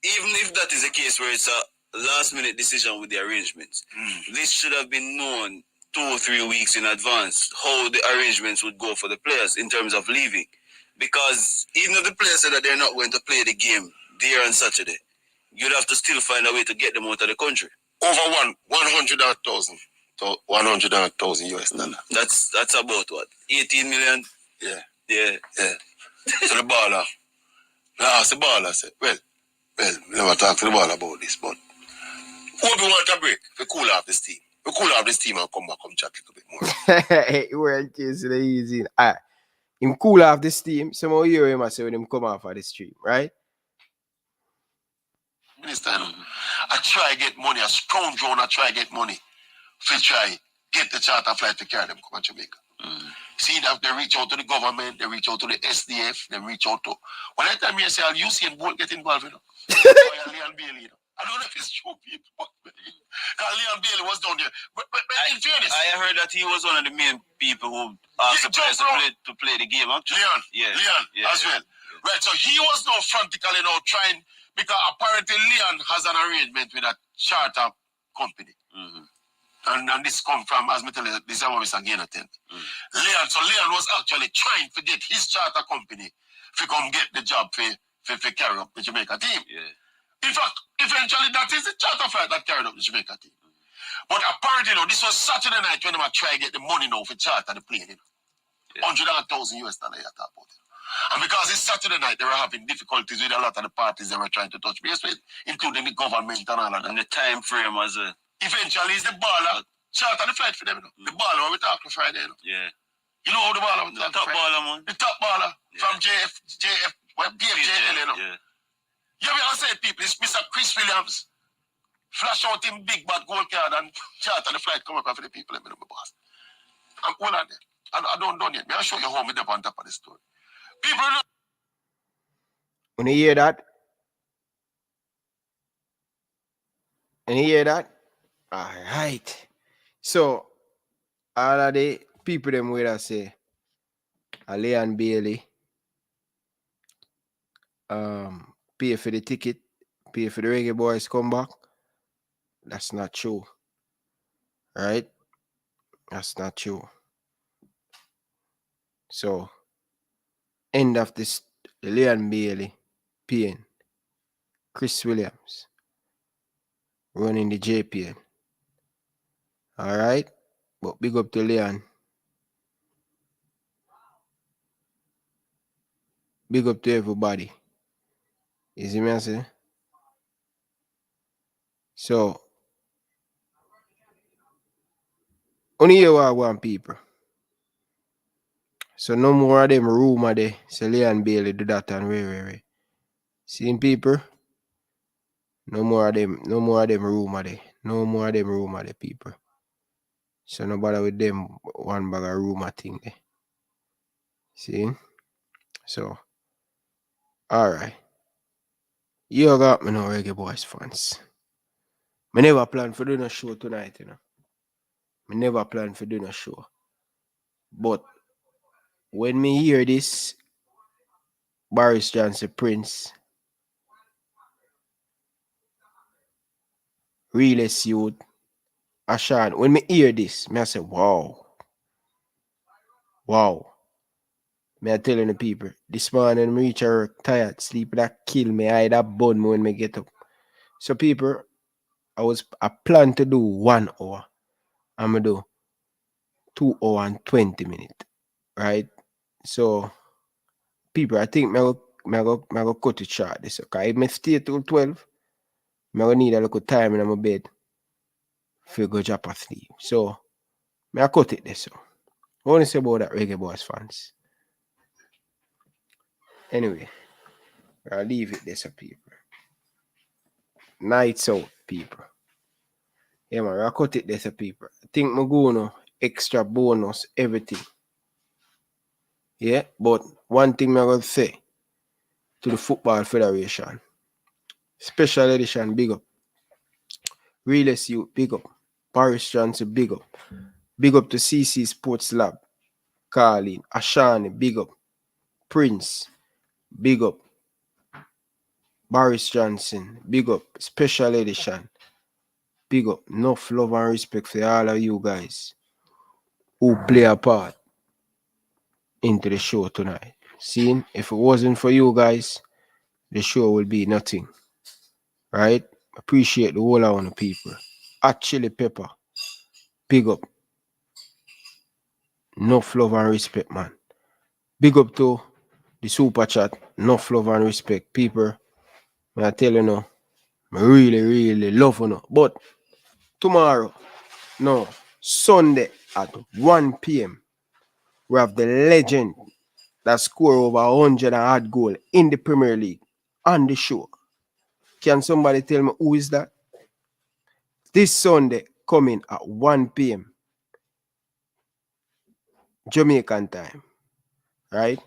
even if that is a case where it's a last minute decision with the arrangements, this should have been known 2 or 3 weeks in advance how the arrangements would go for the players in terms of leaving. Because even if the players say that they're not going to play the game there on Saturday, you'd have to still find a way to get them out of the country. Over 100,000 to 100,000 US dollars. That's about what? 18 million? Yeah. Yeah. Yeah. So the baller, the baller said, well, we never talk to the baller about this, but what we want a break to cool off this team. We cool off this team and come chat a little bit more. We're chasing the easy. Alright. Him cool off this team. Some of you hear him say when him come off of the stream, right? Minister, I try get money, a strong drone, I try get money. To try get the charter flight to carry them come to Jamaica. See that they reach out to the government, they reach out to the SDF, they reach out to. When I tell me, I say, I'll use and Bolt get involved, you know. Leon Bailey, you know. I don't know if it's true, people. Leon Bailey was down there. But in fairness, I heard that he was one of the main people who asked the players to play the game, actually. Leon, as well. Right, so he was now frantically now trying, because apparently Leon has an arrangement with a charter company. And this come from, as me tell you, this is what Mr. Gain attend. Leon was actually trying to get his charter company to come get the job for carry up the Jamaica team. In fact, eventually that is the charter flight that carried up the Jamaica team. But apparently, this was Saturday night when they were trying to get the money now for charter the plane. 100,000 US dollars you talk about. And because it's Saturday night, they were having difficulties with a lot of the parties they were trying to touch base with, including the government and all of that. And the time frame as well. Eventually, it's the baller charter the flight for them. The baller when we talk to Friday. Yeah. You know how the baller? The top baller, man. The top baller from JFF, BFJL, you know. You ever say people, it's Mr. Chris Williams. Flash out him big bad gold card and charter the flight come up for the people, my boss. I'm all on there. I don't done yet. I'll show you how me up on top of the story. People know. When you hear that? And you hear that? Alright. So all of the people them where I say Leon Bailey pay for the ticket, pay for the Reggae Boyz come back. That's not true. Right? That's not true. So end of this Leon Bailey paying Chris Williams running the JPN. Alright? But big up to Leon. Big up to everybody. You see me I say? So only you want people. So no more of them rumor there. So Leon Bailey do that and way. Seeing people? No more of them rumor there. No more of them rumor there, people. So no bother with them one bag of rumor thing there. See? So alright. You got me no Reggae Boyz fans. I never plan for doing a show tonight, you know. I never plan for doing a show. But when me hear this, Boris Johnson Prince, Realist Youth, Ashan, when me hear this, I say, wow. Me I telling the people, this morning I reach work tired, sleep that kill me, I that bun me when me get up. So people, I plan to do 1 hour. I'm gonna do 2 hours and 20 minutes. Right? So people, I think I go cut it short this. Okay, if I stay till 12, I gonna need a little time in my bed for go drop asleep. So I cut it this. So I want to say about that Reggae Boyz fans. Anyway, I'll leave it there, so people. Nights out, people. Yeah, man, I'll cut it there, so people. I think I'm going to extra bonus, everything. Yeah, but one thing I'm going to say to the Football Federation. Special edition, big up. Realist Youth, big up. Boris Johnson, big up. Big up to CC Sports Lab. Carlin, Ashani, big up. Prince, big up. Boris Johnson, big up. Special edition, big up. Enough love and respect for all of you guys who play a part into the show tonight. Seeing if it wasn't for you guys, the show will be nothing. Right? Appreciate the whole of the people. At Chili Pepper. Big up. Enough love and respect, man. Big up to the super chat. Enough love and respect. People, I tell you now, I really, really love you. But tomorrow, no, Sunday at 1 p.m., we have the legend that score over 100 and odd goal in the Premier League on the show. Can somebody tell me who is that? This Sunday coming at 1 p.m. Jamaican time, right?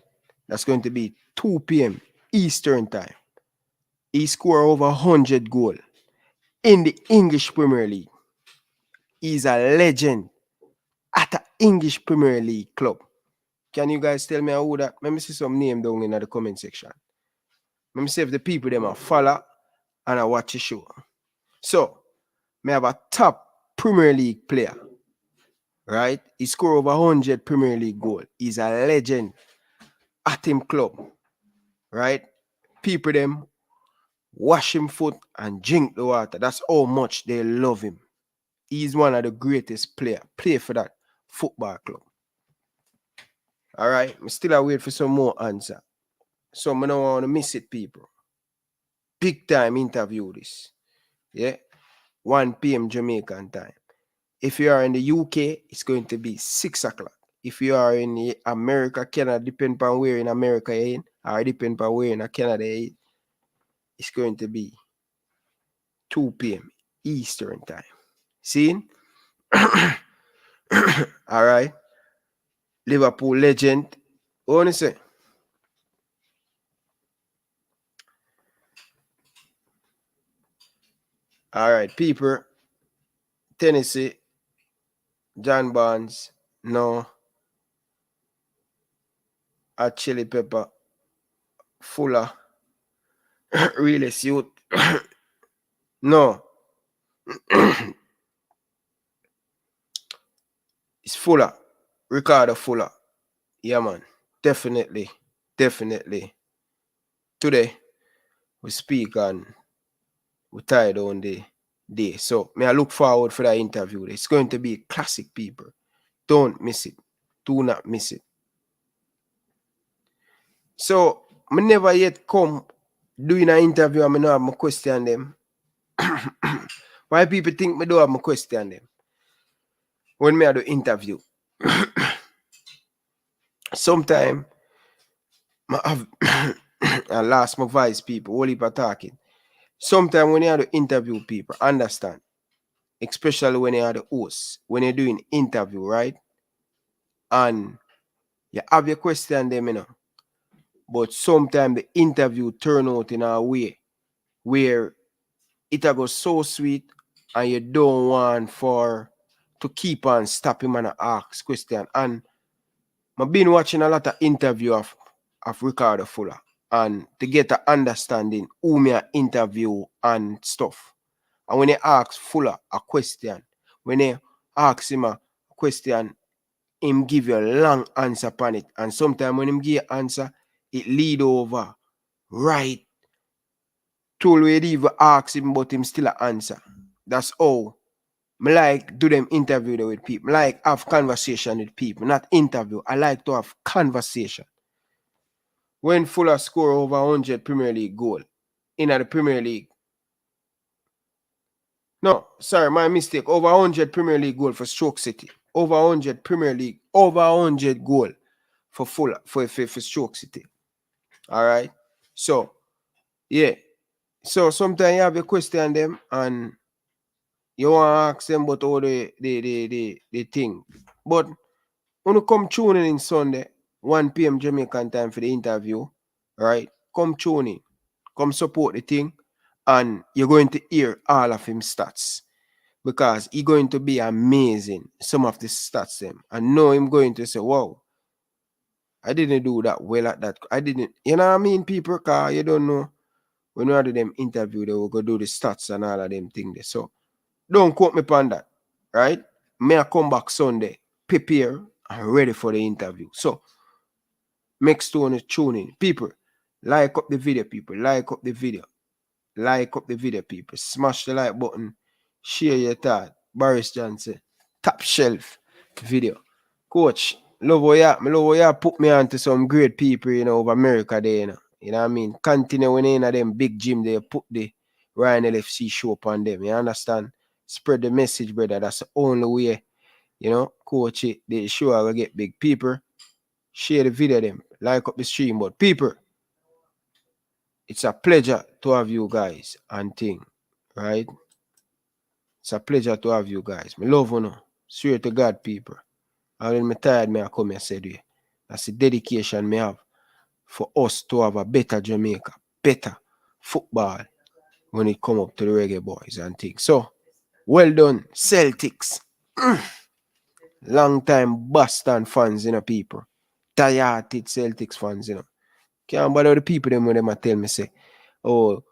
That's going to be 2 p.m. Eastern time. He scored over 100 goals in the English Premier League. He's a legend at an English Premier League club. Can you guys tell me who that? Let me see some name down in the comment section. Let me see if the people them are follow and I watch the show. So, I have a top Premier League player, right? He scored over 100 Premier League goals. He's a legend at him club, right? People them wash him foot and drink the water. That's how much they love him. He's one of the greatest players. Play for that football club. All right, I'm still wait for some more answer. So I don't want to miss it, people. Big time interview this. Yeah, 1 p.m. Jamaican time. If you are in the UK, it's going to be 6 o'clock. If you are in America, Canada, depend on where in America you're in, or depend on where in Canada you're in, it's going to be 2 p.m. Eastern time. See? All right. Liverpool legend. What want to say? All right, people. Tennessee. John Barnes. No. At Chili Pepper. Fuller. Really suit. No. It's Fuller. Ricardo Fuller. Yeah, man. Definitely. Definitely. Today, we speak and we tie down the day. So, may I look forward for that interview. It's going to be classic, people. Don't miss it. Do not miss it. So, I never yet come doing an interview and I don't have my question them. Why people think I don't have my question them? When I do interview. Sometimes I have I lost my voice, people. All people talking. Sometimes when you have to interview people, understand. Especially when you are the host, when you're doing interview, right? And you have your question them, you know. But sometimes the interview turn out in a way where it goes so sweet and you don't want to keep on stopping and ask question. And I've been watching a lot of interview of Ricardo Fuller and to get an understanding who me interview and stuff. And when you ask Fuller a question, when you ask him a question, him give you a long answer upon it. And sometimes when him give an answer, it lead over right to where you even ask him, but him still an answer. That's all. I like do them interview with people. I like have conversation with people, not interview. I like to have conversation. When Fuller score over 100 Premier League goal in the Premier League. No, sorry, my mistake. Over 100 Premier League goal for Stoke City. Over 100 Premier League. Over 100 goal for Fuller for Stoke City. All right. So, yeah. So sometimes you have a question them and you want to ask them about all the thing. But when you come tuning in Sunday, 1 p.m. Jamaican time for the interview, right? Come tune in. Come support the thing. And you're going to hear all of him stats. Because he's going to be amazing. Some of the stats them. And know him going to say, wow, I didn't do that well at that. I didn't, you know what I mean, people? Because you don't know. When we do them interview, they will go do the stats and all of them things. So don't quote me upon that. Right? May I come back Sunday, prepare and ready for the interview. So Make Stone is tuning. People, like up the video, people. Like up the video. Like up the video, people. Smash the like button. Share your thought. Boris Johnson. Top shelf video. Coach, love how you put me onto some great people, you know, over America there, you know. You know what I mean? Continue when in them big gym they put the Ryan LFC show upon them. You understand? Spread the message, brother. That's the only way. You know, coach, the show will get big. People, share the video them. Like up the stream. But people, it's a pleasure to have you guys and thing. Right? It's a pleasure to have you guys. Me love you know. Swear to God, people. And when me tired, me I come and say to you. That's the dedication me have for us to have a better Jamaica, better football when it come up to the Reggae Boyz and things. So, well done, Celtics. Long time Boston fans, you know, people. Tired Celtics fans, you know. Can't bother the people them when them tell me say, oh,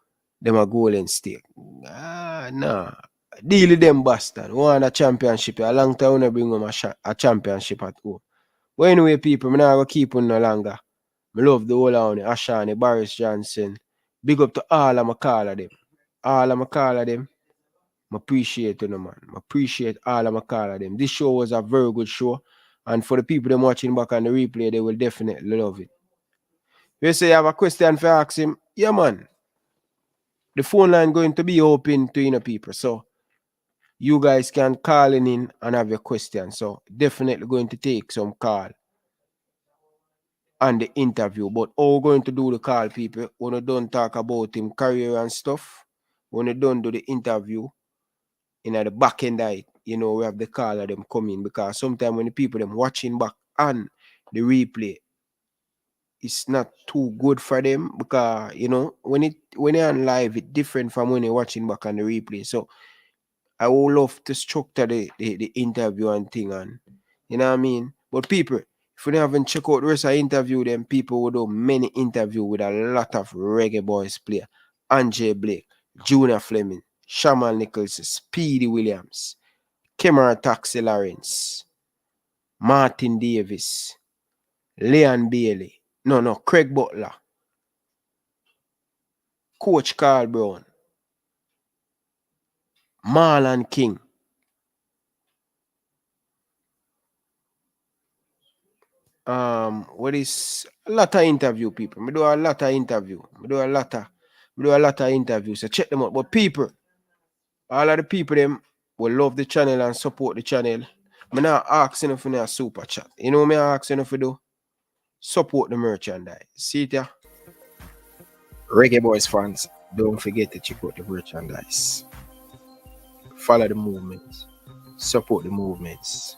them a Golden State. Nah. Deal with them Boston. Want a championship. A long time when I bring them a championship at home. But anyway, people, I'm not going to keep on no longer. I love the whole of Ashani, Boris Johnson. Big up to all of my call of them. All of my call of them. I appreciate them, man. I appreciate all of my call of them. This show was a very good show. And for the people them watching back on the replay, they will definitely love it. You say you have a question for ask him? Yeah, man. The phone line going to be open to you know, people. So you guys can call in and have your question. So definitely going to take some call on the interview. But how we're going to do the call, people, when we don't talk about him career and stuff, when we don't do the interview, in the back end of it, you know, we have the call of them coming because sometimes when the people them watching back on the replay, it's not too good for them because, you know, when they're on live, it's different from when you're watching back on the replay. So I would love to structure the interview and thing on, you know what I mean? But people, if you haven't checked out the rest of the interview, then people will do many interviews with a lot of Reggae Boyz player. Andre Blake, Junior Fleming, Shamal Nichols, Speedy Williams, Cameron Taxi Lawrence, Martin Davis, Leon Bailey, Craig Butler, Coach Carl Brown, Marlon King, what is a lot of interview people. I do a lot of interview. I do a lot of interviews. So check them out. But people, all of the people them will love the channel and support the channel. I'm not asking for a super chat. You know me asking for do? Support the merchandise. See it ya? Reggae Boyz fans, don't forget to check out the merchandise. Follow the movements. Support the movements.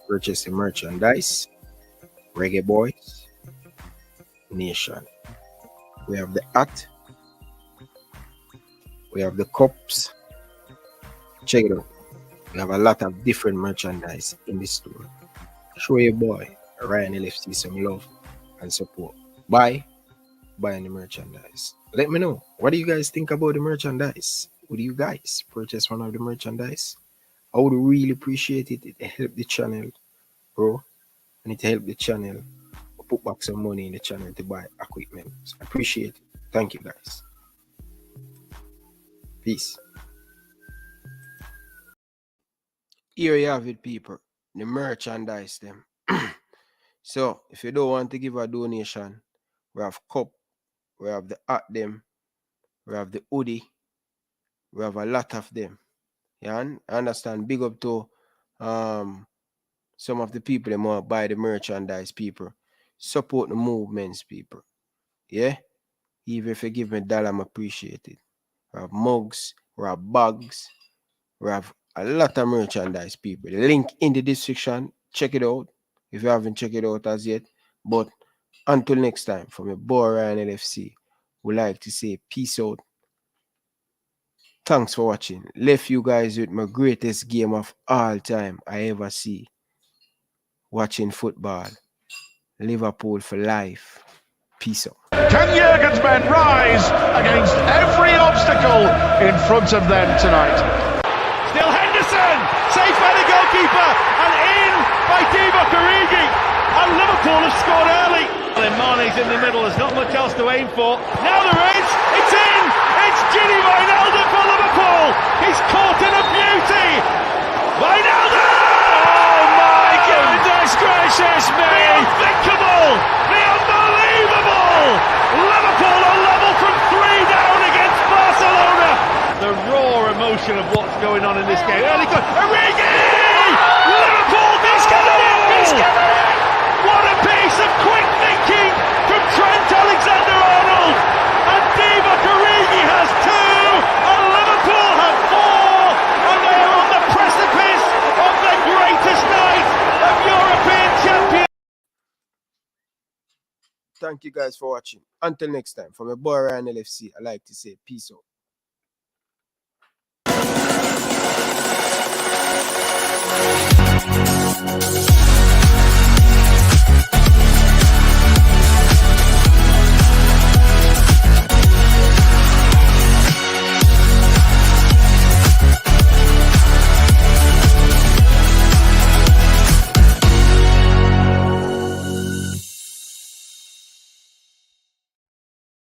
Purchase the merchandise. Reggae Boyz Nation. We have the hat. We have the cups. Check it out. We have a lot of different merchandise in the store. Show your boy Ryan LFC some love and support. Buy the merchandise. Let me know. What do you guys think about the merchandise? Would you guys purchase one of the merchandise? I would really appreciate it. It help the channel, bro. And it help the channel put back some money in the channel to buy equipment. So I appreciate it. Thank you guys. Peace. Here you have it, people. The merchandise them. So if you don't want to give a donation, we have cup, we have the hat them, we have the hoodie, we have a lot of them. Yeah, I understand. Big up to some of the people that want to buy the merchandise, people. Support the movements, people. Yeah? Even if you give me a dollar, I'm appreciate it. We have mugs, we have bags, we have a lot of merchandise, people. The link in the description. Check it out if you haven't checked it out as yet. But until next time, from your boy Ryan LFC, we like to say peace out. Thanks for watching. Left you guys with my greatest game of all time I ever see. Watching football. Liverpool for life. Peace out. Can Jurgen's men rise against every obstacle in front of them tonight? Still Henderson, safe by the goalkeeper, and in by Divock Origi, and Liverpool have scored early. Mane's in the middle, there's not much else to aim for. Now there is, it's in! It's Gini Wijnaldum for Liverpool! He's caught in a beauty! Wijnaldum! Oh my goodness gracious me! The unthinkable! The unbelievable! Liverpool are level from 3 down against Barcelona! The raw emotion of what's going on in this game. Early goal, Origi! Liverpool he's coming in! He's coming in! What a piece of quick thinking from Trent Alexander-Arnold! And Divock Origi has 2, and Liverpool have 4, and they are on the precipice of the greatest night of European champions. Thank you guys for watching. Until next time, from my boy Ryan LFC, I like to say peace out.